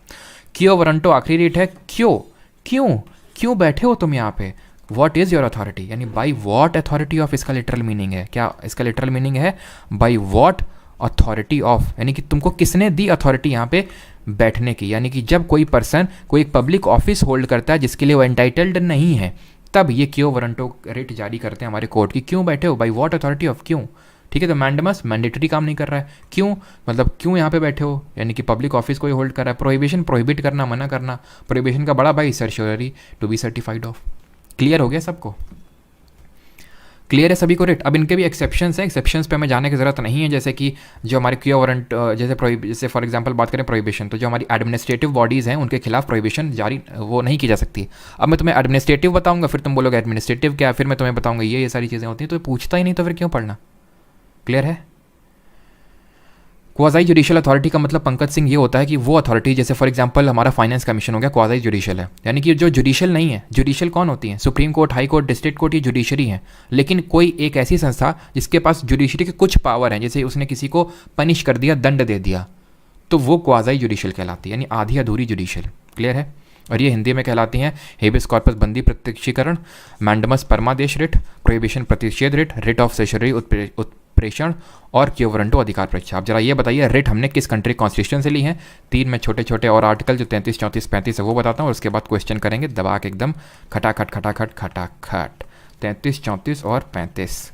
क्यों वारंटो आखिरी रेट है, क्यों क्यों क्यों बैठे हो तुम यहाँ पे, वॉट इज़ योर अथॉरिटी, यानी बाई वॉट अथॉरिटी ऑफ, इसका लिटरल मीनिंग है। क्या इसका लिटरल मीनिंग है, बाई वॉट अथॉरिटी ऑफ, यानी कि तुमको किसने दी अथॉरिटी यहाँ पे बैठने की। यानी कि जब कोई पर्सन कोई पब्लिक ऑफिस होल्ड करता है जिसके लिए वो एंटाइटल्ड नहीं है, तब ये क्यों वारंटो रेट जारी करते हैं हमारे कोर्ट की, क्यों बैठे हो, बाई वॉट अथॉरिटी ऑफ, क्यों। ठीक है, तो मैंडमस मैंडेटरी काम नहीं कर रहा है, क्यों मतलब क्यों यहाँ पे बैठे हो, यानी कि पब्लिक ऑफिस कोई होल्ड कर रहा है। प्रोहिबिशन प्रोहिबिट करना, मना करना, प्रोहिबिशन का बड़ा भाई certiorari to be certified of. Clear हो गया सबको, क्लियर है सभी को रेट। अब इनके भी एक्सेप्शंस हैं, एक्सेप्शंस पे हमें जाने की ज़रूरत नहीं है। जैसे कि जो हमारे क्यों वारंट, जैसे फॉर एग्जांपल बात करें प्रोहिबिशन, तो जो हमारी एडमिनिस्ट्रेटिव बॉडीज़ हैं उनके खिलाफ प्रोहिबिशन जारी वो नहीं की जा सकती। अब मैं तुम्हें एडमिनिस्ट्रेटिव बताऊंगा, फिर तुम बोलोगे एडमिनिस्ट्रेटिव क्या, फिर मैं तुम्हें बताऊंगा ये सारी चीज़ें होती हैं, तो पूछता ही नहीं तो फिर क्यों पढ़ना। क्लियर है। क्वाज़ाई जुडिशियल अथॉरिटी का मतलब पंकज सिंह ये होता है कि वो अथॉरिटी, जैसे फॉर एग्जांपल हमारा फाइनेंस कमीशन हो गया, क्वाज़ाई जुडिशियल है, यानी कि जो जुडिशियल नहीं है। जुडिशियल कौन होती है, Supreme court, high court, district court, ये जुडिशरी है। लेकिन कोई एक ऐसी संस्था जिसके पास जुडिशरी के कुछ पावर हैं, जैसे उसने किसी को पनिश कर दिया, दंड दे दिया, तो वो क्वाज़ाई जुडिशियल कहलाती है, यानी आधी अधूरी जुडिशियल। क्लियर है। और ये हिंदी में कहलाती हैं हेबियस कॉर्पस बंदी प्रत्यक्षीकरण, मैंडमस परमादेश रिट, प्रोहिबिशन प्रतिषेध रिट, रिट ऑफ सेशरी उत्प्रेषण, और क्यों वारंटो अधिकार परीक्षा। आप जरा ये बताइए रिट हमने किस कंट्री कॉन्स्टिट्यूशन से ली है। 3 में छोटे छोटे और आर्टिकल जो 33, 34, 35 है वो बताता हूँ, और उसके बाद क्वेश्चन करेंगे दबा के एकदम खटाखट खटाखट खटाखट। 33, 34 और 35।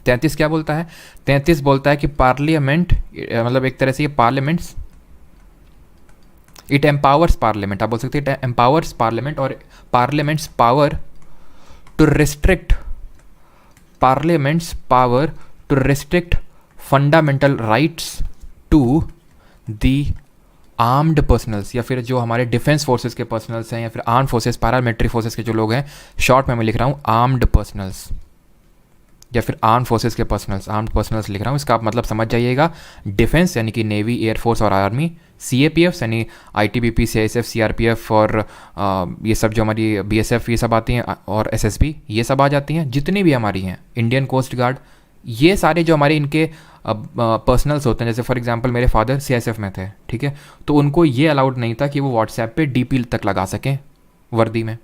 33 क्या बोलता है, 33 बोलता है कि पार्लियामेंट, मतलब एक तरह से ये पार्लियामेंट्स, इट एम्पावर्स पार्लियामेंट, आप बोल सकते हैं एम्पावर्स पार्लियामेंट, और parliament's power to restrict, parliament's power to restrict fundamental rights to the armed personnels, या फिर जो हमारे डिफेंस फोर्सेस के पर्सनल्स हैं, या फिर आर्म फोर्सेस, पैरामिलिट्री फोर्सेस के जो लोग हैं, शॉर्ट में मैं लिख रहा हूँ आर्म्ड पर्सनल्स, या फिर आर्म फोर्सेस के पर्सनल्स, आर्म्ड पर्सनल्स लिख रहा हूँ। इसका आप मतलब समझ जाइएगा, डिफेंस यानी कि नेवी, एयरफोर्स और आर्मी, CAPF यानी ITBP, CISF, CRPF और ये सब जो हमारी BSF ये सब आती हैं, और SSB ये सब आ जाती हैं, जितनी भी हमारी हैं, इंडियन कोस्ट गार्ड, ये सारे जो हमारे इनके पर्सनल्स होते हैं, जैसे फॉर एग्जांपल मेरे फादर CISF में थे, ठीक है, तो उनको ये अलाउड नहीं था कि वो व्हाट्सएप पे DP तक लगा सकें वर्दी में।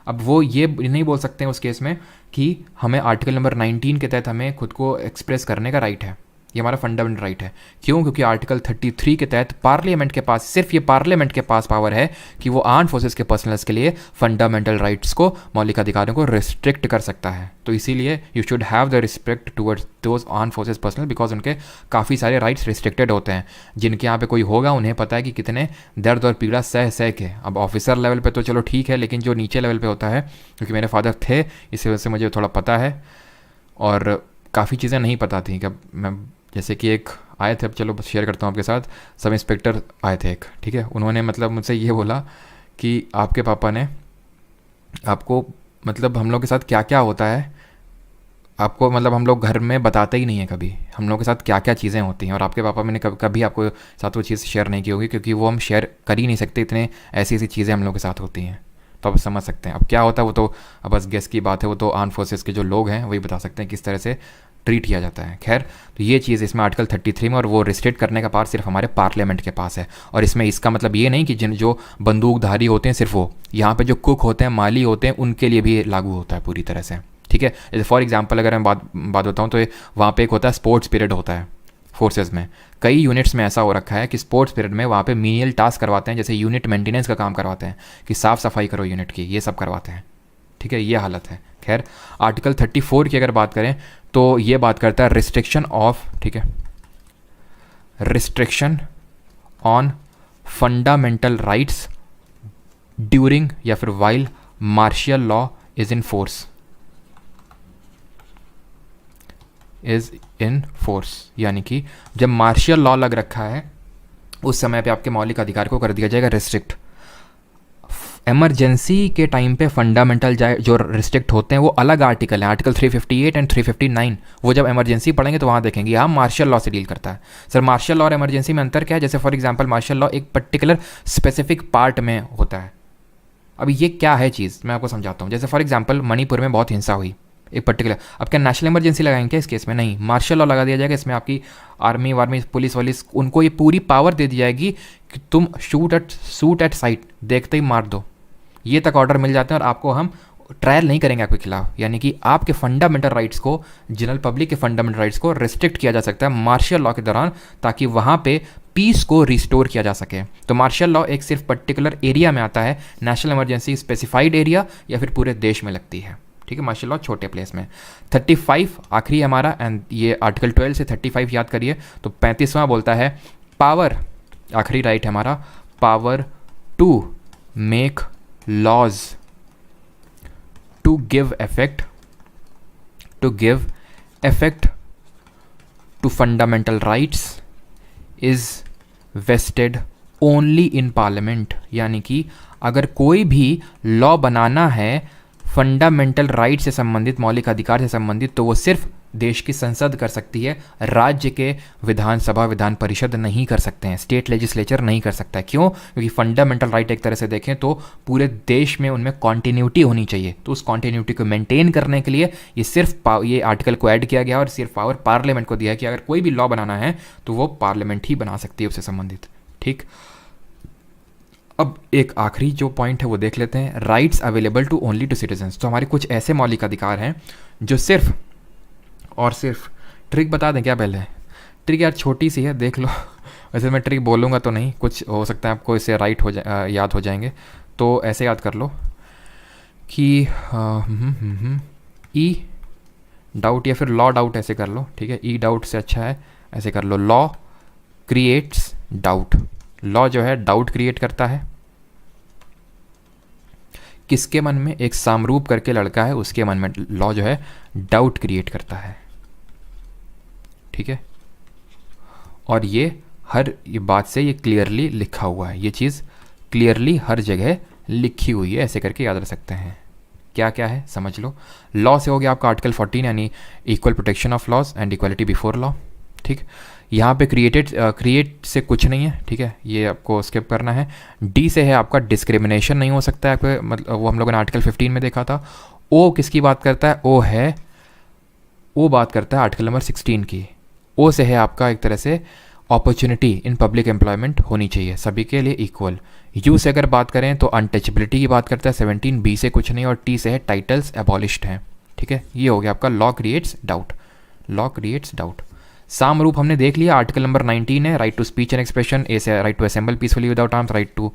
अब वो ये नहीं बोल सकते हैं उस केस में कि हमें आर्टिकल नंबर 19 के तहत हमें खुद को एक्सप्रेस करने का राइट है, ये हमारा फंडामेंटल राइट है। क्यों? क्योंकि आर्टिकल 33 के तहत पार्लियामेंट के पास, सिर्फ ये पार्लियामेंट के पास पावर है कि वो आर्म फोर्सेस के पर्सनल्स के लिए फंडामेंटल राइट्स को, मौलिक अधिकारों को रिस्ट्रिक्ट कर सकता है। तो इसीलिए you should have the respect towards those arm forces personal, because उनके काफ़ी सारे राइट्स रिस्ट्रिक्टेड होते हैं। जिनके यहाँ पे कोई होगा उन्हें पता है कि कितने दर्द और पीड़ा सह सह के। अब ऑफिसर लेवल पे तो चलो ठीक है, लेकिन जो नीचे लेवल पे होता है, क्योंकि मेरे फादर थे इस वजह से मुझे थोड़ा पता है, और काफ़ी चीज़ें नहीं पता थी। कि मैं जैसे कि एक आए थे, अब चलो शेयर करता हूँ आपके साथ, सब इंस्पेक्टर आए थे एक, ठीक है, उन्होंने मतलब मुझसे ये बोला कि आपके पापा ने आपको मतलब हम लोग के साथ क्या क्या होता है, आपको मतलब हम लोग घर में बताते ही नहीं है कभी हम लोग के साथ क्या क्या चीज़ें होती हैं, और आपके पापा मैंने कभी आपको साथ वो चीज़ शेयर नहीं की होगी, क्योंकि वो हम शेयर कर ही नहीं सकते, इतने ऐसी ऐसी चीज़ें हम लोग के साथ होती हैं। तो आप समझ सकते हैं अब क्या होता है, वो तो अब बस गेस की बात है, वो तो आर्म फोर्सेस के जो लोग हैं वही बता सकते हैं किस तरह से ट्रीट किया जाता है। खैर, तो ये चीज़ इसमें आर्टिकल 33 में, और वो रिस्ट्रिक्ट करने का पावर सिर्फ हमारे पार्लियामेंट के पास है। और इसमें इसका मतलब ये नहीं कि जिन जो बंदूकधारी होते हैं सिर्फ वो, यहाँ पे जो कुक होते हैं, माली होते हैं, उनके लिए भी लागू होता है पूरी तरह से, ठीक है। जैसे फॉर एग्जांपल अगर मैं बात बताऊँ तो वहाँ पे एक होता है स्पोर्ट्स पीरियड होता है फोर्सेज में। कई यूनिट्स में ऐसा हो रखा है कि स्पोर्ट्स पीरियड में वहाँ पे मीनियल टास्क करवाते हैं, जैसे यूनिट मेंटेनेंस का काम करवाते हैं, कि साफ़ सफाई करो यूनिट की, ये सब करवाते हैं, ठीक है, ये हालत है। खैर, आर्टिकल 34 की अगर बात करें तो ये बात करता है रिस्ट्रिक्शन ऑफ, ठीक है, restriction on fundamental rights during या फिर while martial law is in force, is in force, यानी कि जब मार्शियल लॉ लग रखा है उस समय पे आपके मौलिक अधिकार को कर दिया जाएगा रिस्ट्रिक्ट। इमरजेंसी के टाइम पे फंडामेंटल जो रिस्ट्रिक्ट होते हैं वो अलग आर्टिकल हैं, आर्टिकल 358 एंड 359। वो जब इमरजेंसी पढ़ेंगे तो वहाँ देखेंगे, यहाँ मार्शियल लॉ से डील करता है। सर मार्शियल लॉ और इमरजेंसी में अंतर क्या है? जैसे फॉर एग्जांपल मार्शियल लॉ एक पर्टिकुलर स्पेसिफिक पार्ट में होता है। अभी ये क्या है चीज़, मैं आपको समझाता हूँ। जैसे फॉर एग्जांपल मणिपुर में बहुत हिंसा हुई एक पर्टिकुलर, अब क्या नेशनल इमरजेंसी लगाएंगे क्या इस केस में? नहीं, मार्शियल लॉ लगा दिया जाएगा। इसमें आपकी आर्मी वार्मी पुलिस वलिस उनको ये पूरी पावर दे दी जाएगी कि तुम शूट एट साइट, देखते ही मार दो, ये तक ऑर्डर मिल जाते हैं, और आपको हम ट्रायल नहीं करेंगे आपके खिलाफ। यानी कि आपके फंडामेंटल राइट्स को, जनरल पब्लिक के फंडामेंटल राइट्स को रिस्ट्रिक्ट किया जा सकता है मार्शियल लॉ के दौरान, ताकि वहाँ पे पीस को रिस्टोर किया जा सके। तो मार्शियल लॉ एक सिर्फ पर्टिकुलर एरिया में आता है, नेशनल इमरजेंसी स्पेसिफाइड एरिया या फिर पूरे देश में लगती है, ठीक है। मार्शियल लॉ छोटे प्लेस में। 35 आखिरी हमारा, एंड ये आर्टिकल 12 से 35 याद करिए। तो 35वां बोलता है पावर, आखिरी राइट है हमारा, power to make laws, to give effect to fundamental rights is vested only in parliament। यानी कि अगर कोई भी लॉ बनाना है फंडामेंटल राइट से संबंधित, मौलिक अधिकार से संबंधित, तो वो सिर्फ देश की संसद कर सकती है, राज्य के विधानसभा विधान परिषद नहीं कर सकते हैं, स्टेट लेजिस्लेचर नहीं कर सकता है। क्यों? क्योंकि फंडामेंटल राइट एक तरह से देखें तो पूरे देश में उनमें कॉन्टिन्यूटी होनी चाहिए। तो उस कॉन्टिन्यूटी को मेंटेन करने के लिए ये सिर्फ ये आर्टिकल को ऐड किया गया और सिर्फ पावर पार्लियामेंट को दिया है कि अगर कोई भी लॉ बनाना है तो वो पार्लियामेंट ही बना सकती है उससे संबंधित, ठीक। अब एक आखिरी जो पॉइंट है वो देख लेते हैं, rights available to only to citizens. तो हमारे कुछ ऐसे मौलिक अधिकार हैं जो सिर्फ और सिर्फ, ट्रिक बता दें क्या पहले? ट्रिक यार छोटी सी है, देख लो। वैसे मैं ट्रिक बोलूँगा तो नहीं, कुछ हो सकता है आपको इससे राइट हो याद हो जाएंगे। तो ऐसे याद कर लो कि ई डाउट या फिर लॉ डाउट, ऐसे कर लो, ठीक है। ई डाउट से अच्छा है, ऐसे कर लो, लॉ क्रिएट्स डाउट। लॉ जो है डाउट क्रिएट करता है, किसके मन में? एक सामरूप करके लड़का है, उसके मन में लॉ जो है डाउट क्रिएट करता है, ठीक है। और ये हर ये बात से ये क्लियरली लिखा हुआ है, ये चीज़ क्लियरली हर जगह लिखी हुई है, ऐसे करके याद रख सकते हैं। क्या क्या है समझ लो। लॉ से हो गया आपका आर्टिकल 14 यानी equal protection of laws and equality before law, ठीक, यहाँ पे क्रिएट से कुछ नहीं है, ठीक है, ये आपको स्किप करना है। डी से है आपका डिस्क्रिमिनेशन नहीं हो सकता है आपके, मतलब वो हम लोगों ने आर्टिकल 15 में देखा था। ओ किसकी बात करता है, ओ बात करता है आर्टिकल नंबर 16 की। ओ से है आपका एक तरह से अपॉर्चुनिटी इन पब्लिक एम्प्लॉयमेंट होनी चाहिए सभी के लिए इक्वल। यू से अगर बात करें तो अनटचेबिलिटी की बात करता है 17, बी से कुछ नहीं, और टी से है टाइटल्स एबॉलिश्ड हैं, ठीक है। ये हो गया आपका लॉ क्रिएट्स डाउट। साम रूप हमने देख लिया, आर्टिकल नंबर 19 है, right to speech and expression. A से right to assemble peacefully without arms, right to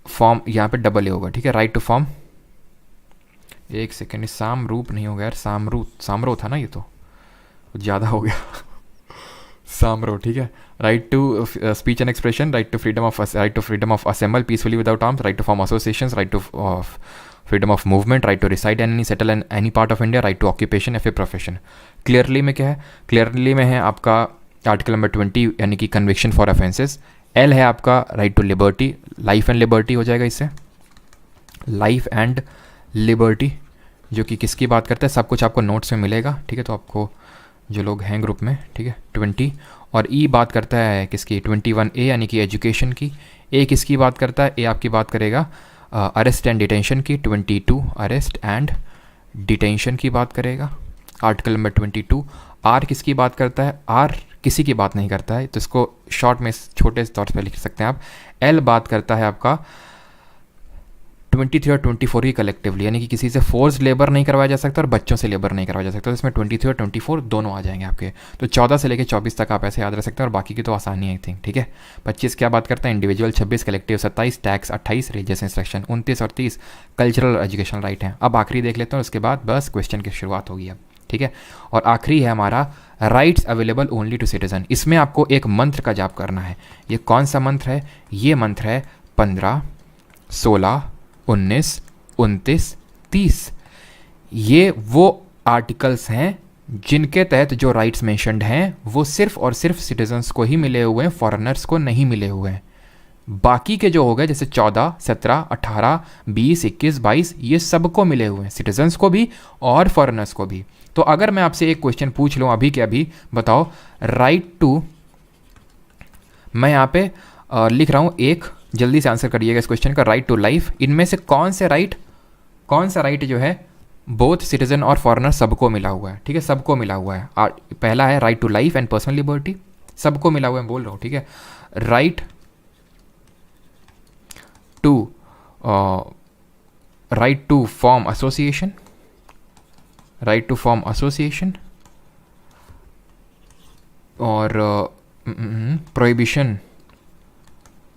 form, यहाँ पे डबल ए होगा, ठीक है, राइट टू फॉर्म। एक सेकेंड, साम रूप नहीं होगा यार, सामरो था ना, ये तो ज़्यादा हो गया सामरो, ठीक है। Right to speech and expression, right to freedom of assemble peacefully without arms, right to form associations, right to freedom of movement, right to reside and settle in any part of India, right to occupation या फिर profession. Clearly में क्या है, clearly में है आपका article number 20 यानी कि कन्विक्शन फॉर ऑफेंसेस। एल है आपका right to liberty, life and liberty हो जाएगा इससे, लाइफ एंड लिबर्टी, जो कि किसकी बात करता है, सब कुछ आपको नोट्स में मिलेगा, ठीक है, तो आपको जो लोग हैं ग्रुप में, ठीक है, 20। और ई बात करता है किसकी, 21 ए यानी कि एजुकेशन की। ए किसकी बात करता है, ए आपकी बात करेगा अरेस्ट एंड डिटेंशन की, 22 अरेस्ट एंड डिटेंशन की बात करेगा, आर्टिकल नंबर 22। आर किसकी बात करता है, आर किसी की बात नहीं करता है, तो इसको शॉर्ट में छोटे तौर पर लिख सकते हैं आप। एल बात करता है आपका 23 और 24 की कलेक्टिवली, यानी कि किसी से फोर्स लेबर नहीं करवाया जा सकता और बच्चों से लेबर नहीं करवाया जा सकता, तो इसमें 23 और 24 दोनों आ जाएंगे आपके। तो 14 से लेकर 24 तक आप ऐसे याद रख सकते हैं, और बाकी की तो आसानी है आई थिंक, ठीक है। 25 क्या बात करता है, individual, 26 collective, 27 tax, 28 religious instruction, 29 और 30 कल्चरल एजुकेशन राइट हैं। अब आखिरी देख लेते हैं, उसके बाद बस क्वेश्चन की शुरुआत होगी अब, ठीक है। और आखिरी है हमारा rights available only to citizen. इसमें आपको एक मंत्र का जाप करना है। ये कौन सा मंत्र है, ये मंत्र है 15, 16, 19, 29, 30। ये वो आर्टिकल्स हैं जिनके तहत जो राइट्स मेंशन्ड हैं वो सिर्फ और सिर्फ सिटीजन्स को ही मिले हुए हैं, फॉरेनर्स को नहीं मिले हुए हैं। बाकी के जो हो गए जैसे 14, 17, 18, 20, 21, 22 ये सबको मिले हुए हैं, सिटीजन्स को भी और फॉरेनर्स को भी। तो अगर मैं आपसे एक क्वेश्चन पूछ लूँ अभी के अभी, बताओ राइट टू, मैं यहाँ पे लिख रहा हूँ एक, जल्दी से आंसर करिएगा इस क्वेश्चन का, राइट टू लाइफ, इनमें से कौन सा राइट जो है बोथ सिटीजन और फॉरेनर सबको मिला हुआ है, ठीक है, सबको मिला हुआ है। पहला है right to life and personal liberty, सबको मिला हुआ है, बोल रहा हूँ, ठीक है। Right to form association, right to form association, और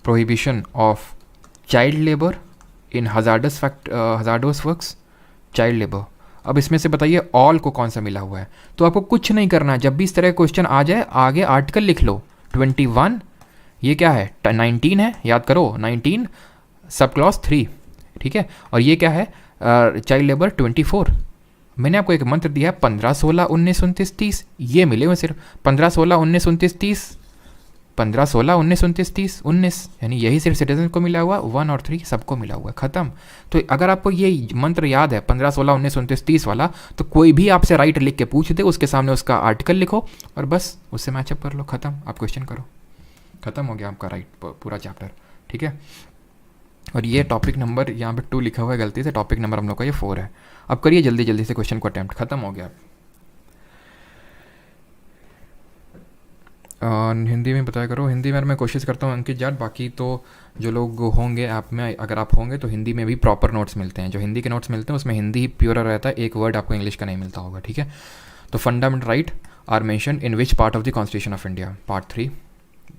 prohibition of child labour in hazardous works, child labour. अब इसमें से बताइए ऑल को कौन सा मिला हुआ है। तो आपको कुछ नहीं करना है, जब भी इस तरह का क्वेश्चन आ जाए आगे आर्टिकल लिख लो। 21 ये क्या है, 19 है, याद करो 19 सब क्लॉज 3, ठीक है। और ये क्या है, चाइल्ड लेबर 24। मैंने आपको एक मंत्र दिया है 15, 16, 19, 29, 30, ये मिले हुए सिर्फ 15, 16, 19, 29, 30, 15, 16, 19, 29, 30, 19, यानी यही सिर्फ सिटीजन को मिला हुआ, 1 और 3 सबको मिला हुआ है, खत्म। तो अगर आपको ये मंत्र याद है 15, 16, 19, 29, 30 वाला, तो कोई भी आपसे राइट लिख के पूछ दे, उसके सामने उसका आर्टिकल लिखो और बस उससे मैचअप कर लो, खत्म, आप क्वेश्चन करो, खत्म हो गया आपका राइट पूरा चैप्टर, ठीक है। और ये टॉपिक नंबर यहाँ पे 2 लिखा हुआ है गलती से, टॉपिक नंबर हम लोग का ये 4 है। अब करिए जल्दी जल्दी से क्वेश्चन को अटेम्प्ट, खत्म हो गया। हिंदी में बताया करो, हिंदी में मैं कोशिश करता हूँ अंकित जाट, बाकी तो जो लोग होंगे ऐप में, अगर आप होंगे तो हिंदी में भी प्रॉपर नोट्स मिलते हैं, जो हिंदी के नोट्स मिलते हैं उसमें हिंदी ही प्योर रहता है, एक वर्ड आपको इंग्लिश का नहीं मिलता होगा, ठीक है। तो fundamental right are mention in which part of the constitution of India, part 3।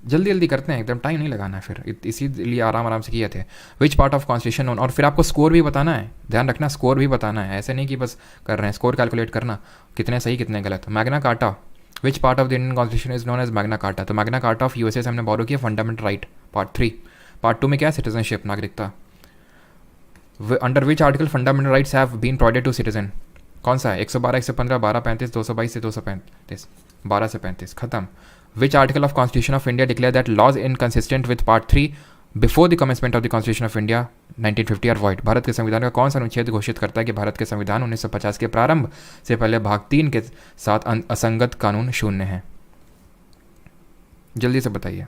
जल्दी जल्दी करते हैं, एकदम टाइम नहीं लगाना है फिर, इसीलिए आराम से किए थे। विच पार्ट ऑफ कॉन्स्टिट्यूशन, और फिर आपको स्कोर भी बताना है, ध्यान रखना स्कोर भी बताना है, ऐसे नहीं कि बस कर रहे हैं, स्कोर कैलकुलेट करना कितने सही कितने गलत। Magna Carta, which part of the Indian constitution is known as Magna Carta, तो मैग्ना कार्टा ऑफ यूएसए से हमने बोरो किया फंडामेंटल राइट, पार्ट 3। पार्ट 2 में क्या है, सिटीजनशिप, नागरिकता। Under which article fundamental rights have been provided to citizen, कौन सा है, 112, 115, 12, 35, 222 से 235, 12 से 35, खत्म। Which article of constitution of India declare that laws inconsistent with part 3 before the commencement of the constitution of India 1950 are void. Bharat के संविधान का कौन सा अनुच्छेद घोषित करता है कि भारत के संविधान 1950 के प्रारंभ से पहले भाग 3 के साथ असंगत कानून शून्य है? जल्दी से बताइए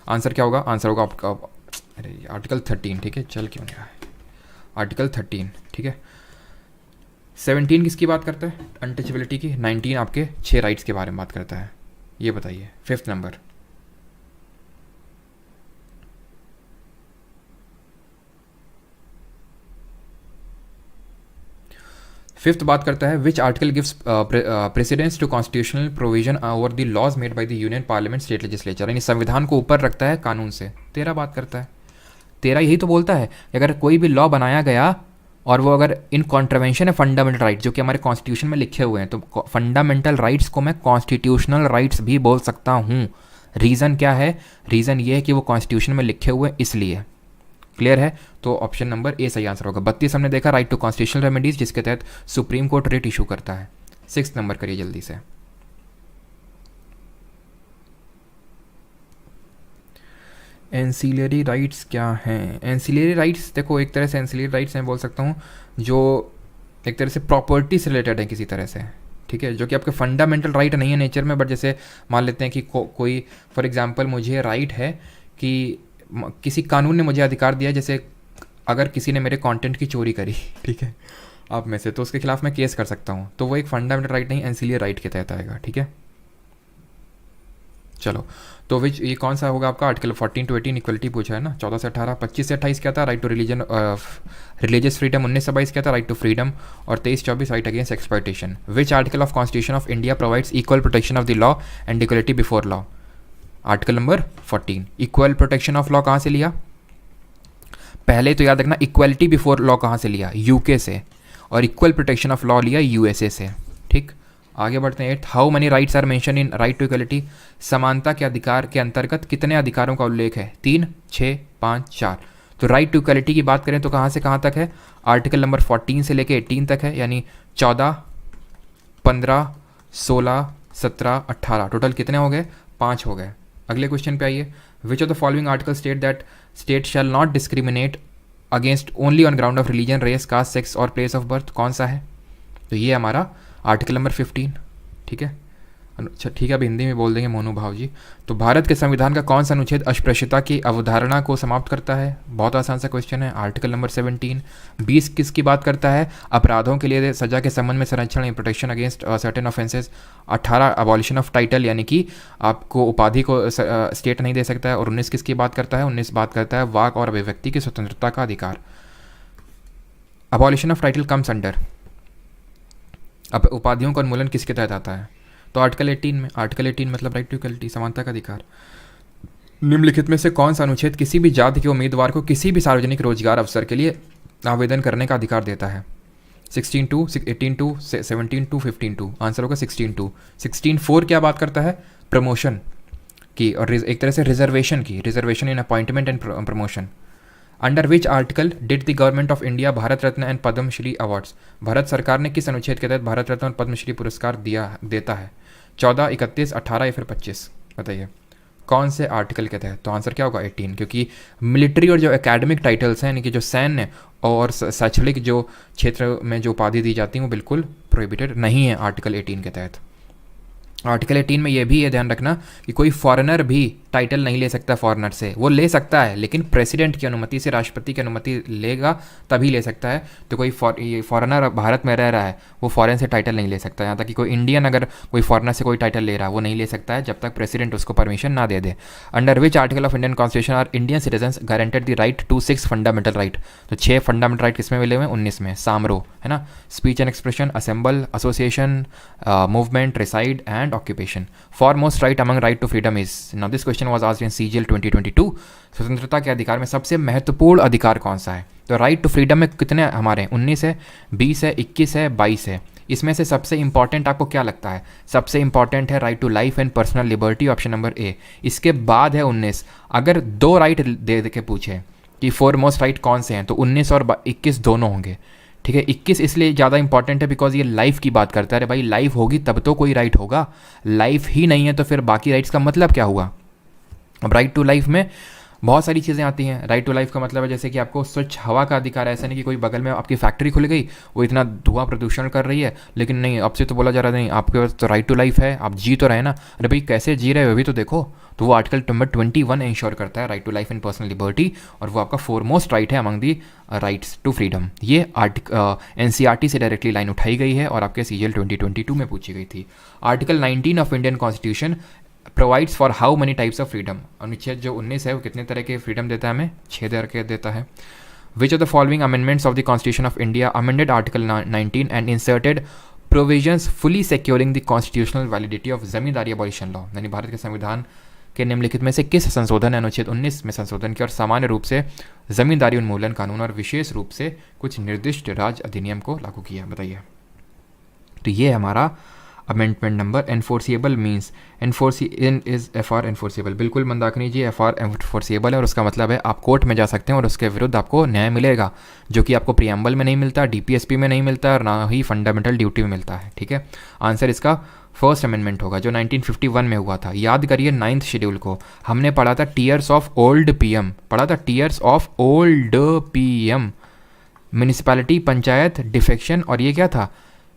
आंसर क्या होगा। आंसर होगा आपका अरे आर्टिकल 13, ठीक है, चल क्यों नहीं रहा है, आर्टिकल 13, ठीक है। 17 किसकी बात करता है? अनटचेबिलिटी की। 19 आपके 6 राइट्स के बारे में बात करता है। ये बताइए 5th नंबर। फिफ्थ बात करता है which article gives precedence to constitutional provision over the laws made by the union parliament state legislature, यानी संविधान को ऊपर रखता है कानून से। 13 बात करता है, 13 यही तो बोलता है अगर कोई भी लॉ बनाया गया और वो अगर इन कॉन्ट्रवेंशन है फंडामेंटल राइट जो कि हमारे कॉन्स्टिट्यूशन में लिखे हुए हैं, तो फंडामेंटल राइट्स को मैं कॉन्स्टिट्यूशनल राइट्स भी बोल सकता हूँ। रीज़न क्या है? रीज़न ये है कि वो कॉन्स्टिट्यूशन में लिखे हुए इसलिए। क्लियर है? तो ऑप्शन नंबर ए सही आंसर होगा। 32 हमने देखा राइट टू कॉन्स्टिट्यूशनल रेमेडीज जिसके तहत सुप्रीम कोर्ट रेट इशू करता है। 6th नंबर करिए जल्दी से। एंसिलरी राइट्स क्या हैं? एंसिलरी राइट्स देखो एक तरह से एंसिलरी राइट्स मैं बोल सकता हूँ जो एक तरह से प्रॉपर्टी से रिलेटेड है किसी तरह से, ठीक है, जो कि आपके फंडामेंटल राइट नहीं है नेचर में, बट जैसे मान लेते हैं कि कोई फॉर एग्जांपल मुझे राइट है कि किसी कानून ने मुझे अधिकार दिया, जैसे अगर किसी ने मेरे कंटेंट की चोरी करी, ठीक है, आप में से, तो उसके खिलाफ मैं केस कर सकता हूँ, तो वो एक फंडामेंटल राइट नहीं एंसिलरी राइट के तहत आएगा, ठीक है। चलो तो विच ये कौन सा होगा आपका? आर्टिकल 14 to 18 इक्वलिटी पूछा है ना, 14 से 18। 25 से 28 क्या था? Right to religion religious freedom. 19 से 22 क्या था? Right to freedom. और 23-24 right against exploitation. Which article of constitution of India provides equal protection of the law and equality before law? Article number 14। Equal protection of law कहाँ से लिया? पहले तो याद रखना इक्वलिटी बिफोर लॉ कहाँ से लिया? यूके से। और इक्वल प्रोटेक्शन ऑफ लॉ लिया यूएसए से, ठीक। आगे बढ़ते हैं। 8 how many rights are mention in right to equality? समानता के अधिकार के अंतर्गत कितने अधिकारों का उल्लेख है? 3, 6, 5, 4। तो राइट टू इक्वलिटी की बात करें तो कहाँ से कहाँ तक है? आर्टिकल नंबर 14 से लेके 18 तक है, यानी 14, 15, 16, 17, 18 टोटल कितने हो गए? 5 हो गए। अगले क्वेश्चन पे आइए। Which of the following article state that state shall not discriminate against only on ground of religion, race, caste, sex और प्लेस ऑफ बर्थ? कौन सा है? तो ये हमारा आर्टिकल नंबर 15, ठीक है। अच्छा ठीक है, अब हिंदी में बोल देंगे मोनू भाव जी। तो भारत के संविधान का कौन सा अनुच्छेद अस्पृश्यता की अवधारणा को समाप्त करता है? बहुत आसान सा क्वेश्चन है, आर्टिकल नंबर 17। 20 किसकी बात करता है? अपराधों के लिए सजा के संबंध में संरक्षण या protection against certain offences. 18 abolition of title, यानी कि आपको उपाधि को स्टेट नहीं दे सकता है। और 19 किसकी बात करता है? 19 बात करता है वाक और अभिव्यक्ति की स्वतंत्रता का अधिकार। Abolition of title comes under, अब उपाधियों का उन्मूलन किसके तहत आता है? तो आर्टिकल 18 में। आर्टिकल 18 मतलब राइट टू इक्वलिटी, समानता का अधिकार। निम्नलिखित में से कौन सा अनुच्छेद किसी भी जाति के उम्मीदवार को किसी भी सार्वजनिक रोजगार अवसर के लिए आवेदन करने का अधिकार देता है? 16(2), 18(2), 17(2), 15(2)। आंसर होगा 16(2). 16(4) क्या बात करता है? प्रमोशन की और एक तरह से रिजर्वेशन की, reservation in appointment and promotion. Under which article did the government of India Bharat Ratna and Padmashri awards? Bharat सरकार ने किस अनुच्छेद के तहत भारत रत्न और पद्मश्री पुरस्कार देता है? 14, 31, 18 या फिर 25? बताइए कौन से आर्टिकल के तहत? तो आंसर क्या होगा? 18, क्योंकि मिलिट्री और जो एकेडमिक टाइटल्स हैं, यानी कि जो सैन्य और शैक्षणिक जो क्षेत्र में जो उपाधि दी जाती हैं वो बिल्कुल प्रोहिबिटेड नहीं है आर्टिकल 18 के तहत। आर्टिकल 18 में ये भी ये ध्यान रखना कि कोई फॉरेनर भी टाइटल नहीं ले सकता फॉरेनर से। वो ले सकता है लेकिन प्रेसिडेंट की अनुमति से, राष्ट्रपति की अनुमति लेगा तभी ले सकता है। तो कोई फॉरेनर भारत में रह रहा है वो फॉरेन से टाइटल नहीं ले सकता। यहाँ तक कि कोई इंडियन अगर कोई फॉरेनर से कोई टाइटल ले रहा है वो नहीं ले सकता है जब तक प्रेसिडेंट उसको परमिशन ना दे दे। Under which article of Indian constitution are Indian citizens guaranteed the right to 6 fundamental right? तो 6 फंडामेंटल राइट किसमें मिले हुए हैं? 19 में। सामरो है ना, speech and expression, assemble, association, movement, reside and occupation. Foremost right among right to freedom is? Now this question was asked in CGL 2022. स्वतंत्रता के अधिकार में सबसे महत्वपूर्ण अधिकार कौन सा है? तो राइट टू फ्रीडम में कितने हमारे? 19 है, 20 है, 21 है, 22 है। इसमें से सबसे इंपॉर्टेंट आपको क्या लगता है? सबसे इंपॉर्टेंट है right to life and personal liberty, option number A. इसके बाद है 19। अगर 2 राइट दे के पूछे कि फोरमोस्ट राइट कौन से हैं तो 19 और 21 दोनों होंगे, ठीक है। 21 इसलिए ज़्यादा इंपॉर्टेंट है बिकॉज ये लाइफ की बात करता है। अरे भाई लाइफ होगी तब तो कोई राइट होगा, लाइफ ही नहीं है तो फिर बाकी राइट्स का मतलब क्या हुआ? अब राइट टू लाइफ में बहुत सारी चीज़ें आती हैं। राइट टू लाइफ का मतलब है जैसे कि आपको स्वच्छ हवा का अधिकार है, ऐसा नहीं कि कोई बगल में आपकी फैक्ट्री खुल गई, वो इतना धुआं प्रदूषण कर रही है, लेकिन नहीं, आपसे तो बोला जा रहा है नहीं, आपके पास तो राइट टू लाइफ है, आप जी तो रहे ना। अरे भाई कैसे जी रहे हो अभी तो देखो। तो वो आर्टिकल नंबर 21 इंश्योर करता है right to life and personal liberty, और वो आपका फोरमोस्ट राइट है among the rights to freedom. ये एनसीईआरटी से डायरेक्टली लाइन उठाई गई है और आपके सीजीएल 2022 में पूछी गई थी। Article 19 of Indian constitution provides for how many types of freedom. अनुच्छेद जो 19 है वो कितने तरह के फ्रीडम देता है हमें? 6 तरह के देता है। Which of the following amendments of the constitution of India amended article 19 and inserted provisions fully securing the constitutional validity of zamindari abolition law. यानी भारत के संविधान के निम्नलिखित में से किस संशोधन है अनुच्छेद 19 में संशोधन किया और सामान्य रूप से जमींदारी उन्मूलन कानून और विशेष रूप से कुछ निर्दिष्ट राज्य अधिनियम को लागू किया? बताइए। तो ये हमारा amendment number. Enforceable means in is F R enforceable. बिल्कुल मंदाकिनी जी, एफ आर एनफोर्सिएबल है और उसका मतलब है आप कोर्ट में जा सकते हैं और उसके विरुद्ध आपको न्याय मिलेगा, जो कि आपको प्रियम्बल में नहीं मिलता, डीपीएसपी में नहीं मिलता और ना ही फंडामेंटल ड्यूटी में मिलता है। ठीक है, आंसर इसका फर्स्ट अमेंडमेंट होगा जो 1951 में हुआ था। याद करिए 9th शेड्यूल को हमने पढ़ा था टीयर्स ऑफ ओल्ड पीएम, पढ़ा था tears of old PM, municipality, panchayat, defection, और ये क्या था?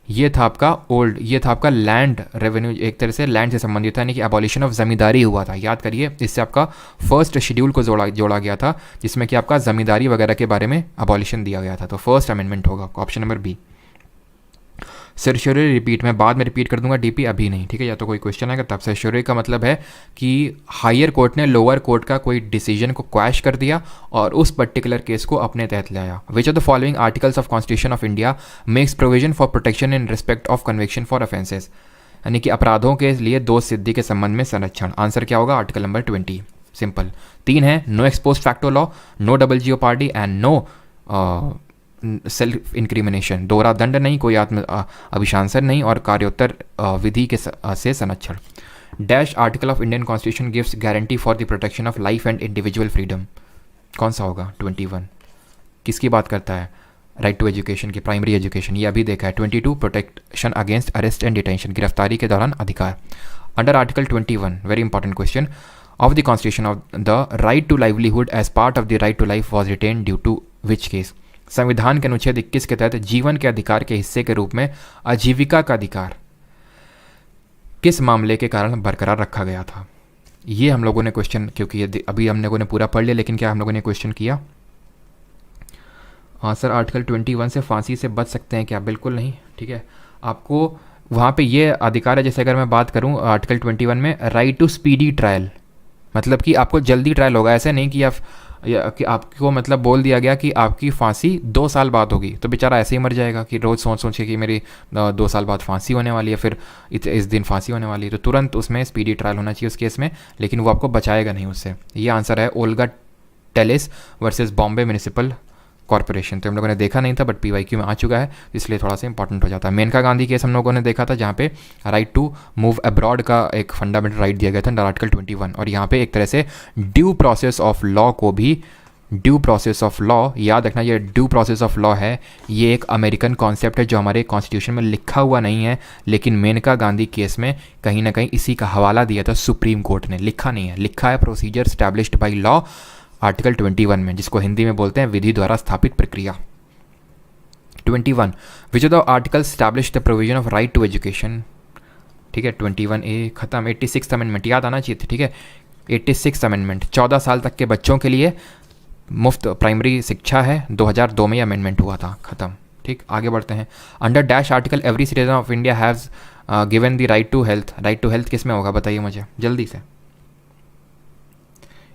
ये था आपका ओल्ड, ये था आपका लैंड रेवेन्यू, एक तरह से लैंड से संबंधित था, यानी कि एबॉलिशन ऑफ ज़मींदारी हुआ था। याद करिए, इससे आपका फर्स्ट शेड्यूल को जोड़ा गया था जिसमें कि आपका ज़मींदारी वगैरह के बारे में एबॉलिशन दिया गया था। तो फर्स्ट अमेंडमेंट होगा ऑप्शन नंबर बी। सर्शोरी रिपीट, मैं बाद में रिपीट कर दूंगा, डीपी अभी नहीं। ठीक है, या तो कोई क्वेश्चन आएगा तब। सर्शोरी का मतलब है कि हायर कोर्ट ने लोअर कोर्ट का कोई डिसीजन को क्वैश कर दिया और उस पर्टिकुलर केस को अपने तहत लाया। विच of the following articles of constitution of India makes provision for protection in respect of conviction for offences, यानी कि अपराधों के लिए दोष सिद्धि के संबंध में संरक्षण। आंसर क्या होगा? Article number 20। सिंपल। 3 है, no ex post facto law, no double jeopardy and no self incrimination. दोहरा दंड नहीं, कोई आत्म अभिशांसन नहीं और कार्योत्तर विधि के से संरक्षण। Dash article of Indian constitution gives guarantee for the protection of life and individual freedom. कौन सा होगा? 21 किसकी बात करता है? राइट टू एजुकेशन की, प्राइमरी एजुकेशन, ये अभी देखा है। 22 protection against arrest and detention, गिरफ्तारी के दौरान अधिकार। Under article 21 very important question of the constitution of the right to livelihood as part of the right to life was retain due to which case. संविधान के अनुच्छेद 21 के तहत जीवन के अधिकार के हिस्से के रूप में आजीविका का अधिकार किस मामले के कारण बरकरार रखा गया था? ये हम लोगों ने क्वेश्चन, क्योंकि ये अभी हम लोगों ने पूरा पढ़ लिया, लेकिन क्या हम लोगों ने क्वेश्चन किया? हाँ सर, आर्टिकल 21 से फांसी से बच सकते हैं क्या? बिल्कुल नहीं। ठीक है, आपको वहाँ पे ये अधिकार है। जैसे अगर मैं बात करूँ आर्टिकल 21 में राइट टू स्पीडी ट्रायल, मतलब कि आपको जल्दी ट्रायल होगा। ऐसे नहीं कि कि आपको मतलब बोल दिया गया कि आपकी फांसी 2 साल बाद होगी, तो बेचारा ऐसे ही मर जाएगा कि रोज़ सोच के कि मेरी 2 साल बाद फांसी होने वाली है, फिर इस दिन फांसी होने वाली है। तो तुरंत उसमें स्पीडी ट्रायल होना चाहिए उस केस में, लेकिन वो आपको बचाएगा नहीं उससे। ये आंसर है Olga Tellis versus Bombay municipal corporation. तो हम लोगों ने देखा नहीं था, बट पीवाईक्यू में आ चुका है, इसलिए थोड़ा सा इंपॉर्टेंट हो जाता है। मेनका गांधी केस हम लोगों ने देखा था, जहाँ पे राइट टू मूव अब्रॉड का एक फंडामेंटल राइट दिया गया था अंडर आर्टिकल 21, और यहाँ पे एक तरह से ड्यू प्रोसेस ऑफ लॉ को भी, ड्यू प्रोसेस ऑफ लॉ याद रखना, ये ड्यू प्रोसेस ऑफ लॉ है, ये एक अमेरिकन कॉन्सेप्ट है जो हमारे कॉन्स्टिट्यूशन में लिखा हुआ नहीं है, लेकिन मेनका गांधी केस में कहीं ना कहीं इसी का हवाला दिया था सुप्रीम कोर्ट ने। लिखा नहीं है, लिखा है procedure established by law article 21 में, जिसको हिंदी में बोलते हैं विधि द्वारा स्थापित प्रक्रिया। 21 which of the article establish the provision of right to education. ठीक है, 21A खत्म। 86th अमेंडमेंट याद आना चाहिए था। ठीक है, 86th अमेंडमेंट 14 साल तक के बच्चों के लिए मुफ्त प्राइमरी शिक्षा है, 2002 में अमेंडमेंट हुआ था, खत्म। ठीक, आगे बढ़ते हैं। Under dash article every citizen of India has given the right to health. Right to health किस में होगा बताइए मुझे जल्दी से।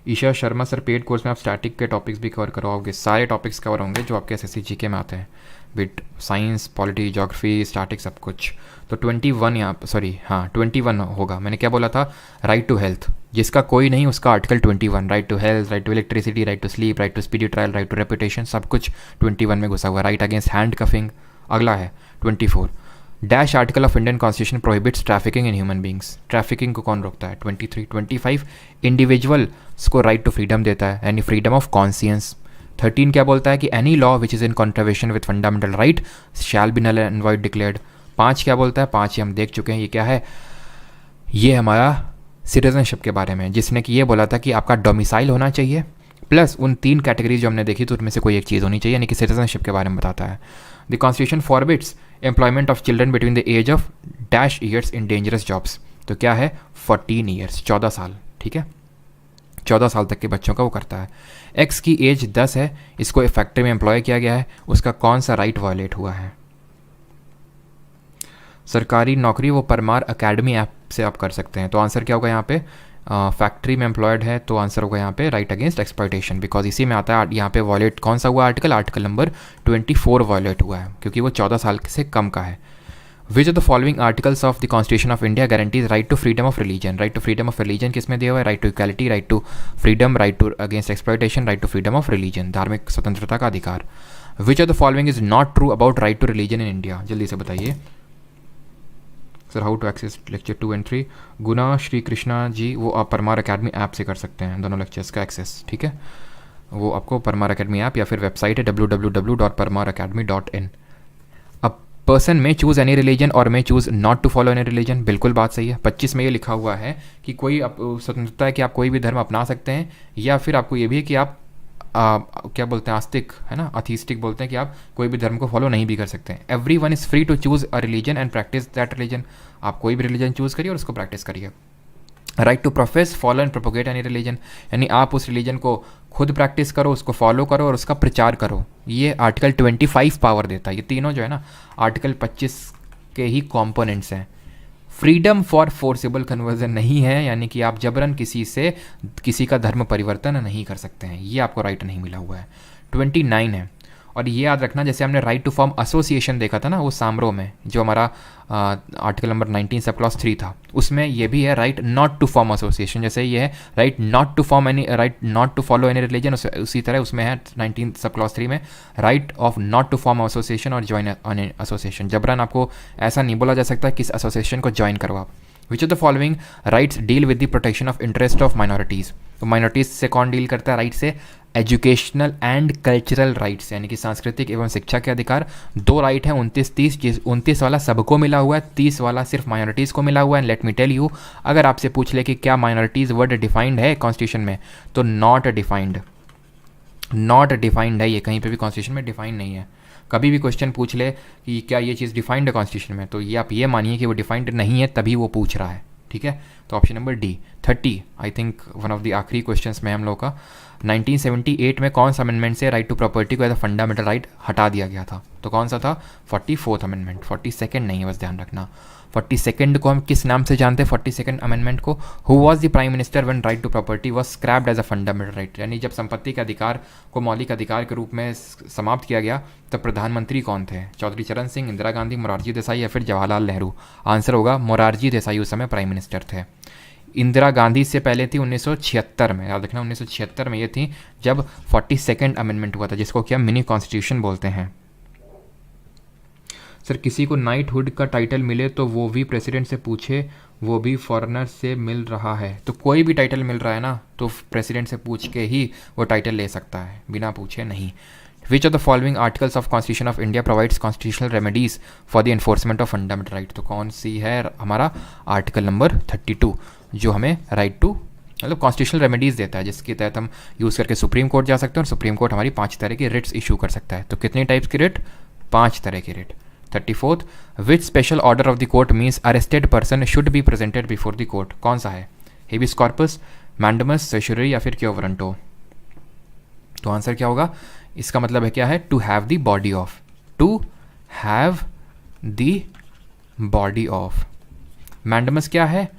Isha Sharma sir, paid course में आप स्टैटिक के टॉपिक्स भी कवर करवाओगे? सारे टॉपिक्स कवर होंगे जो आपके एसएससी जीके में आते हैं, with science, polity, geography, static, सब कुछ। तो 21 यहाँ सॉरी हाँ 21 होगा। मैंने क्या बोला था? राइट टू हेल्थ, जिसका कोई नहीं उसका article 21। Right to health, right to electricity, right to sleep, right to speedy trial, right to reputation, सब कुछ 21 में घुसा हुआ। राइट अगेंस्ट हैंड कफिंग अगला है 24। Dash article of Indian constitution prohibits trafficking in human beings. Trafficking को कौन रोकता है? 23। 25 इंडिविजुअल्स को राइट टू फ्रीडम देता है, यानी फ्रीडम ऑफ कॉन्सियंस। 13 क्या बोलता है कि any law which is in contravention with fundamental right shall be null and void declared. 5 क्या बोलता है? 5 ही हम देख चुके हैं, ये क्या है? ये हमारा सिटीजनशिप के बारे में, जिसने कि ये बोला था कि आपका डोमिसाइल होना चाहिए प्लस उन 3 कैटेगरीज जो हमने देखी तो उनमें से कोई एक चीज़ होनी चाहिए, यानी कि सिटीजनशिप के बारे में बताता है। The constitution forbids employment of children between the age of dash years in dangerous jobs. तो क्या है 14 ईयर्स, 14 साल, ठीक है, 14 साल तक के बच्चों का वो करता है। एक्स की एज 10 है, इसको एक फैक्ट्री में एम्प्लॉय किया गया है, उसका कौन सा राइट वायलेट हुआ है? सरकारी नौकरी वो परमार अकेडमी ऐप से आप कर सकते हैं। तो आंसर क्या होगा यहाँ पे? फैक्ट्री में एम्प्लॉयड है तो आंसर होगा यहाँ पे राइट अगेंस्ट एक्सप्लॉयटेशन, बिकॉज इसी में आता है यहाँ पे वॉयलेट कौन सा हुआ आर्टिकल? आर्टिकल नंबर 24 वॉयलेट हुआ है, क्योंकि वो 14 साल से कम का है। Which of the following articles of the constitution of India guarantees right to freedom of religion? Right to freedom of religion किसमें दिया हुआ है? Right to equality, right to freedom, right to against exploitation, right to freedom of religion, धार्मिक स्वतंत्रता का अधिकार। Which of the following is not true about right to religion in India? जल्दी से बताइए sir. How to access lecture 2 and 3? गुना श्री कृष्णा जी वो आप Parmar academy app से कर सकते हैं दोनों लेक्चर्स का एक्सेस, ठीक है। वो आपको परमार अकेडमी ऐप या फिर वेबसाइट है www.parmaracademy.in। अब पर्सन में चूज़ एनी रिलीजन और में choose not to follow any religion, बिल्कुल बात सही है। 25 में ये लिखा हुआ है कि कोई स्वतंत्रता है कि आप कोई भी धर्म अपना सकते हैं, या फिर आपको ये भी है कि आप क्या बोलते हैं आस्तिक, है ना, अथीस्टिक बोलते हैं कि आप कोई भी धर्म को फॉलो नहीं भी कर सकते हैं। Everyone is free to choose a religion and practice that religion. आप कोई भी रिलीजन चूज़ करिए और उसको प्रैक्टिस करिए। Right to profess follow and propagate any religion, यानी आप उस रिलीजन को खुद प्रैक्टिस करो, उसको फॉलो करो और उसका प्रचार करो। ये आर्टिकल 25 पावर देता है। ये तीनों जो है ना आर्टिकल 25 के ही कॉम्पोनेंट्स हैं। फ्रीडम फॉर फोर्सेबल कन्वर्जन नहीं है, यानी कि आप जबरन किसी का धर्म परिवर्तन नहीं कर सकते हैं, ये आपको राइट नहीं मिला हुआ है। 29 है। और ये याद रखना, जैसे हमने राइट टू फॉर्म एसोसिएशन देखा था ना वो सामरो में, जो हमारा आर्टिकल नंबर 19 सब क्लॉज 3 था, उसमें ये भी है right not to form association. जैसे ये है right not to form any, right not to follow any religion, उसी तरह उसमें है 19 सब क्लॉज 3 में right of not to form association और ज्वाइन ऑन एसोसिएशन। जबरन आपको ऐसा नहीं बोला जा सकता किस एसोसिएशन को ज्वाइन करो आप। विच of the following rights deal with the protection of interest of minorities? तो माइनॉरिटीज़ से कौन डील करता है? राइट से एजुकेशनल एंड कल्चरल राइट्स, यानी कि सांस्कृतिक एवं शिक्षा के अधिकार। 2 राइट हैं 29-30, 29 वाला सबको मिला हुआ है, 30 वाला सिर्फ माइनॉरिटीज़ को मिला हुआ है। लेट मी टेल यू, अगर आपसे पूछ ले कि क्या माइनॉरिटीज़ वर्ड डिफाइंड है कॉन्स्टिट्यूशन में, तो नॉट डिफाइंड, नॉट डिफाइंड है। ये कहीं पे भी कॉन्स्टिट्यूशन में डिफाइंड नहीं है। कभी भी क्वेश्चन पूछ ले कि क्या ये चीज़ डिफाइंड है कॉन्स्टिट्यूशन में, तो ये आप ये मानिए कि वो डिफाइंड नहीं है, तभी वो पूछ रहा है, ठीक है। तो option number D 30 I think one of the आखिरी क्वेश्चंस में हम लोग का 1978 में कौन सा अमेंडमेंट से राइट टू प्रॉपर्टी को एज अ फंडामेंटल राइट हटा दिया गया था? तो कौन सा था? 44th अमेंडमेंट, 42nd नहीं है, बस ध्यान रखना। 42nd को हम किस नाम से जानते हैं? 42nd अमेंडमेंट को, who was the prime minister when right to property was scrapped as a fundamental right? यानी जब संपत्ति के अधिकार को मौलिक अधिकार के रूप में समाप्त किया गया तब प्रधानमंत्री कौन थे? चौधरी चरण सिंह, इंदिरा गांधी, मोरारजी देसाई या फिर जवाहरलाल नेहरू? आंसर होगा मोरारजी देसाई उस समय प्राइम मिनिस्टर थे। इंदिरा गांधी से पहले थी 1976 में, याद रखना 1976 में ये थी जब 42nd अमेंडमेंट हुआ था, जिसको क्या मिनी कॉन्स्टिट्यूशन बोलते हैं। सर किसी को नाइटहुड का टाइटल मिले तो वो भी प्रेसिडेंट से पूछे, वो भी फॉरेनर से मिल रहा है? तो कोई भी टाइटल मिल रहा है ना तो प्रेसिडेंट से पूछ के ही वो टाइटल ले सकता है, बिना पूछे नहीं। विच of the following articles of constitution of India provides constitutional remedies for the enforcement of fundamental right? तो कौन सी है? हमारा आर्टिकल नंबर 32, जो हमें राइट टू मतलब कॉन्स्टिट्यूशनल रेमेडीज़ देता है, जिसके तहत हम यूज़ करके सुप्रीम कोर्ट जा सकते हैं और सुप्रीम कोर्ट हमारी 5 तरह की रिट्स इशू कर सकता है। तो कितने टाइप्स की रिट? 5 तरह की writ. 34th, which special order of the court means arrested person should be presented before the court? कौन सा है? हेबिस कॉर्पस, मैंडमस, सेशुरी या फिर क्यो वारंटो? तो आंसर क्या होगा? इसका मतलब है क्या है? To have the body of, to have the body of. Mandamus क्या है?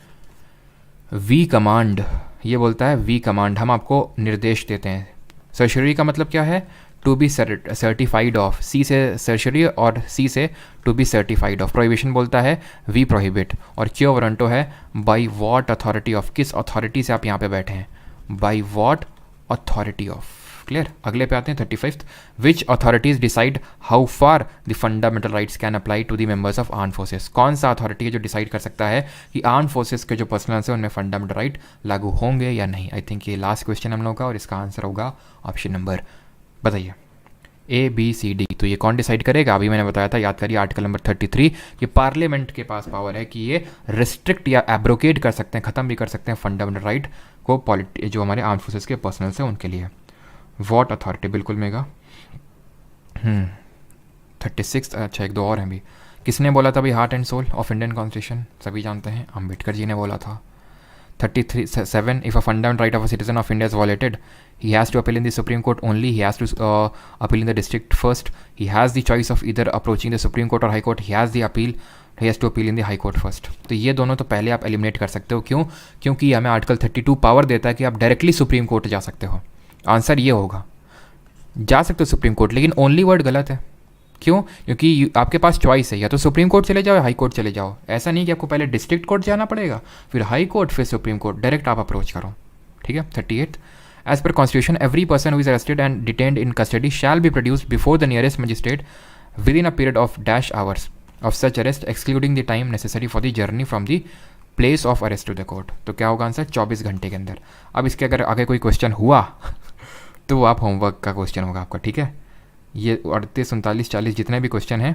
वी कमांड, ये बोलता है वी कमांड, हम आपको निर्देश देते हैं। सर्शरी का मतलब क्या है? To be certified of, C से सर्शरी और सी से to be certified of. Prohibition बोलता है वी प्रोहिबिट, और क्यो वारंटो है बाई वॉट अथॉरिटी ऑफ, किस अथॉरिटी से आप यहाँ पे बैठे हैं, by what authority of. Clear? अगले पे आते हैं 35th, which authorities decide how far the fundamental rights can apply to the members of arm forces? कौन सा अथॉरिटी है जो डिसाइड कर सकता है कि आर्म फोर्सेस के जो पर्सनल है उनमें फंडामेंटल राइट लागू होंगे या नहीं? आई थिंक ये लास्ट क्वेश्चन हम लोग का, और इसका आंसर होगा ऑप्शन नंबर, बताइए, A B C D। तो ये कौन डिसाइड करेगा? अभी मैंने बताया था, याद करिए आर्टिकल नंबर 33, कि पार्लियामेंट के पास पावर है कि ये रिस्ट्रिक्ट या एब्रोकेट कर सकते हैं, ख़त्म भी कर सकते हैं फंडामेंटल राइट को जो हमारे आर्म फोर्सेस के पर्सनल है उनके लिए। वॉट अथॉरिटी, बिल्कुल मेगा। 36, अच्छा एक दो और हैं भी। किसने बोला था भाई heart and soul of Indian constitution? सभी जानते हैं, अम्बेडकर जी ने बोला था। 33(7) if a fundamental right of a citizen of India is violated, he has to appeal in the Supreme Court only. He has to appeal in the district first. He has the choice of either approaching the Supreme Court or High Court. He has the appeal. He has to appeal in the High Court first. तो ये दोनों तो पहले आप eliminate कर सकते हो। क्यों? क्योंकि हमें आर्टिकल 32 पावर देता है कि आप डायरेक्टली सुप्रीम कोर्ट जा सकते हो। आंसर ये होगा, जा सकते हो सुप्रीम कोर्ट, लेकिन ओनली वर्ड गलत है। क्यों? क्योंकि आपके पास चॉइस है, या तो सुप्रीम कोर्ट चले जाओ या हाई कोर्ट चले जाओ। ऐसा नहीं कि आपको पहले डिस्ट्रिक्ट कोर्ट जाना पड़ेगा, फिर हाई कोर्ट, फिर सुप्रीम कोर्ट, डायरेक्ट आप अप्रोच करो। ठीक है। 38 as per constitution every person who is arrested and detained in custody shall be produced before the nearest magistrate within a period of dash hours of such arrest excluding the time necessary for the journey from the place of arrest to the court. तो क्या होगा answer? 24 घंटे के अंदर। अब इसके अगर आगे कोई क्वेश्चन हुआ तो आप होमवर्क का क्वेश्चन होगा आपका। ठीक है। ये 38, 39, 40 जितने भी क्वेश्चन हैं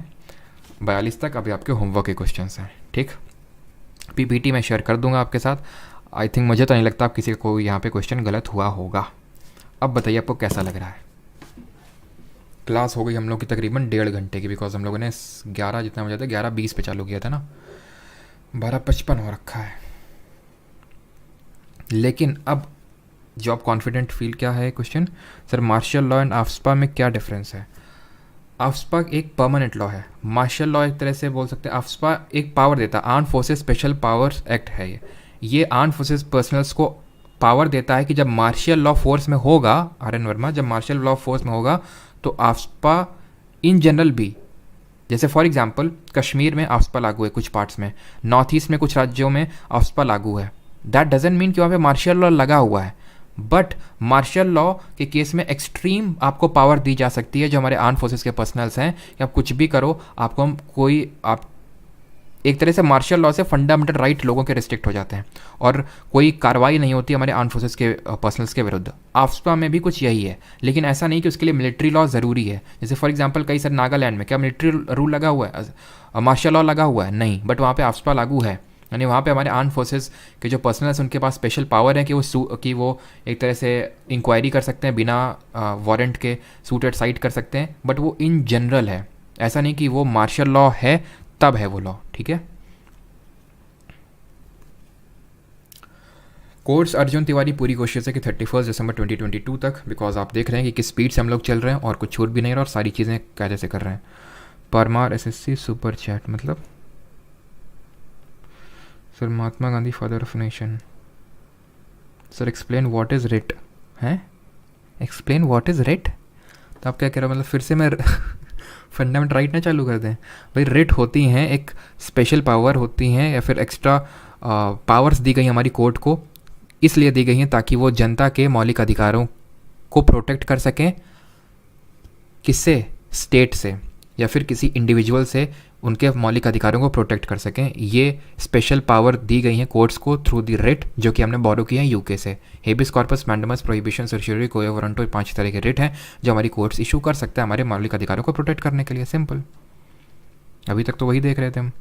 42 तक अभी आपके होमवर्क के क्वेश्चन हैं। ठीक। पीपीटी मैं शेयर कर दूंगा आपके साथ। आई थिंक, मुझे तो नहीं लगता आप किसी को यहाँ पे क्वेश्चन गलत हुआ होगा। अब बताइए आपको कैसा लग रहा है। क्लास हो गई हम लोग की तकरीबन 1.5 घंटे की, बिकॉज हम लोगों ने 11 जितना बजा था 11:20 पे चालू किया था ना, 12:55 हो रखा है। लेकिन अब जो आप कॉन्फिडेंट फील, क्या है question? Sir martial law and AFSPA में क्या डिफरेंस है? आफ्सपा एक परमानेंट लॉ है, मार्शल लॉ एक तरह से बोल सकते हैं। आफ्सपा एक पावर देता है, arm forces special powers act है ये आर्म फोर्सेस पर्सनल्स को पावर देता है कि जब मार्शल लॉ फोर्स में होगा, आर.एन. वर्मा, जब मार्शल लॉ फोर्स में होगा तो आफ्सपा इन जनरल भी, जैसे फॉर एग्जांपल कश्मीर में आफ्सपा लागू है कुछ पार्ट्स में, नॉर्थ ईस्ट में कुछ राज्यों में आफ्सपा लागू है। दैट डजंट मीन कि वहाँ पे मार्शल लॉ लगा हुआ है, बट मार्शल लॉ के केस में एक्सट्रीम आपको पावर दी जा सकती है। जो हमारे आर्म फोर्सेस के पर्सनल्स हैं कि आप कुछ भी करो, आपको हम कोई आप एक तरह से मार्शल लॉ से फंडामेंटल राइट लोगों के रिस्ट्रिक्ट हो जाते हैं और कोई कार्रवाई नहीं होती हमारे आर्म फोर्सेस के पर्सनल्स के विरुद्ध। आफ्सपा में भी कुछ यही है, लेकिन ऐसा नहीं कि उसके लिए मिलिट्री लॉ ज़रूरी है। जैसे फॉर एग्जांपल कई सारे नागालैंड में क्या मिलिट्री रूल लगा हुआ है, मार्शल लॉ लगा हुआ है? नहीं, बट वहाँ पे आफ्सपा लागू है। यानी वहाँ पे हमारे आर्म फोर्सेस के जो पर्सनल्स उनके पास स्पेशल पावर है कि वो एक तरह से इंक्वायरी कर सकते हैं, बिना वारंट के सूट एट साइट कर सकते हैं, बट वो इन जनरल है। ऐसा नहीं कि वो मार्शल लॉ है तब है वो लॉ। ठीक है। कोर्स अर्जुन तिवारी पूरी कोशिश है कि 31 दिसंबर 2022 तक, बिकॉज आप देख रहे हैं कि किस स्पीड से हम लोग चल रहे हैं और कुछ छूट भी नहीं रहा और सारी चीज़ें कायदे से कर रहे हैं। परमार एसएससी सुपर चैट मतलब sir Mahatma Gandhi father of nation. Sir explain what is writ हैं, एक्सप्लेन व्हाट इज़ रिट। तो आप क्या कह रहे हो, मतलब फिर से मैं फंडामेंटल राइट ना चालू कर दें? भाई रिट होती हैं, एक स्पेशल पावर होती हैं या फिर एक्स्ट्रा पावर्स दी गई हमारी कोर्ट को, इसलिए दी गई हैं ताकि वो जनता के मौलिक अधिकारों को प्रोटेक्ट कर सकें। किससे? स्टेट से या फिर किसी इंडिविजुअल से उनके मौलिक अधिकारों को प्रोटेक्ट कर सकें। ये स्पेशल पावर दी गई हैं कोर्ट्स को थ्रू दी रिट, जो कि हमने बोरो किया है यूके से। Habeas corpus, mandamus, prohibition, certiorari, quo warranto, 5 तरह के रिट हैं जो हमारी कोर्ट्स इशू कर सकते हैं हमारे मौलिक अधिकारों को प्रोटेक्ट करने के लिए। सिंपल। अभी तक तो वही देख रहे थे हम।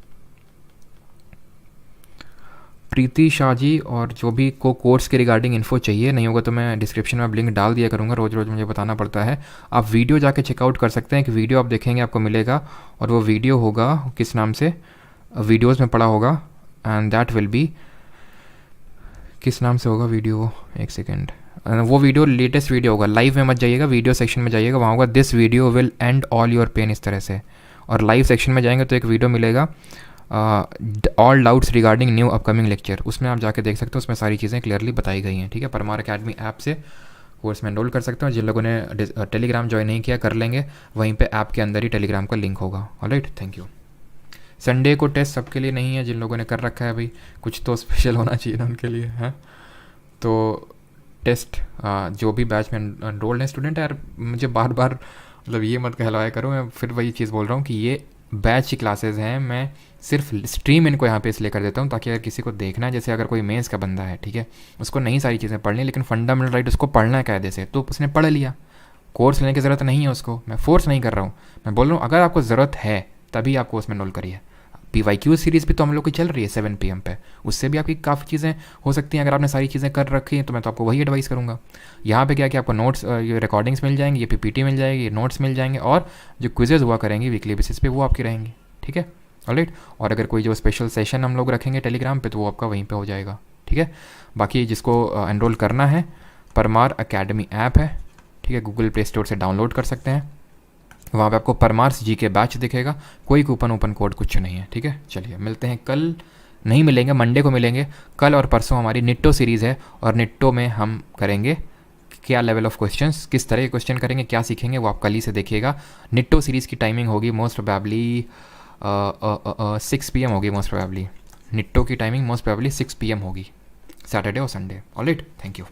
प्रीति शाह जी, और जो भी को कोर्स के रिगार्डिंग इन्फो चाहिए, नहीं होगा तो मैं डिस्क्रिप्शन में लिंक डाल दिया करूँगा। रोज़ रोज़ मुझे बताना पड़ता है। आप वीडियो जाके चेकआउट कर सकते हैं। कि वीडियो आप देखेंगे आपको मिलेगा, और वो वीडियो होगा किस नाम से, वीडियोज़ में पड़ा होगा, एंड दैट विल बी, किस नाम से होगा वीडियो, एक सेकेंड, वो वीडियो लेटेस्ट वीडियो होगा। लाइव में मत जाइएगा, वीडियो सेक्शन में जाइएगा, वहाँ होगा this video will end all your pain, इस तरह से। और लाइव सेक्शन में जाएंगे तो एक वीडियो मिलेगा all doubts regarding new upcoming lecture, उसमें आप जाके देख सकते हो। उसमें सारी चीज़ें क्लियरली बताई गई हैं। ठीक है। परमार अकेडमी ऐप से कोर्स में एनरोल कर सकते हो। जिन लोगों ने टेलीग्राम ज्वाइन नहीं किया कर लेंगे, वहीं पे ऐप के अंदर ही टेलीग्राम का लिंक होगा। Alright, thank you. संडे को टेस्ट सबके लिए नहीं है, जिन लोगों ने कर रखा है भाई, कुछ तो स्पेशल होना चाहिए ना उनके लिए, हैं। तो टेस्ट जो भी बैच में एनरोल्ड है स्टूडेंट, यार मुझे बार बार मतलब ये मत कहलाया करो, मैं फिर वही चीज़ बोल रहा हूँ कि ये बैच की क्लासेस हैं। मैं सिर्फ स्ट्रीम इनको यहाँ पे इसलिए कर देता हूँ ताकि अगर किसी को देखना है, जैसे अगर कोई मेंस का बंदा है, ठीक है, उसको नहीं सारी चीज़ें पढ़नी, लेकिन फंडामेंटल राइट उसको पढ़ना है कायदे से, तो उसने पढ़ लिया। कोर्स लेने की ज़रूरत नहीं है उसको, मैं फोर्स नहीं कर रहा हूँ। मैं बोल रहा हूँ अगर आपको ज़रूरत है तभी आप कोर्स में एनरोल करिए। PYQ सीरीज़ भी तो हम लोग की चल रही है 7 PM पे, उससे भी आपकी काफ़ी चीज़ें हो सकती हैं। अगर आपने सारी चीज़ें कर रखी हैं तो मैं तो आपको वही एडवाइस करूँगा। यहाँ पे क्या कि आपको नोट्स, ये रिकॉर्डिंग्स मिल जाएंगी, ये PPT मिल जाएगी, ये नोट्स मिल जाएंगे, और जो क्विजेज़ हुआ करेंगे वीकली बेसिस पे वो आपकी रहेंगी, ठीक है, ऑलराइट। और अगर कोई जो स्पेशल सेशन हम लोग रखेंगे टेलीग्राम पे तो वो आपका वहीं पे हो जाएगा, ठीक है। बाकी जिसको एनरोल करना है, परमार अकेडमी ऐप है, ठीक है, गूगल प्ले स्टोर से डाउनलोड कर सकते हैं। वहाँ पे आपको परमार्स जी के बैच दिखेगा, कोई कूपन ओपन कोड कुछ नहीं है, ठीक है। चलिए मिलते हैं कल, नहीं मिलेंगे, मंडे को मिलेंगे। कल और परसों हमारी निट्टो सीरीज़ है, और निट्टो में हम करेंगे क्या लेवल ऑफ क्वेश्चंस, किस तरह के क्वेश्चन करेंगे, क्या सीखेंगे, वो आप कल ही से देखिएगा। निट्टो सीरीज़ की टाइमिंग होगी मोस्ट प्रोबेबली 6 PM होगी, मोस्ट प्रोबेबली निट्टो की टाइमिंग मोस्ट प्रोबेबली 6 PM होगी, सैटरडे और संडे। Alright, thank you.